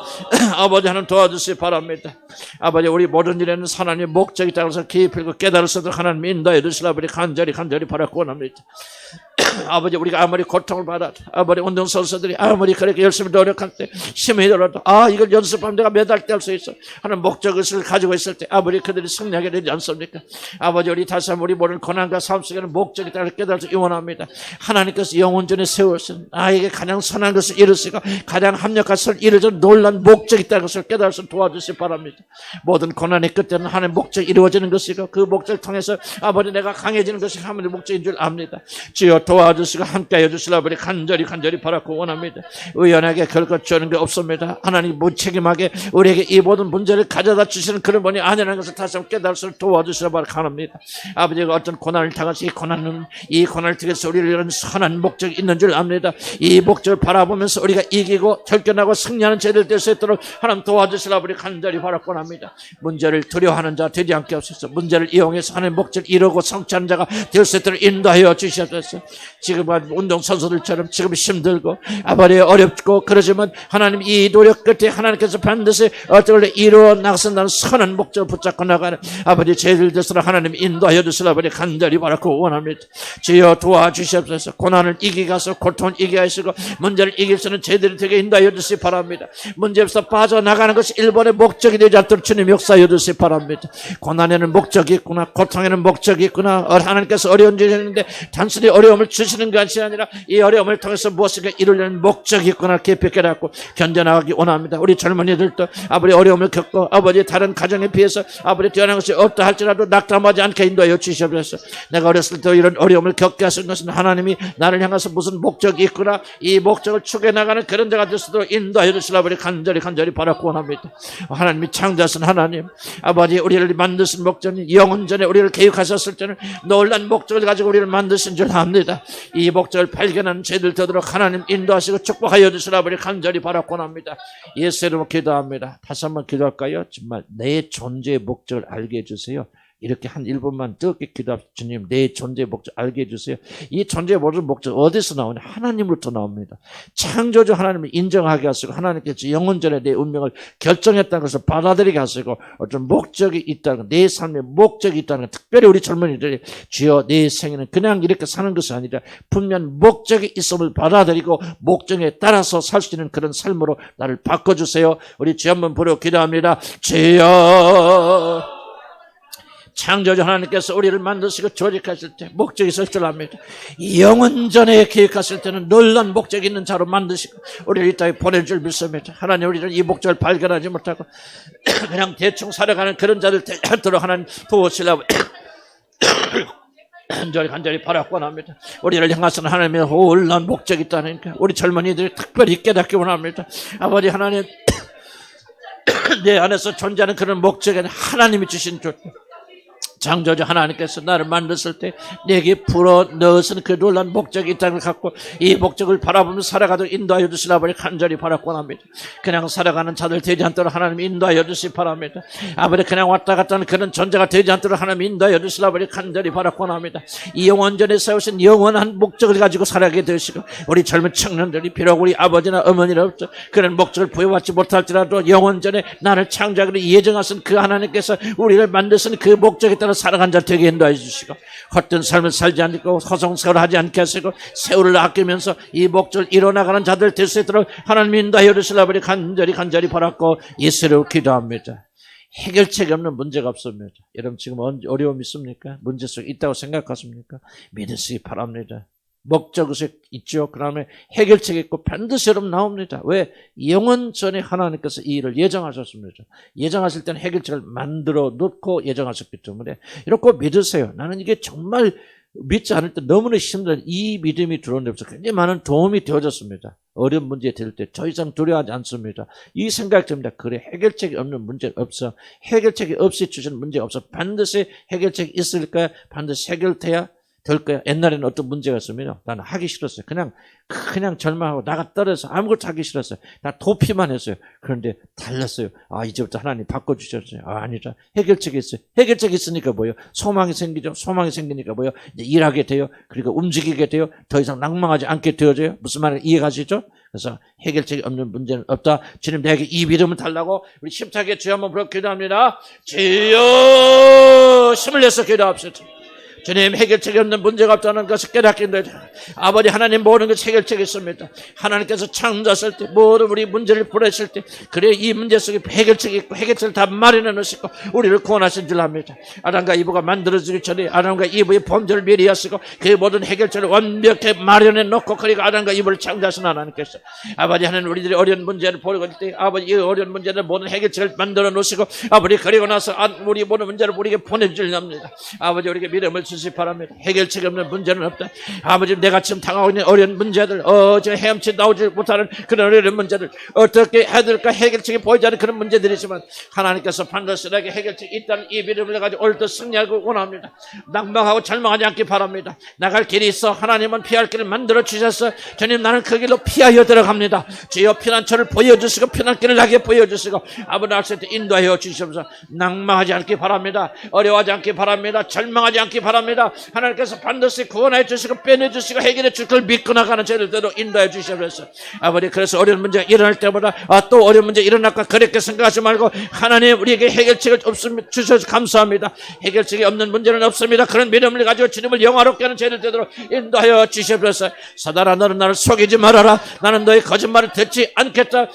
아버지 하나님 도와주시기 바랍니다. 아버지 우리 모든 일에는 하나님의 목적이 있다고 해서 깊이 깨달을 수 있도록 하나님 인도해 주시라 아버지 간절히 바라고 원합니다. 아버지 우리가 아무리 고통을 받아도 아버지 운동선수들이 아무리 그렇게 열심히 노력할 때 힘이 들어도 이걸 연습하면 내가 매달 때 할 수 있어 하는 목적을 가지고 있을 때 아버지 그들이 승리하게 되지 않습니까? 아버지 우리 다시 한번 우리 모든 고난과 삶 속에는 목적이 있다고 깨달아서 원합니다. 하나님께서 영원전에 세우신 나에게 가장 선한 것을 이루시고 가장 합력한 것을 이루어진 놀란 목적이 있다는 것을 깨달아서 도와주시기 바랍니다. 모든 고난의 끝에는 하나님의 목적이 이루어지는 것이고 그 목적을 통해서 아버지 내가 강해지는 것이 하나님의 목적인 줄 압니다. 주여 도와주시고 함께 해주시라 아버지 간절히 바라고 원합니다. 우연하게 결코 주는 게 없습니다. 하나님 무책임하게 우리에게 이 모든 문제를 가져다 주시는 그런 분이 아니라는 것을 다시 한번 깨달을 수 도와주시라 바랍니다. 아버지가 어떤 고난을 당해서 이 고난을 통해서 우리를 이런 선한 목적이 있는 줄 압니다. 이 목적을 바라보면서 우리가 이기고 결견하고 승리하는 죄를 될 수 있도록 하나님 도와주시라 간절히 바라곤 합니다. 문제를 두려워하는 자 되지 않게 하소서. 문제를 이용해서 하나님의 목적을 이루고 성취하는 자가 될 수 있도록 인도하여 주시옵소서. 지금 운동선수들처럼 지금 힘들고 아버지 어렵고 그러지만 하나님 이 노력 끝에 하나님께서 반드시 어떻게 이루어 나가신다는 선한 목적을 붙잡고 나가는 아버지 죄를 대해서 하나님 인도하여 주시라 간절히 바라고 원합니다. 주여 도와주시옵소서. 고난을 이기게 하시고 고통을 이기게 하시고 문제를 이길 수 있는 죄들이 되게 인도하여 주시기 바랍니다. 문제에서 빠져나가는 것이 일본의 목적이 되지 않도록 주님 역사하여 주시기 바랍니다. 고난에는 목적이 있구나, 고통에는 목적이 있구나. 하나님께서 어려운 일을 했는데 단순히 어려움을 주시는 것이 아니라 이 어려움을 통해서 무엇인가 이루려는 목적이 있구나 깊이 깨닫고 견뎌나가기 원합니다. 우리 젊은이들도 아버지 어려움을 겪고 아버지 다른 가정에 비해서 아버지 뛰어난 것이 없다 할지라도 낙담하지 않게 인도하여 주시옵소서. 내가 어렸을 때 이런 어려움을 겪게 하신 것은 하나님이 나를 향해서 무슨 목적이 있구나, 이 목적을 추구해 나가는 그런 자가 될 수 있도록 인도하여 주시라 간절히 바라고 원합니다. 하나님이 창조하신 하나님, 아버지 우리를 만드신 목적이 영원전에 우리를 계획하셨을 때는 놀란 목적을 가지고 우리를 만드신 줄 압니다. 이 목적을 발견하는 죄들 되도록 하나님 인도하시고 축복하여 주시라 간절히 바라고 원합니다. 예수 이름으로 기도합니다. 다시 한번 기도할까요? 정말 내 존재의 목적을 알게 해주세요. 이렇게 한 1분만 뜨겁게 기도합시다. 주님, 내 존재의 목적 알게 해주세요. 이 존재의 모든 목적 어디서 나오냐? 하나님으로부터 나옵니다. 창조주 하나님을 인정하게 하시고 하나님께서 영원전에 내 운명을 결정했다는 것을 받아들이게 하시고 어떤 목적이 있다는 것, 내 삶에 목적이 있다는 것, 특별히 우리 젊은이들이 주여 내 생애는 그냥 이렇게 사는 것이 아니라 분명 목적이 있음을 받아들이고 목적에 따라서 살 수 있는 그런 삶으로 나를 바꿔주세요. 우리 주 한번 부르고 기도합니다. 주여, 창조주 하나님께서 우리를 만드시고 조직하실 때 목적이 있을 줄 압니다. 영원전에 계획하실 때는 놀란 목적이 있는 자로 만드시고 우리를 이 땅에 보낼 줄 믿습니다. 하나님, 우리는 이 목적을 발견하지 못하고 그냥 대충 살아가는 그런 자들 되도록 하나님 도우시려고 간절히 바라고 합니다. 우리를 향하서는 하나님의 놀란 목적이 있다니까 우리 젊은이들이 특별히 깨닫기 원합니다. 아버지 하나님, 내 안에서 존재하는 그런 목적에는 하나님이 주신 줄, 창조주 하나님께서 나를 만드실 때 내게 불어 넣으신 그 놀란 목적이 있다는 걸 갖고 이 목적을 바라보며 살아가도록 인도하여 주시라 간절히 바라고 합니다. 그냥 살아가는 자들 되지 않도록 하나님 인도하여 주시기 바랍니다. 아버지 그냥 왔다 갔다 하는 그런 존재가 되지 않도록 하나님 인도하여 주시라 간절히 바라고 합니다. 이 영원전에 세우신 영원한 목적을 가지고 살아가게 되시고 우리 젊은 청년들이 비록 우리 아버지나 어머니로부터 그런 목적을 부여받지 못할지라도 영원전에 나를 창조하기로 예정하신 그 하나님께서 우리를 만드신 그 목적에 따라 살아간 자 되게 인도해 주시고 헛된 삶을 살지 않고 허송세월하지 않게 하시고 세월을 아끼면서 이 목적을 이뤄나가는 자들 될 수 있도록 하나님 인도하여 주시라고 간절히 바랐고 예수로 기도합니다. 해결책이 없는 문제가 없습니다. 여러분 지금 어려움이 있습니까? 문제 속에 있다고 생각하십니까? 믿으시기 바랍니다. 목적의식 있죠. 그 다음에 해결책이 있고 반드시 여러분 나옵니다. 왜? 영원전에 하나님께서 이 일을 예정하셨습니다. 예정하실 때는 해결책을 만들어 놓고 예정하셨기 때문에 이렇게 믿으세요. 나는 이게 정말 믿지 않을 때 너무나 힘든 이 믿음이 들어오는데서 굉장히 많은 도움이 되어졌습니다. 어려운 문제 될 때 더 이상 두려워하지 않습니다. 이 생각이 듭니다. 그래, 해결책이 없는 문제가 없어. 해결책이 없이 주시는 문제가 없어. 반드시 해결책이 있을 거야. 반드시 해결돼야 될 거야. 옛날에는 어떤 문제가 있으면 나는 하기 싫었어요. 그냥 절망하고 나가 떨어져서 아무것도 하기 싫었어요. 나 도피만 했어요. 그런데 달랐어요. 이제부터 하나님 바꿔주셨어요. 아니다. 해결책이 있어요. 해결책이 있으니까 뭐예요? 소망이 생기죠. 소망이 생기니까 뭐예요? 이제 일하게 돼요. 그리고 움직이게 돼요. 더 이상 낭망하지 않게 되어져요. 무슨 말을 이해가시죠? 그래서 해결책이 없는 문제는 없다. 주님 내게 이 믿음을 달라고 우리 힘차게 주여 한번 부르고 기도합니다. 주여, 힘을 내서 기도합시다. 주님, 해결책이 없는 문제가 없다는 것을 깨닫게 되죠. 아버지 하나님, 모든 것이 해결책이 있습니다. 하나님께서 창조하실 때 모든 우리 문제를 보내실 때 그래 이 문제 속에 해결책이 있고 해결책을 다 마련해 놓으시고 우리를 구원하신 줄 압니다. 아담과 이브가 만들어지기 전에 아담과 이브의 범죄를 미리 하시고 그 모든 해결책을 완벽히 마련해 놓고 그리고 아담과 이브를 창조하신 하나님께서 아버지 하나님, 우리들이 어려운 문제를 보려고 할 때 아버지 이 어려운 문제를 모든 해결책을 만들어 놓으시고 아버지 그리고 나서 우리 모든 문제를 우리에게 보내주려 합니다. 아버지 우리에게 믿음을 주시기 바랍니다. 해결책이 없는 문제는 없다. 아버지, 내가 지금 당하고 있는 어려운 문제들, 저 헤엄치 나오지 못하는 그런 어려운 문제들, 어떻게 해야 될까 해결책이 보이지 않는 그런 문제들이지만 하나님께서 반드시 내게 해결책이 있다는 이 믿음을 가지고 오늘도 승리하고 원합니다. 낭망하고 절망하지 않기 바랍니다. 나갈 길이 있어 하나님은 피할 길을 만들어 주셔서 주님, 나는 그 길로 피하여 들어갑니다. 주여, 피난처를 보여주시고 피난길을 나게 보여주시고 아버지 날씨에 인도하여 주시옵소서. 낭망하지 않기 바랍니다. 어려워하지 않기 바랍니다. 절망하지 않기 바랍니다. 하나님께서 반드시 구원해 주시고 빼내주시고 해결해 줄 걸 믿고 나가는 저희들대로 인도해 주시옵소서. 아버지, 그래서 어려운 문제가 일어날 때마다 또 어려운 문제 일어날까 그렇게 생각하지 말고 하나님, 우리에게 해결책을 주셔서 감사합니다. 해결책이 없는 문제는 없습니다. 그런 믿음을 가지고 주님을 영화롭게 하는 저희들대로 인도하여 주시옵소서. 사단아, 너는 나를 속이지 말아라. 나는 너의 거짓말을 듣지 않겠다.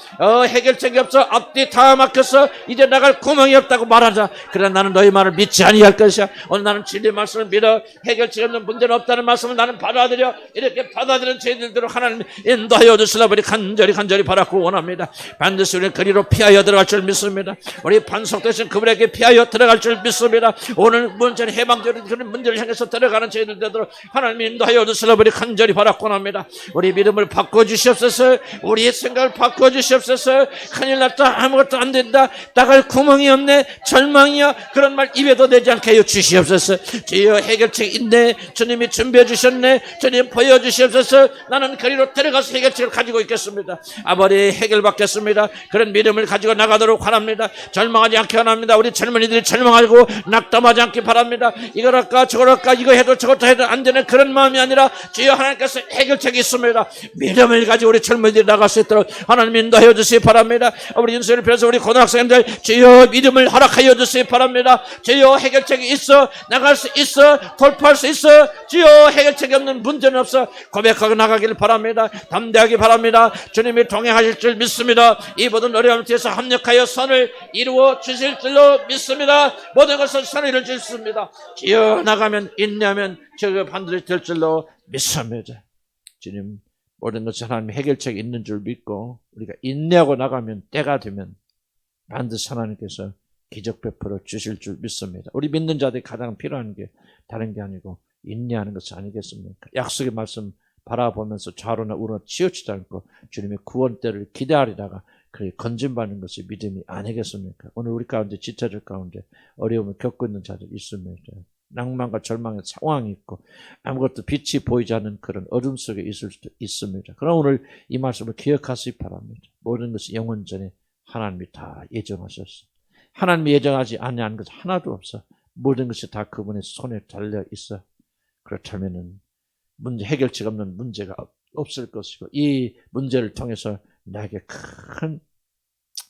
해결책이 없어. 앞뒤 다 막혔어. 이제 나갈 구멍이 없다고 말하자. 그러나 나는 너의 말을 믿지 아니할 것이야. 오늘 나는 진리의 말씀을 믿어. 해결책이 없는 문제는 없다는 말씀을 나는 받아들여. 이렇게 받아들인 저희들대로 하나님 인도하여 주시라 우리 간절히 바라고 원합니다. 반드시 우리는 그리로 피하여 들어갈 줄 믿습니다. 우리 반석되신 그분에게 피하여 들어갈 줄 믿습니다. 오늘 문제는 해방되는 그런 문제를 향해서 들어가는 저희들대로 하나님 인도하여 주시라 우리 간절히 바라고 원합니다. 우리 믿음을 바꿔주시옵소서. 우리의 생각을 바꿔주시옵소서. 큰일 났다, 아무것도 안 된다, 나갈 구멍이 없네, 절망이야, 그런 말 입에도 내지 않게 하여 주시옵소서. 주여, 해결책이 있네. 주님이 준비해 주셨네. 주님 보여주시옵소서. 나는 거리로 들어가서 해결책을 가지고 있겠습니다. 아버지, 해결받겠습니다. 그런 믿음을 가지고 나가도록 원합니다. 절망하지 않게 원합니다. 우리 젊은이들이 절망하고 낙담하지 않기 바랍니다. 이걸 할까 저걸 할까, 이거 해도 저것도 해도 안 되는 그런 마음이 아니라 주여, 하나님께서 해결책이 있습니다. 믿음을 가지고 우리 젊은이들이 나갈 수 있도록 하나님 인도하여 주시기 바랍니다. 우리 윤수를 비롯해서 우리 고등학생들 주여, 믿음을 허락하여 주시기 바랍니다. 주여, 해결책이 있어. 나갈 수 있어. 돌파할 수 있어. 주여, 해결책이 없는 문제는 없어. 고백하고 나가기를 바랍니다. 담대하기 바랍니다. 주님이 동행하실 줄 믿습니다. 이 모든 어려움 뒤에서 합력하여 선을 이루어 주실 줄로 믿습니다. 모든 것을 선을 이루어 주십니다. 주여, 나가면 인내하면 저거 반드시 될 줄로 믿습니다. 주님, 모든 것은 하나님의 해결책이 있는 줄 믿고 우리가 인내하고 나가면, 때가 되면 반드시 하나님께서 기적 베풀어 주실 줄 믿습니다. 우리 믿는 자들이 가장 필요한 게 다른 게 아니고 인내하는 것이 아니겠습니까? 약속의 말씀 바라보면서 좌로나 우로나 치우치지 않고 주님의 구원때를 기대하리다가 그렇게 건진받는 것이 믿음이 아니겠습니까? 오늘 우리 가운데, 지체들 가운데 어려움을 겪고 있는 자들 있습니다. 낭만과 절망의 상황이 있고 아무것도 빛이 보이지 않는 그런 어둠 속에 있을 수도 있습니다. 그럼 오늘 이 말씀을 기억하시기 바랍니다. 모든 것이 영원전에 하나님이 다 예정하셨어. 하나님이 예정하지 아니한 것 하나도 없어. 모든 것이 다 그분의 손에 달려 있어. 그렇다면은 해결책 없는 문제가 없을 것이고 이 문제를 통해서 나에게 큰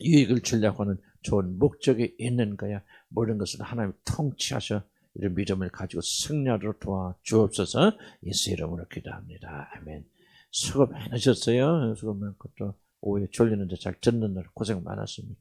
유익을 주려고 하는 좋은 목적이 있는 거야. 모든 것을 하나님이 통치하셔 이런 믿음을 가지고 승리하도록 도와주옵소서. 예수 이름으로 기도합니다. 아멘. 수고 많으셨어요. 수고 많고 또 오후에 졸리는데 잘 듣는 날 고생 많았습니다.